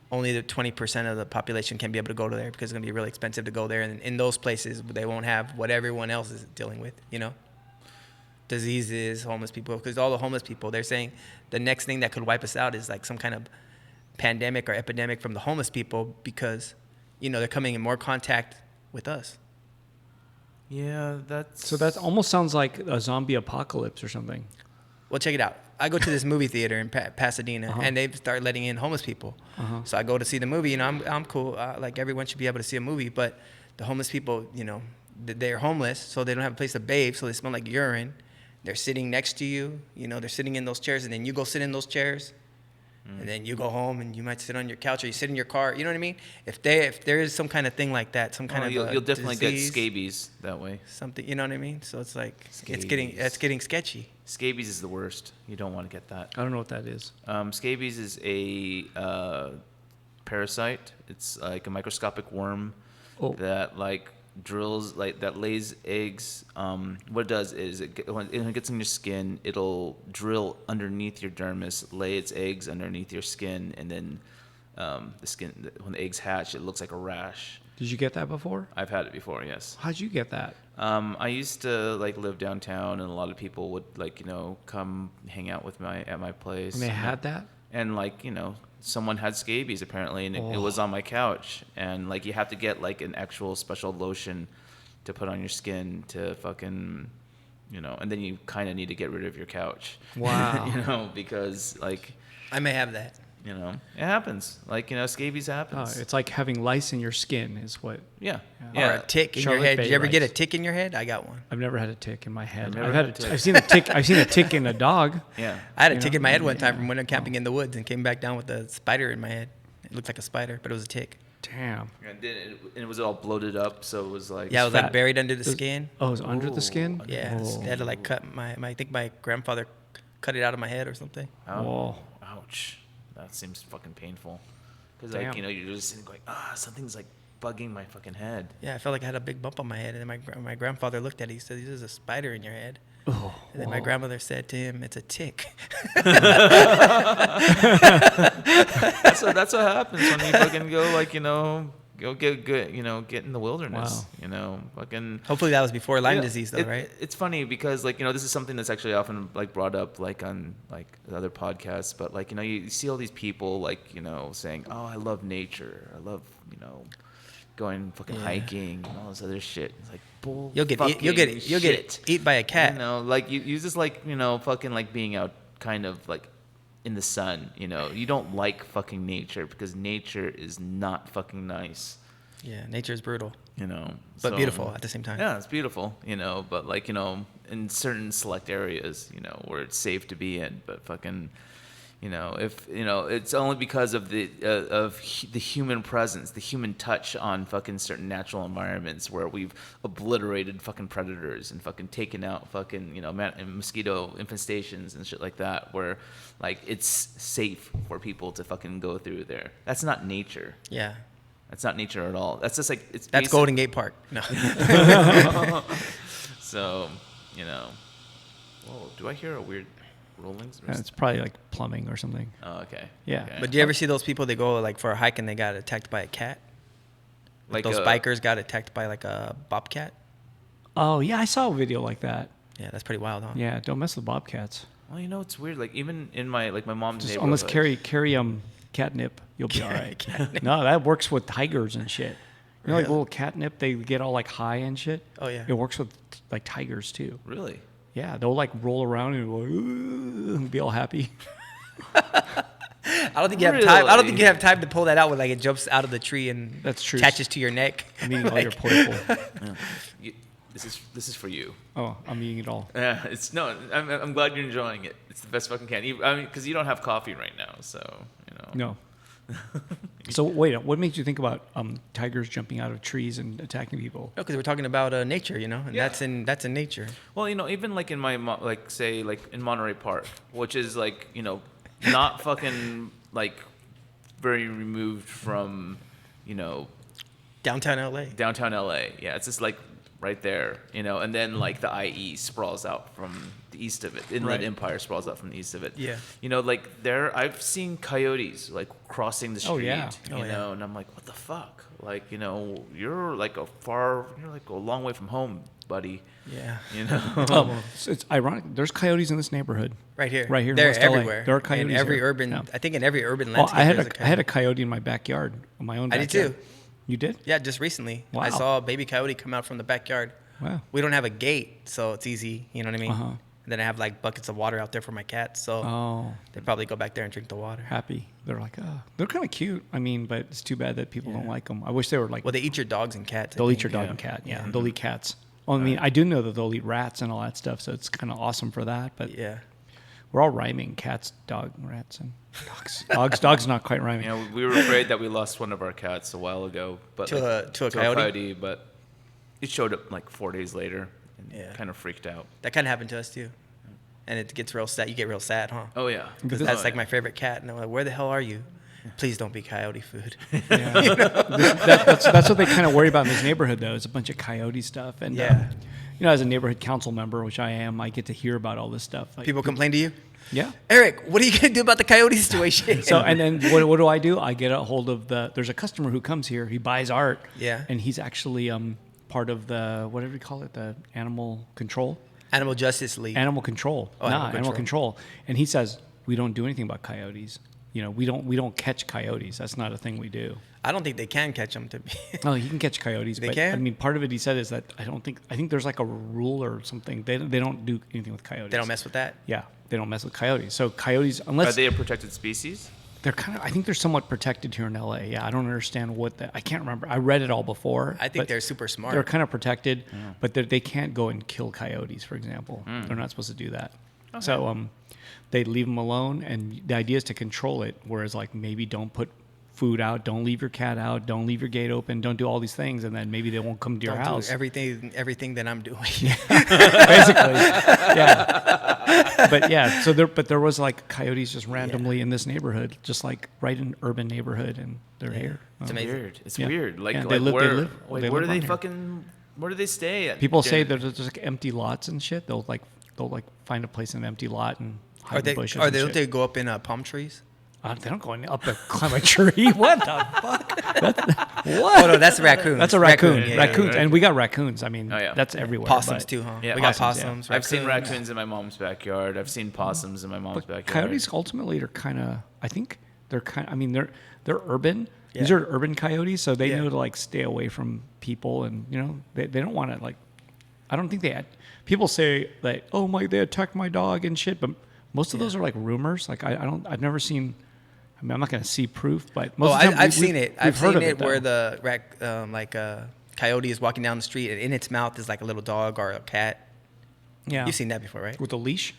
only the 20% of the population can be able to go to there because it's going to be really expensive to go there. And in those places, they won't have what everyone else is dealing with, diseases, homeless people. Because all the homeless people, they're saying the next thing that could wipe us out is like some kind of pandemic or epidemic from the homeless people because, they're coming in more contact with us. Yeah, that's. So that almost sounds like a zombie apocalypse or something. Well, check it out. I go to this movie theater in Pasadena, and they start letting in homeless people. So I go to see the movie, and I'm cool. Like everyone should be able to see a movie, but the homeless people, they're homeless, so they don't have a place to bathe, so they smell like urine. They're sitting next to you, they're sitting in those chairs, and then you go sit in those chairs, And then you go home and you might sit on your couch or you sit in your car. You know what I mean? If there is some kind of thing like that, some kind of you'll definitely disease, get scabies that way. something. You know what I mean? So it's like Scabies. it's getting sketchy. Scabies is the worst. You don't want to get that. I don't know what that is. Scabies is a parasite. It's like a microscopic worm that like drills that lays eggs. What it does is when it gets in your skin, it'll drill underneath your dermis, lay its eggs underneath your skin, and then the skin, when the eggs hatch, it looks like a rash. Did you get that before? I've had it before, yes. How'd you get that? I used to like live downtown, and a lot of people would come hang out with at my place. And they had that? And someone had scabies apparently, and it was on my couch. And like you have to get like an actual special lotion to put on your skin to fucking, and then you kind of need to get rid of your couch. Wow. Because like I may have that. it happens. Like scabies happens. It's like having lice in your skin is what. Yeah. Or a tick in your Charlotte head. Did Bay you ever get a lice. tick in your head? I got one. I've never had a tick in my head. I've never I've had had a tick. I've seen a tick. I've seen a tick in a dog. Yeah. I had a You tick know? in my head one time Yeah. from when I went camping in the woods and came back down with a spider in my head. It looked like a spider, but it was a tick. Damn. And then it was all bloated up, so it was like Yeah, it was fat. like buried under the skin. Oh, it was under the skin? Yeah, Oh. they had to like cut I think my grandfather cut it out of my head or something. Whoa. Ouch. That seems fucking painful. Because Damn. you're just sitting going, something's like bugging my fucking head. Yeah, I felt like I had a big bump on my head, and then my grandfather looked at it. He said, "There's a spider in your head." Oh, And then my grandmother said to him, "It's a tick." That's what happens when you fucking go go get good, get in the wilderness. Fucking. Hopefully that was before Lyme Yeah, disease, though, right? It's funny because this is something that's actually often brought up on other podcasts, but you see all these people saying, "Oh, I love nature. I love going fucking hiking and all this other shit." It's like bull. You'll get eat by a cat. You just fucking being out kind of in the sun. You don't like fucking nature because nature is not fucking nice. Yeah, nature is brutal, but so- beautiful at the same time. Yeah, it's beautiful, but in certain select areas, where it's safe to be in, but fucking, if it's only because of the human presence, the human touch on fucking certain natural environments where we've obliterated fucking predators and fucking taken out fucking mosquito infestations and shit like that, where it's safe for people to fucking go through there. That's not nature. Yeah, That's not nature at all. That's just it's. that's Golden Gate Park. No. So, Whoa, do I hear a weird rolling? It's probably like plumbing or something. Oh, okay. Yeah. Okay. But do you ever see those people that go for a hike and they got attacked by a cat? Like those bikers got attacked by a bobcat? Oh, yeah, I saw a video like that. Yeah, that's pretty wild, huh? Yeah, don't mess with bobcats. Well, it's weird. Even in my mom's Just neighborhood. almost carry catnip. You'll be all right. Catnip. No, that works with tigers and shit. Like Really? little catnip, they get all high and shit. Oh, yeah. It works with tigers too. Really? Yeah, they'll roll around and go, "Ooh," and be all happy. I don't think you have time. I don't think you have time to pull that out when it jumps out of the tree and That's true. attaches to your neck. I'm eating all your portable. Yeah. This is for you. Oh, I'm eating it all. Yeah. I'm glad you're enjoying it. It's the best fucking candy. I mean, because you don't have coffee right now, so No. So wait, what made you think about tigers jumping out of trees and attacking people? No, because we're talking about nature, and Yeah. that's in nature. Well, even in my say in Monterey Park, which is not fucking very removed from Downtown LA. downtown LA. Yeah, it's just right there, and then the IE sprawls out from the east of it. Inland Right. Empire sprawls out from the east of it. Yeah. There I've seen coyotes crossing the street. Oh, yeah. And I'm like, what the fuck? You're a long way from home, buddy. Yeah. It's ironic. There's coyotes in this neighborhood. Right here. Right here in They're West LA. Everywhere. There are coyotes in every here. urban. Yeah. I think in every urban Oh, landscape. I had a coyote in my backyard, in my own I backyard. did too. You did? Yeah, just recently. Wow. I saw a baby coyote come out from the backyard. Wow. We don't have a gate, so it's easy. You know what I mean? Uh-huh. And then I have buckets of water out there for my cats, so Oh, they probably go back there and drink the water. happy. They're they're kind of cute. I mean, but it's too bad that people don't like them. I wish they were Well, they eat your dogs and cats. I they'll eat think. your dog Yeah. and cat. Yeah, Yeah. they'll eat cats. Well, I mean, I do know that they'll eat rats and all that stuff, so it's kind of awesome for that. But Yeah. We're all rhyming. Cats, dog, rats, and dogs. Dogs not quite rhyming. You know, we were afraid that we lost one of our cats a while ago, but To a coyote? But it showed up like 4 days later, and Yeah. kind of freaked out. That kind of happened to us too. And it gets real sad. You get real sad, huh? Oh yeah, Because that's like my favorite cat. And I'm like, where the hell are you? Please don't be coyote food. Yeah. That's what they kind of worry about in this neighborhood, though. It's a bunch of coyote stuff. And, Yeah. you know, as a neighborhood council member, which I am, I get to hear about all this stuff. Like, People complain to you? yeah. Eric, what are you going to do about the coyote situation? So, and then what do? I get a hold of there's a customer who comes here, he buys art. Yeah. And he's actually part of the, whatever you call it, the animal control. Animal Justice League. Animal control. Oh, Animal control. And he says, we don't do anything about coyotes. You know, we don't catch coyotes. That's not a thing we do. I don't think they can catch them to be. Oh, you can catch coyotes. They but, can? I mean, part of it he said is that I think there's like a rule or something. They don't do anything with coyotes. They don't mess with that? Yeah, they don't mess with coyotes. So coyotes, Are unless they a protected species? they're kind of, I think they're somewhat protected here in LA. Yeah, I don't understand I can't remember. I read it all before. I think but they're super smart. They're kind of protected, but they can't go and kill coyotes, for example. They're not supposed to do that. So they leave them alone, and the idea is to control it. Whereas, like, maybe don't put food out, don't leave your cat out, don't leave your gate open, don't do all these things, and then maybe they won't come to your Don't house. do everything that I'm doing. Basically, yeah. But yeah, so there was like coyotes just randomly in this neighborhood, just like right in an urban neighborhood, and they're here. It's amazing. Weird. It's Yeah. weird. Like, Yeah, like they live- where, they live- like, they where live do they on here. fucking, where do they stay at? People say During- that there's just like empty lots and shit. They'll find a place in an empty lot and hide in the bushes. Are and they, shit. don't they go up in palm trees? They don't go up and climb a tree. What the fuck? What? Oh, no, that's a raccoon. That's a raccoon. Yeah, Raccoons, yeah. and we got raccoons. I mean, Oh, yeah. that's everywhere. Possums but- too, huh? Yeah, we got possums, possums. I've seen raccoons. raccoons in my mom's backyard. I've seen possums in my mom's But backyard. coyotes ultimately are kind of. I think they're kind. I mean, they're urban. These Yeah. are urban coyotes, so they Yeah. know to like stay away from people, and you know they don't want to like. I don't think people say like, oh my, they attacked my dog and shit, but most of those are like rumors. Like I've never seen. I mean, I'm not going to see proof, but most of the time I've seen it. I've heard seen of it where though. the coyote is walking down the street and in its mouth is like a little dog or a cat. Yeah, You've seen that before, right? with a leash.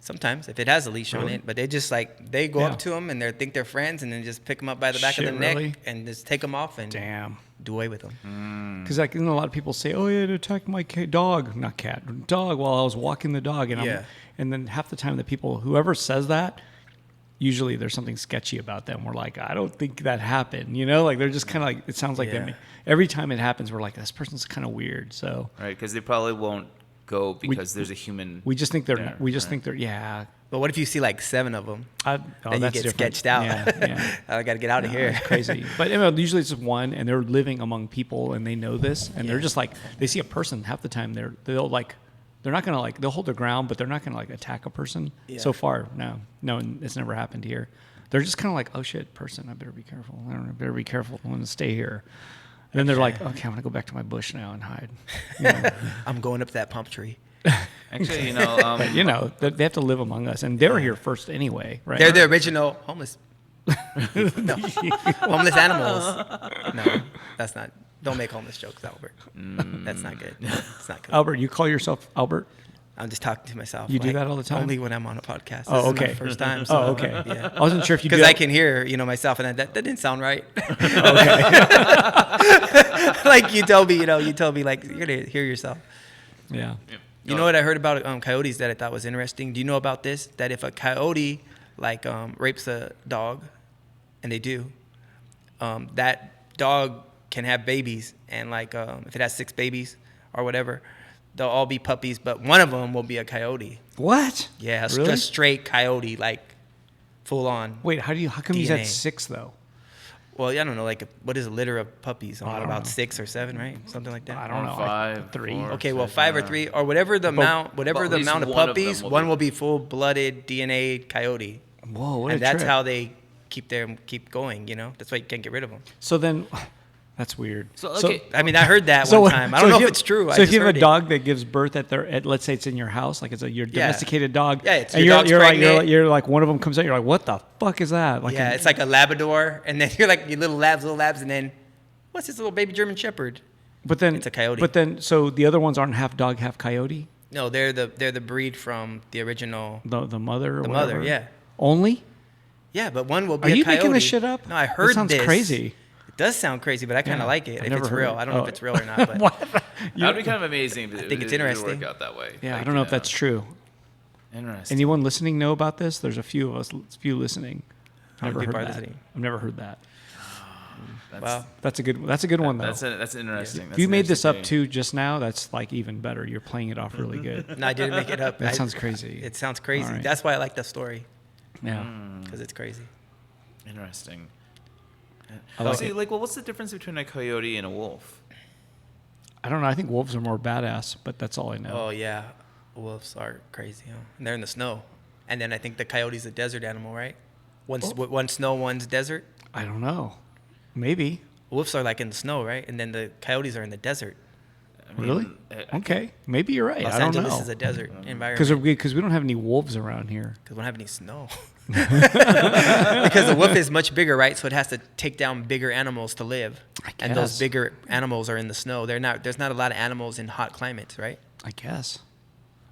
Sometimes if it has a leash on Really? it, but they just like they go Yeah. up to them and they think they're friends and then just pick them up by the back of Shit, the neck really? and just take them off and Damn. do away with them. Because like, you know, a lot of people say, "Oh yeah, it attacked my dog, not cat, dog," while I was walking the dog, and Yeah. and then half the time the people, whoever says that, usually there's something sketchy about them. We're like, I don't think that happened, you know, like they're just kind of like, it sounds like Yeah. every time it happens, we're like, this person's kind of weird. So Right, because they probably won't go because there's a human. we just think they're, there, we just right? think they're, yeah. But what if you see like 7 of them? Then Then you get sketched out. Yeah. I got to get out of here. It's crazy. But you know, usually it's just one, and they're living among people, and they know this, and they're just like, they see a person half the time. They'll like, they're not gonna like, they'll hold their ground, but they're not gonna like attack a person. Yeah. So far, no, it's never happened here. They're just kind of like, oh shit, person, I better be careful. I better be careful. I want to stay here. And then they're like, okay, I'm gonna go back to my bush now and hide. You know? I'm going up to that palm tree. Actually, you know, But, you know, they have to live among us, and they were here first anyway, right? They're the original homeless. No. Homeless animals. No, that's not. Don't make homeless jokes, Albert. That's not good. It's not good. Albert, you call yourself Albert? I'm just talking to myself. You do that all the time? Only when I'm on a podcast. Oh, This is my okay. first time. Oh, So, okay. Yeah. I wasn't sure if you Because do I that- can hear, myself, and that didn't sound right. Okay. Like you told me, like you're gonna hear yourself. Yeah. You know what I heard about coyotes that I thought was interesting? Do you know about this? That if a coyote like rapes a dog, and they do, that dog can have babies, and like if it has 6 babies or whatever, they'll all be puppies, but one of them will be a coyote. What? Yeah, Really? just straight coyote, like full on. Wait, how come you said DNA. 6 though? Well, I don't know, like what is a litter of puppies? I don't About know. 6 or 7, right? Something like that. I don't know. 5, 3. 4, Okay, well, 6, 5 or 3 or whatever the amount, but at the least amount of one of them puppies, will one be- will be full-blooded DNA coyote, Whoa, what and a that's trip. how they keep going. That's why you can't get rid of them. So then, that's weird. So, okay. I mean, I heard that So- one time. I don't so know if if you- it's true. So I if just you have a heard it. dog that gives birth let's say it's in your house, like it's your domesticated dog. Yeah, it's and your dog's pregnant. you're like one of them comes out, you're like, what the fuck is that? Like, Yeah, it's like a Labrador, and then you're like your little labs, and then what's this little baby German Shepherd? but then it's a coyote. But then, so the other ones aren't half dog, half coyote. No, they're the breed from the original. The mother. Or The whatever? mother, yeah. Only? Yeah, but one will be Are a you coyote. making this shit up? No, I heard That sounds this. crazy. It does sound crazy, but I kind of Yeah, like it. I've If never it's heard real, it. I don't know Oh. if it's real or not. But What? That'd be kind of amazing. If I think it's it would interesting. work out that way. Yeah, I Like, don't know if that's true. Interesting. Anyone listening know about this? There's a few of us, few listening. How many Never people heard are that. listening? I've never heard that. That's, Well, That's a good one though. that's interesting. If That's you an made this up interesting too just now, that's like even better. You're playing it off really good. no, I didn't make it up. That sounds crazy. It sounds crazy. All right. That's why I like the story, Yeah. because it's crazy. thing. Interesting. I like See, it. like, well, what's the difference between a coyote and a wolf? I don't know. I think wolves are more badass, but that's all I know. Oh yeah, wolves are crazy. Huh? And they're in the snow, and then I think the coyote's a desert animal, right? One's snow, one's desert. I don't know. Maybe. Wolves are like in the snow, right? And then the coyotes are in the desert. I mean, Really? I- Okay. Maybe you're right. Los I don't Angeles know. is a desert Because environment. we don't have any wolves around here. Because we don't have any snow. Because the wolf is much bigger, right? So it has to take down bigger animals to live. And those guess. bigger animals are in the snow. There's not a lot of animals in hot climates, right? I guess.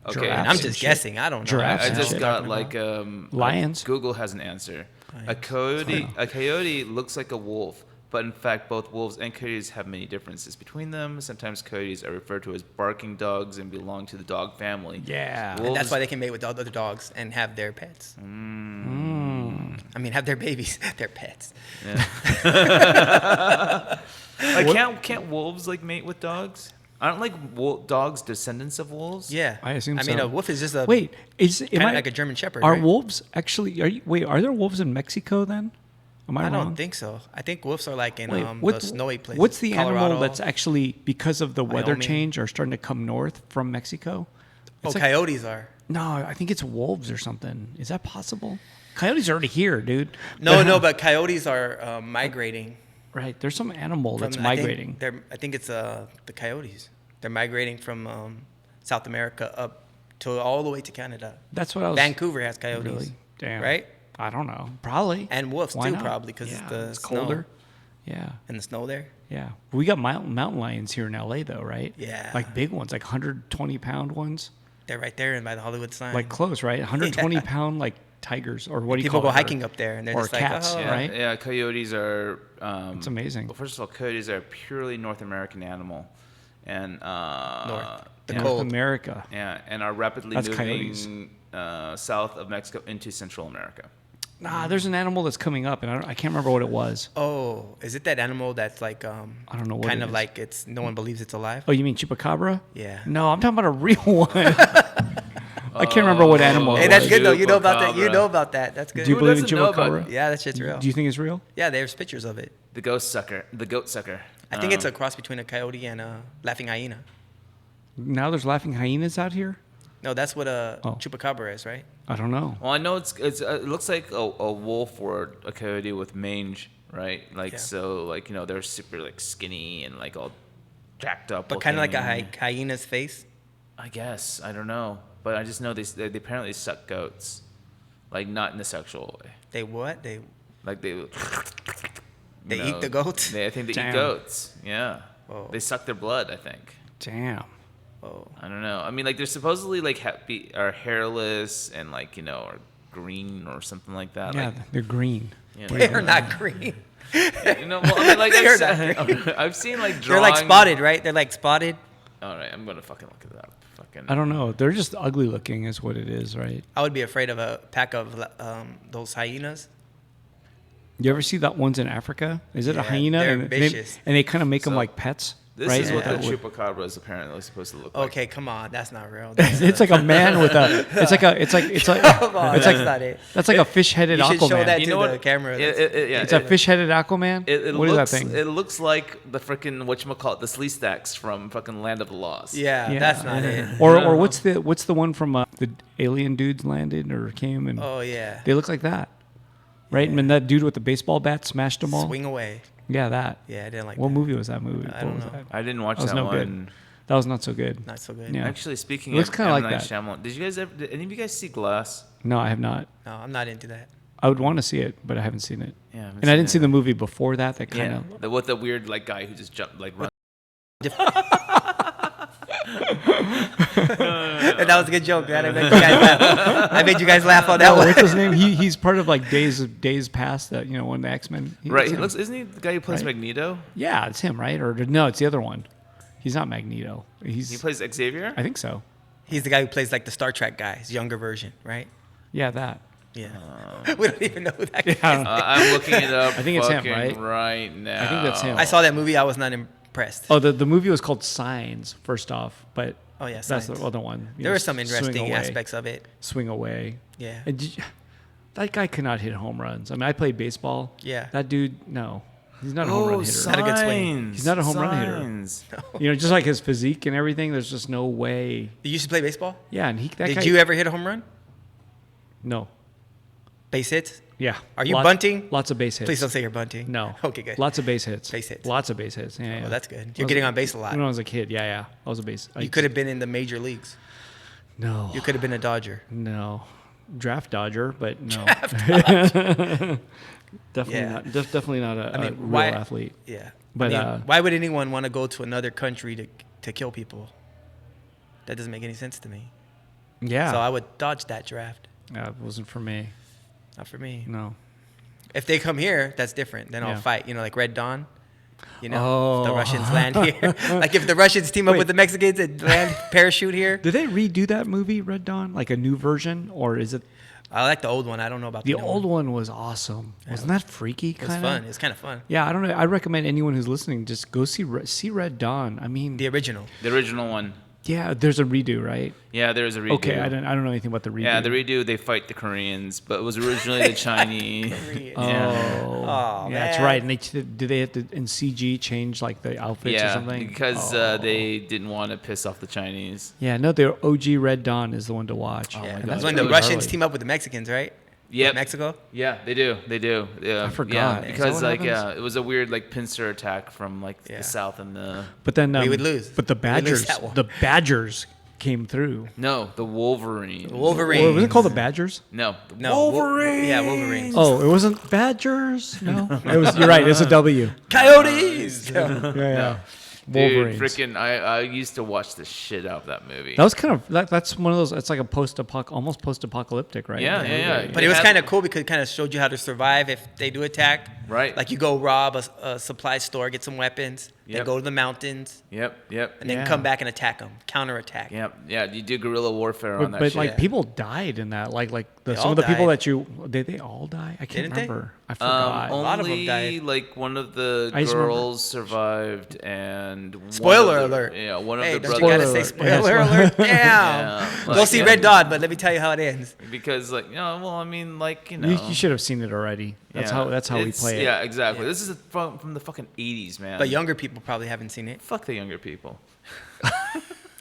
Okay. Giraffes And I'm and just shit. guessing. I don't know. Giraffes I and just shit. got Talking like Lions. Google has an answer. A coyote looks like a wolf, but in fact, both wolves and coyotes have many differences between them. Sometimes coyotes are referred to as barking dogs and belong to the dog family. Yeah. And that's why they can mate with other dogs and have their pets. I mean, have their babies, their pets. Like, can't wolves like mate with dogs? Aren't like dogs descendants of wolves? Yeah. I assume I mean, so. a wolf is just a Wait, am kind I of like a German Shepherd, Are right? wolves actually? Are there wolves in Mexico then? Am I I wrong? don't think so. I think wolves are like in Wait, the snowy places. What's the Colorado. animal that's actually because of the weather Wyoming. change are starting to come north from Mexico? Oh, It's like- coyotes are. No, I think it's wolves or something. Is that possible? Coyotes are already here, dude. No, but coyotes are migrating. Right, there's some animal that's from- I think migrating. I think it's the coyotes. They're migrating from South America up to all the way to Canada. That's what I was. Vancouver has coyotes. Really? Damn. Right? I don't know. Probably. And wolves Why too, not? probably, because Yeah, it's the it's snow. colder. Yeah. And the snow there. Yeah. We got mountain lions here in LA though, right? Yeah. Like big ones, like 120-pound ones. They're right there and by the Hollywood sign. Like close, right? 120-pound like tigers or what do you People call go it? hiking up there and they're or just cats, like, oh, Yeah, right? Yeah, coyotes are. It's amazing. Well, first of all, coyotes are a purely North American animal, and North. The North cold. America. Yeah, and are rapidly That's moving south of Mexico into Central America. Nah, there's an animal that's coming up, and I can't remember what it was. Oh, is it that animal that's like I don't know what kind it of is. like it's no one believes it's alive? Oh, you mean chupacabra? Yeah. No, I'm talking about a real one. I can't remember what animal. Hey, it that's was. good though. You know about that. You Chupacabra. know about that. That's good. Do you Who believe in doesn't know about chupacabra? it? Yeah, that shit's real. Do you think it's real? Yeah, there's pictures of it. The goat sucker. I think it's a cross between a coyote and a laughing hyena. Now there's laughing hyenas out here. No, that's what a Oh. chupacabra is, right? I don't know. Well, I know it looks like a wolf or a coyote with mange, right? Like Yeah. so, like they're super like skinny and like all jacked up. But kind of like a looking. hyena's face. I guess I don't know, but I just know they apparently suck goats, like not in a sexual way. They what? They Like they eat the goats? I think they Damn. eat goats. Yeah, Whoa. they suck their blood. I think. Damn. Oh. I don't know. I mean, like they're supposedly like are hairless and like are green or something like that. Yeah, Like, they're green. They're not green. well, I mean, like They're I've seen like They're drawing. like spotted, right? They're like spotted. All right, I'm gonna fucking look it up. Fucking. I don't know. They're just ugly looking, is what it is, right? I would be afraid of a pack of those hyenas. You ever see that ones in Africa? Is it a Yeah, hyena? they're and vicious. they kind of make them So, like pets, This right? is what Yeah. the chupacabra is apparently supposed to look like. Okay, come on, that's not real. It's like a man with a. It's like Come on, It's that's like not it. that's like a fish-headed You should Aquaman. show that You to know the what? camera. Yeah, It's a fish-headed Aquaman. It What is looks, that thing? It looks like the freaking whatchamacallit, the Slee Stacks from fucking Land of the Lost. Yeah, Yeah. that's not it. Or what's the one from the alien dudes landed or came and Oh yeah, they look like that, right? And then that dude with the baseball bat smashed them all. swing away. Yeah, that. Yeah, I didn't like What that. movie was that movie? I What don't was know. that? I didn't watch That was that no one. good. That was not so good. Not so good. Yeah. Actually, speaking It looks of kinda M. like Night that. Shyamalan, did any of you guys see Glass? No, I have not. No, I'm not into that. I would want to see it, but I haven't seen it. Yeah, I haven't And I seen didn't see it. the movie before that. That kind Yeah, of. with the weird like guy who just jumped like run. That was a good joke, man. I made you guys laugh. I made you guys laugh on that one. What's his name? He's part of like Days Past, that one of the X-Men. Right. Isn't he the guy who plays Right? Magneto? Yeah, it's him, right? Or no, it's the other one. He's not Magneto. He plays Xavier? I think so. He's the guy who plays like the Star Trek guy, his younger version, right? Yeah, that. Yeah. We don't even know who that guy is. I'm looking it up. I think it's him, right now. I think that's him. I saw that movie. I was not impressed. Oh, the movie was called Signs. First off, but Oh, yeah, that's Signs. the other one. There were some interesting aspects of it. Swing away. Yeah. And that guy could not hit home runs. I mean, I played baseball. Yeah. That dude, no, he's not a home run hitter. Not a good swing. He's not a home run hitter. Signs. Just like his physique and everything. There's just no way. You used to play baseball? Yeah, and that guy. Did you ever hit a home run? No. Base hits? Yeah. Are you bunting? Lots of base hits. Please don't say you're bunting. No. Okay, good. Lots of base hits. Base hits. Lots of base hits. Yeah, yeah. that's good. You're getting on base a lot. When I was a kid, yeah. I was a base. You could have been in the major leagues. No. You could have been a Dodger. No. Draft dodger, but no. Definitely Yeah. not. Definitely not a real why- athlete. Yeah. But why would anyone want to go to another country to kill people? That doesn't make any sense to me. yeah. So I would dodge that draft. It wasn't for me. Not for me. No. If they come here, that's different. Then I'll Yeah. fight. Like Red Dawn. If the Oh. Russians land here. Like if the Russians team up Wait. with the Mexicans and land parachute here. Did they redo that movie, Red Dawn, like a new version, or is it I like the old one. I don't know about the new old one. one? Was awesome. Wasn't that freaky? It was Kinda? fun. It was kind of fun. Yeah, I don't know. I recommend anyone who's listening just go see Red Dawn. I mean, The original. The original one. yeah, there's a redo, right? Yeah, there's a redo. Okay, I don't know anything about the redo. Yeah, the redo, they fight the Koreans, but it was originally the Chinese. Oh, Oh, yeah, that's man. right. And do they have to in CG change like the outfits or Yeah, something? because Oh. they didn't want to piss off the Chinese. Yeah, no, the OG Red Dawn is the one to watch. Yeah, my that's God. when the really Russians gnarly. team up with the Mexicans, right? Yep. Mexico. Yeah, they do. Yeah, I forgot. Yeah, Is that because what happens? it was a weird pincer attack from Yeah. the south and the But then We would lose. But the We would lose Badgers, that one. the Badgers came through. the Wolverines. Wolverines. Or was it called the Badgers? No, the No, Wolverines. yeah, Wolverines. Oh, it wasn't Badgers. No, it was. You're right. It's a W. Coyotes. Yeah. Dude, Wolverines. freaking! I used to watch the shit out of that movie. That was kind of that's one of those. It's like a almost post-apocalyptic, right? Yeah. But it was kind of cool because it kind of showed you how to survive if they do attack. Right. Like you go rob a supply store, get some weapons, then Yep. go to the mountains, Yep. and then Yeah. come back and attack them, counterattack. Yep. Yeah. You do guerrilla warfare on that But shit. like Yeah. people died in that. Like They some all of the people died. that you did they all die? I can't Didn't they? remember. I forgot. A lot of them only died. like one of the I just remember- girls survived, and Spoiler one of the- alert. Yeah, one of Hey, the don't you brothers. gotta say Spoiler alert. spoiler Yeah, alert? Damn. Yeah, Go like, see yeah. Red Dawn, but let me tell you how it ends. Because I mean, you should have seen it already. That's how we It's- play it. Yeah, exactly. Yeah. This is from the fucking 80s, man. But younger people probably haven't seen it. Fuck the younger people.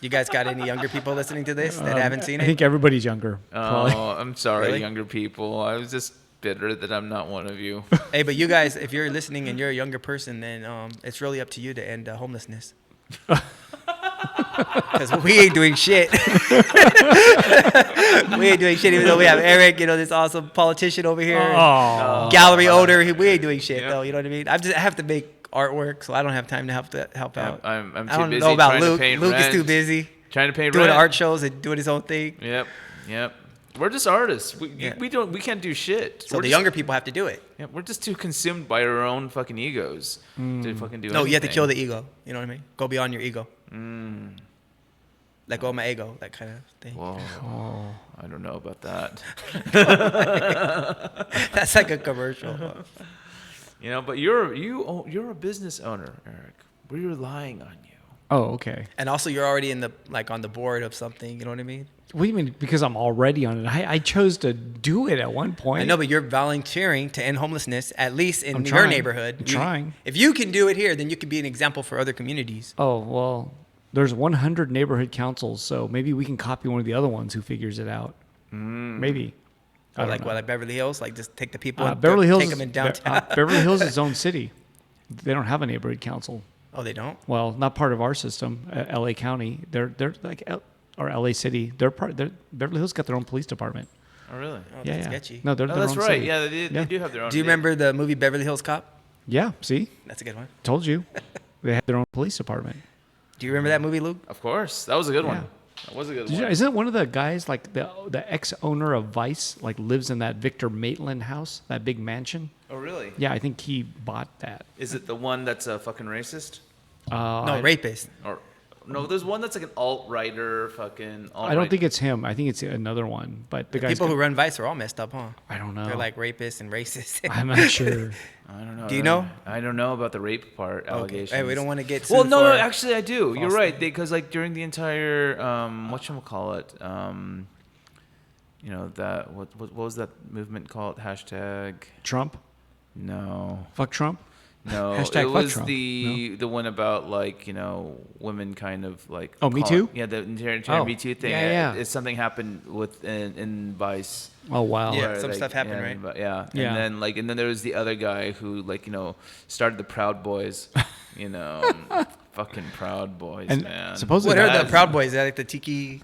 You guys got any younger people listening to this that haven't seen I it? think everybody's younger. Probably. Oh, I'm sorry, Really? younger people. I was just bitter that I'm not one of you. Hey, but you guys, if you're listening and you're a younger person, then it's really up to you to end homelessness. Because we ain't doing shit. We ain't doing shit, even though we have Eric, this awesome politician over here. Oh. Gallery owner. We ain't doing shit, Yeah. though. You know what I mean? I have to make artwork, so I don't have time to help out. I'm I too don't busy know about trying Luke. to paint Luke rent. is too busy Trying to pay doing rent. art shows and doing his own thing. Yep. We're just artists. We Yeah. we can't do shit. So we're the just, younger people have to do it. Yeah, we're just too consumed by our own fucking egos to fucking do No, you have to anything. kill the ego. You know what I mean? Go beyond your ego. Let go of my ego, that kind of thing. Whoa. I don't know about that. That's like a commercial. But you're a business owner, Eric. We're relying on you. Oh, okay. And also, you're already on the board of something. You know what I mean? What do you mean? Because I'm already on it. I chose to do it at one point. I know, but you're volunteering to end homelessness, at least in I'm your trying. neighborhood. I'm trying. If you can do it here, then you can be an example for other communities. Oh, well, there's 100 neighborhood councils, so maybe we can copy one of the other ones who figures it out. Maybe. I Or don't like know. what, like Beverly Hills? Like just take the people and Beverly Hills. take them in downtown. Beverly Hills is its own city. They don't have a neighborhood council. Oh, they don't? Well, not part of our system. LA County. They're like or LA City. Beverly Hills got their own police department. Oh, really? Oh, Yeah, that's yeah. sketchy. No, they're Oh, their that's own right. city. Yeah, they do have their own. Do you remember the movie Beverly Hills Cop? Yeah. See, That's a good one. told you. They have their own police department. Do you remember that movie, Luke? Of course, that was a good Yeah. one. That was a good Did you, one. isn't one of the guys like the ex-owner of Vice like lives in that Victor Maitland house, that big mansion? Oh, really? Yeah, I think he bought that. Is it the one that's a fucking racist? No, rapist. Or no, there's one that's like an alt-righter fucking. I don't think it's him. I think it's another one. But the guys People who run Vice are all messed up, huh? I don't know. They're like rapists and racist. I'm not sure. I don't know. Do you know? I don't know about the rape part allegations. Hey, we don't want to get Well, sued no, for actually, I do. You're false right. thing. Because like during the entire whatchamacallit, you know that what was that movement called? Hashtag Trump? no. Fuck Trump? No, Hashtag it fuck was Trump. the one about like women kind of like. Oh, Me Too? Yeah, the entire Oh, Me Too thing. yeah. It's something happened with in Vice. Oh wow. Yeah. where, some stuff happened, right? But yeah, Yeah. and then there was the other guy who started the Proud Boys. Fucking Proud Boys, And man. supposedly What are the That's- Proud Boys? Is that like the Tiki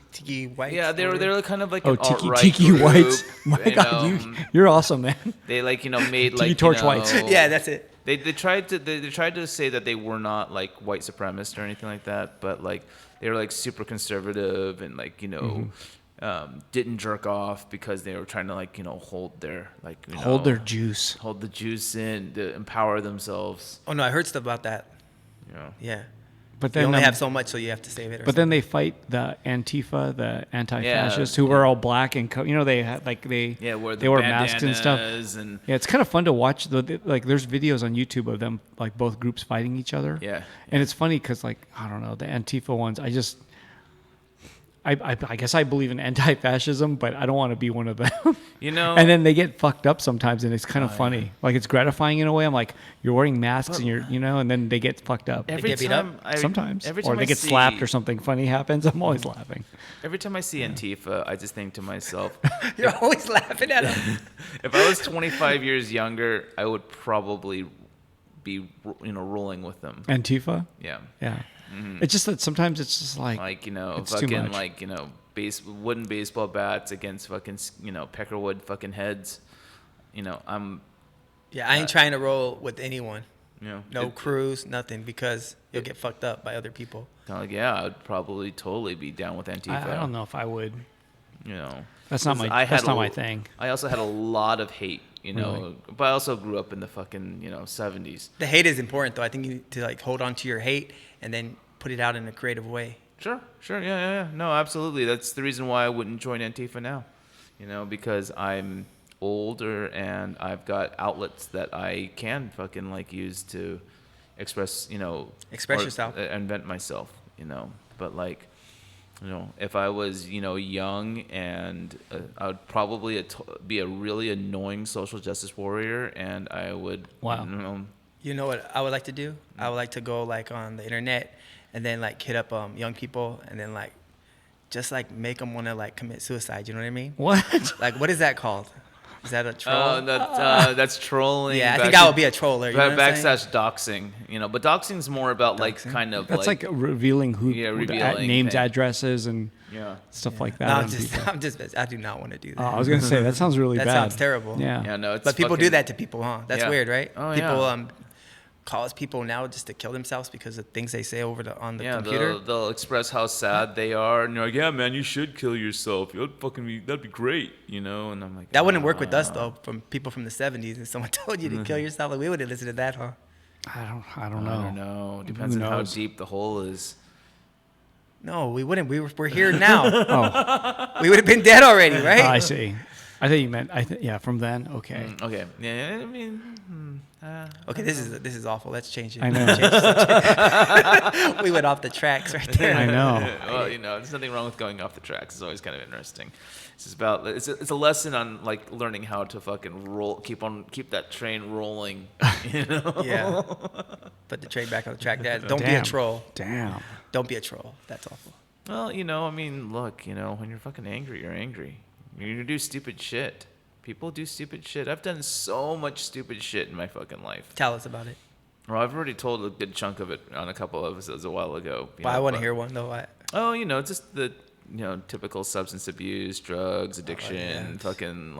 Whites? Yeah, they're kind of like Oh, an alt-right Tiki group, Whites. My you God, know. you're awesome, man. They made Tiki like Torch Whites. Yeah, that's it. They tried to say that they were not like white supremacists or anything like that, but like they were like super conservative and like didn't jerk off because they were trying to hold their Hold their juice. hold the juice in to empower themselves. Oh no, I heard stuff about that. You know. Yeah. But You then only have so much, so you have to save it. But then they fight the Antifa, the anti-fascists, who were all black and they had Where they wore masks and stuff. and Yeah, it's kind of fun to watch. There's videos on YouTube of them, like both groups fighting each other. yeah. And it's funny because, I don't know, the Antifa ones, I guess I believe in anti-fascism, but I don't want to be one of them. And then they get fucked up sometimes, and it's kind of funny. Like, it's gratifying in a way. I'm like, you're wearing masks, and and then they get fucked up. Every get beat time Sometimes. every Or time they I get see- slapped or something funny happens. I'm always laughing. Every time I see Antifa, I just think to myself, You're always laughing at them. if I was 25 years younger, I would probably be rolling with them. Antifa? Yeah. Yeah. It's just that sometimes it's just it's too fucking much. wooden baseball bats against fucking peckerwood fucking heads. I'm Yeah, I ain't trying to roll with anyone. No it- crews, nothing, because you'll get fucked up by other people. I'd probably totally be down with Antifa. I don't know if I would. That's not 'Cause my that's not my thing. I also had a lot of hate, Really? but I also grew up in the fucking 70s. The hate is important, though. I think you need to hold on to your hate and then put it out in a creative way. Sure, yeah. No, absolutely. That's the reason why I wouldn't join Antifa now, because I'm older and I've got outlets that I can fucking use to express, Express yourself. and vent myself, But if I was, young and I would probably be a really annoying social justice warrior, and I would, Wow. You know what I would like to do? I would like to go on the internet and then hit up young people and then just make them want to commit suicide. You know what I mean? What? What is that called? Is that a troll? That's trolling. Yeah, I think I would be a troller. You know what I'm saying? / doxing, but doxing's more about kind of That's like revealing who revealing names, thing. addresses, and stuff like that. No, on people. I do not want to do that. I was gonna say that sounds really That bad. sounds terrible. Yeah. Yeah, no, it's But people do fucking- that to people, huh? That's Yeah. weird, right? Oh, people yeah. cause people now just to kill themselves because of things they say on the Yeah, computer. they'll express how sad they are, and you're like, "Yeah, man, you should kill yourself. That'd be great," And I'm like, That wouldn't work with us though. From people from the '70s, if someone told you to kill yourself, we wouldn't listen to that, huh? I don't I know. don't know. Depends Who on how knows? deep the hole is. No, we wouldn't. We're here now. Oh, We would have been dead already, right? I see. I think you meant. From then. Okay. Okay. Yeah, I mean. Okay, this is awful. Let's change it. I know. We went off the tracks right there. I know. Well, there's nothing wrong with going off the tracks. It's always kind of interesting. It's a lesson on learning how to fucking keep that train rolling. Yeah. Put the train back on the track. Don't be a Damn. troll. Damn. Don't be a troll. That's awful. Well, I mean, look, when you're fucking angry, you're angry. You're gonna do stupid shit. People do stupid shit. I've done so much stupid shit in my fucking life. Tell us about it. Well, I've already told a good chunk of it on a couple of episodes a while ago. But I want to hear one though. Just the typical substance abuse, drugs, addiction, yeah. fucking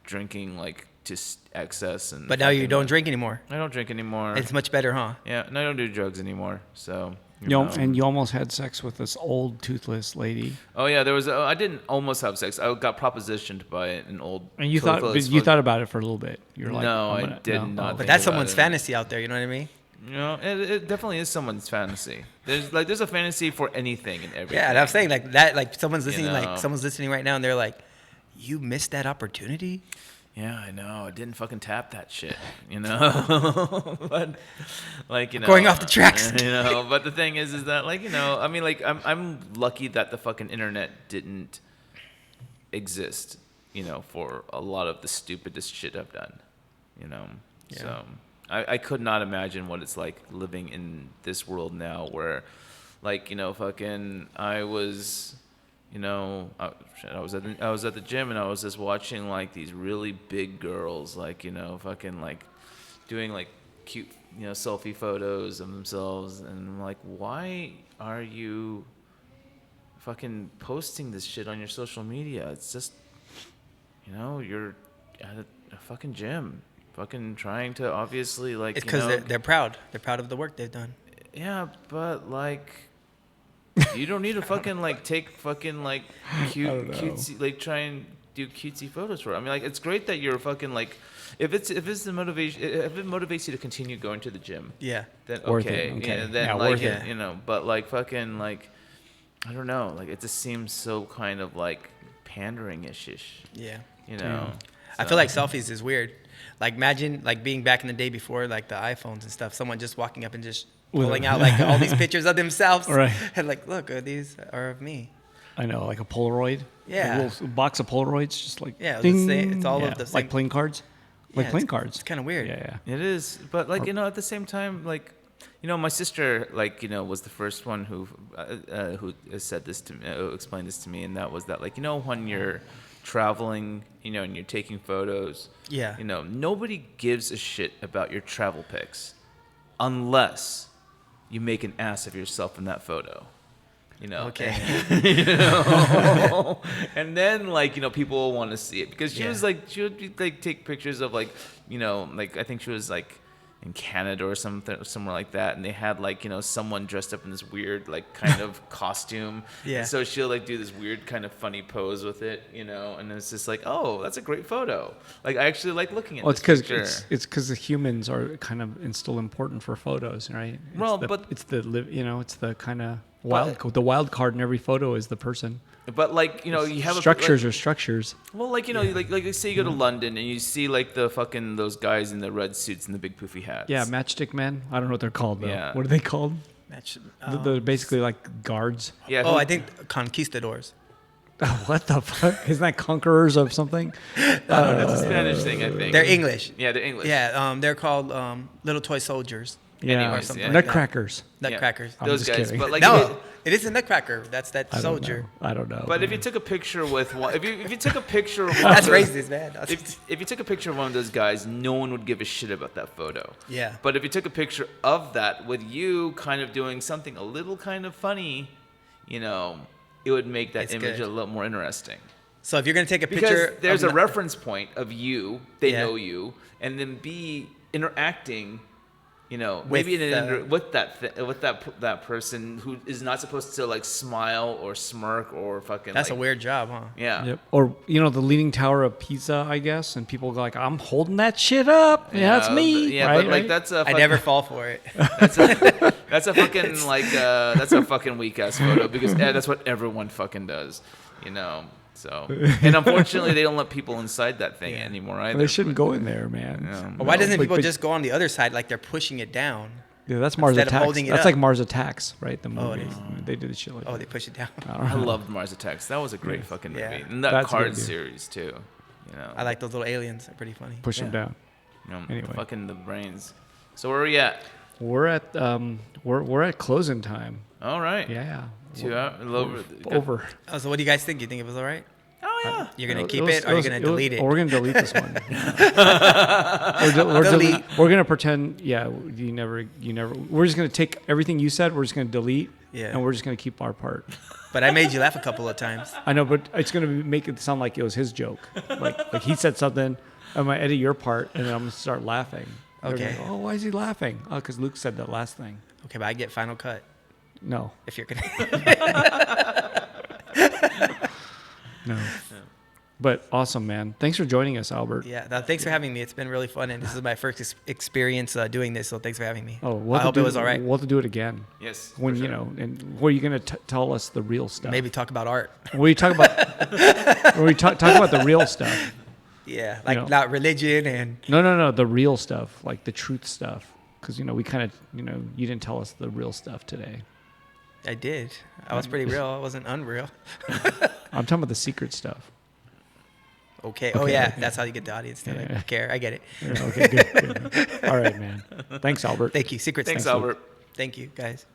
drinking to excess and. But now you fucking, don't drink anymore. I don't drink anymore. It's much better, huh? Yeah, and I don't do drugs anymore. So And you almost had sex with this old toothless lady. Oh yeah, there was. I didn't almost have sex. I got propositioned by an old. And you thought about it for a little bit. You're like, no, I did not. But that's someone's fantasy out there. You know what I mean? You know, it definitely is someone's fantasy. There's a fantasy for anything and everything. Yeah, and I'm saying like that. Like someone's listening. You know? Like someone's listening right now, and they're like, "You missed that opportunity." Yeah, I know. I didn't fucking tap that shit, you know. But like, you know, Going off the tracks. You know. But the thing is that like, you know, I mean, like, I'm lucky that the fucking internet didn't exist, you know, for a lot of the stupidest shit I've done, you know. Yeah. So I could not imagine what it's like living in this world now, where, like, you know, fucking I was. You know, I was at the gym and I was just watching like these really big girls, like, you know, fucking like doing like cute, you know, selfie photos of themselves, and I'm like, why are you fucking posting this shit on your social media? It's just, you know, you're at a fucking gym, fucking trying to obviously like. It's because they're proud. They're proud of the work they've done. Yeah, but like. You don't need to fucking like take fucking like cutesy, like try and do cutesy photos for it. I mean, like, it's great that you're fucking like, if it motivates you to continue going to the gym. Yeah. Then Worth okay. it. Okay. Yeah, then Yeah, like worth it. you know, but like fucking like, I don't know, like it just seems so kind of like pandering-ish. Yeah. You know. I feel like selfies is weird. Like imagine like being back in the day before like the iPhones and stuff. Someone just walking up and just pulling out like all these pictures of themselves. Right. And like, look, these are of me. I know, like a Polaroid. Yeah. A little box of Polaroids, just like Yeah, ding. it's all of the same. like playing cards. Like playing cards. It's kind of weird. Yeah. It is, but like, you know, at the same time, like, you know, my sister, like, you know, was the first one who said this to me, explained this to me, and that was that, like, you know, when you're traveling, you know, and you're taking photos, Yeah. you know, nobody gives a shit about your travel pics, unless you make an ass of yourself in that photo. You know, Okay. you know? And then like, you know, people will want to see it because she would like take pictures of like, you know, like I think she was like in Canada or something, somewhere like that, and they had like, you know, someone dressed up in this weird like kind of costume. Yeah. And so she'll like do this weird kind of funny pose with it, you know, and it's just like, oh, that's a great photo. Like I actually like looking at. Well, this it's picture. because it's because the humans are kind of and still important for photos, right? It's the kind of wild card in every photo is the person. But like, you know, you have structures are structures. Well, like, you know, like say you go to London and you see like the fucking those guys in the red suits and the big poofy hats. Yeah, matchstick men. I don't know what they're called though. Yeah. What are they called? They're basically like guards. Yeah. I think conquistadors. What the fuck? Isn't that conquerors of something? That's a Spanish thing, I think. They're English. Yeah, they're English. Yeah, they're called little toy soldiers. Yeah, Anyways, yeah. nutcrackers. Nutcrackers. I'm Those just guys. kidding. But like, No, it is a nutcracker. That's that I don't soldier. know. I don't know. But if you took a picture with one, if you took a picture of one That's of those, racist, man. If you took a picture of one of those guys, no one would give a shit about that photo. Yeah. But if you took a picture of that with you kind of doing something a little kind of funny, you know, it would make that It's image good. a little more interesting. So if you're gonna take a Because picture, there's a of reference point of you, they Yeah. know you, and then B, interacting, you know, With maybe the- with that person who is not supposed to like smile or smirk or fucking. That's like, a weird job, huh? Yeah. Yep. Or the Leaning Tower of Pisa, I guess, and people go like, "I'm holding that shit up. Yeah, that's me." Yeah, right? but like Right? that's a. I Fucking, never fall for it. That's a fucking like that's a fucking weak ass photo because that's what everyone fucking does, you know. So and unfortunately they don't let people inside that thing anymore either. They shouldn't go in there, man. Yeah. But why doesn't But- people but- just go on the other side like they're pushing it down? Yeah, that's Mars instead of Attacks. holding it That's up? like Mars Attacks, right? The Oh, it movie. is. They did the shit like Oh, that. they push it down. I loved Mars Attacks. That was a great fucking movie. Yeah. And that That's a card good movie. series too. You know. I like those little aliens. They're pretty funny. Push them down. You know, Anyway. fucking the brains. So where are we at? We're at we're at closing time. All right. Yeah. 2 hours. Over. Oh, so what do you guys think? You think it was all right? Oh yeah. You're gonna keep it, or you're gonna delete it? We're gonna delete this one. Delete. We're gonna pretend. Yeah, you never. We're just gonna take everything you said. We're just gonna delete. Yeah. And we're just gonna keep our part. But I made you laugh a couple of times. I know, but it's gonna make it sound like it was his joke. Like he said something. I'm gonna edit your part, and then I'm gonna start laughing. They're Okay. gonna go, oh, why is he laughing? Oh, because Luke said that last thing. Okay, but I get final cut. No, if you're gonna. no. But awesome, man. Thanks for joining us, Albert. Yeah, no, thanks for having me. It's been really fun, and this is my first experience doing this. So thanks for having me. Oh, I hope it was all right. We'll have to do it again. Yes. When for sure. you know, and where are you gonna tell us the real stuff? Maybe talk about art. Where you talk about where we talk about the real stuff. Yeah, like know. not religion and. No, the real stuff, like the truth stuff. Because we kind of you didn't tell us the real stuff today. I did. I was pretty real. I wasn't unreal. I'm talking about the secret stuff. Okay. Oh Okay, yeah, okay. that's how you get the audience to Yeah. care. I get it. Yeah, okay, good. All right, man. Thanks, Albert. Thank you. Secret. Thanks, stuff. Albert. Thank you, guys.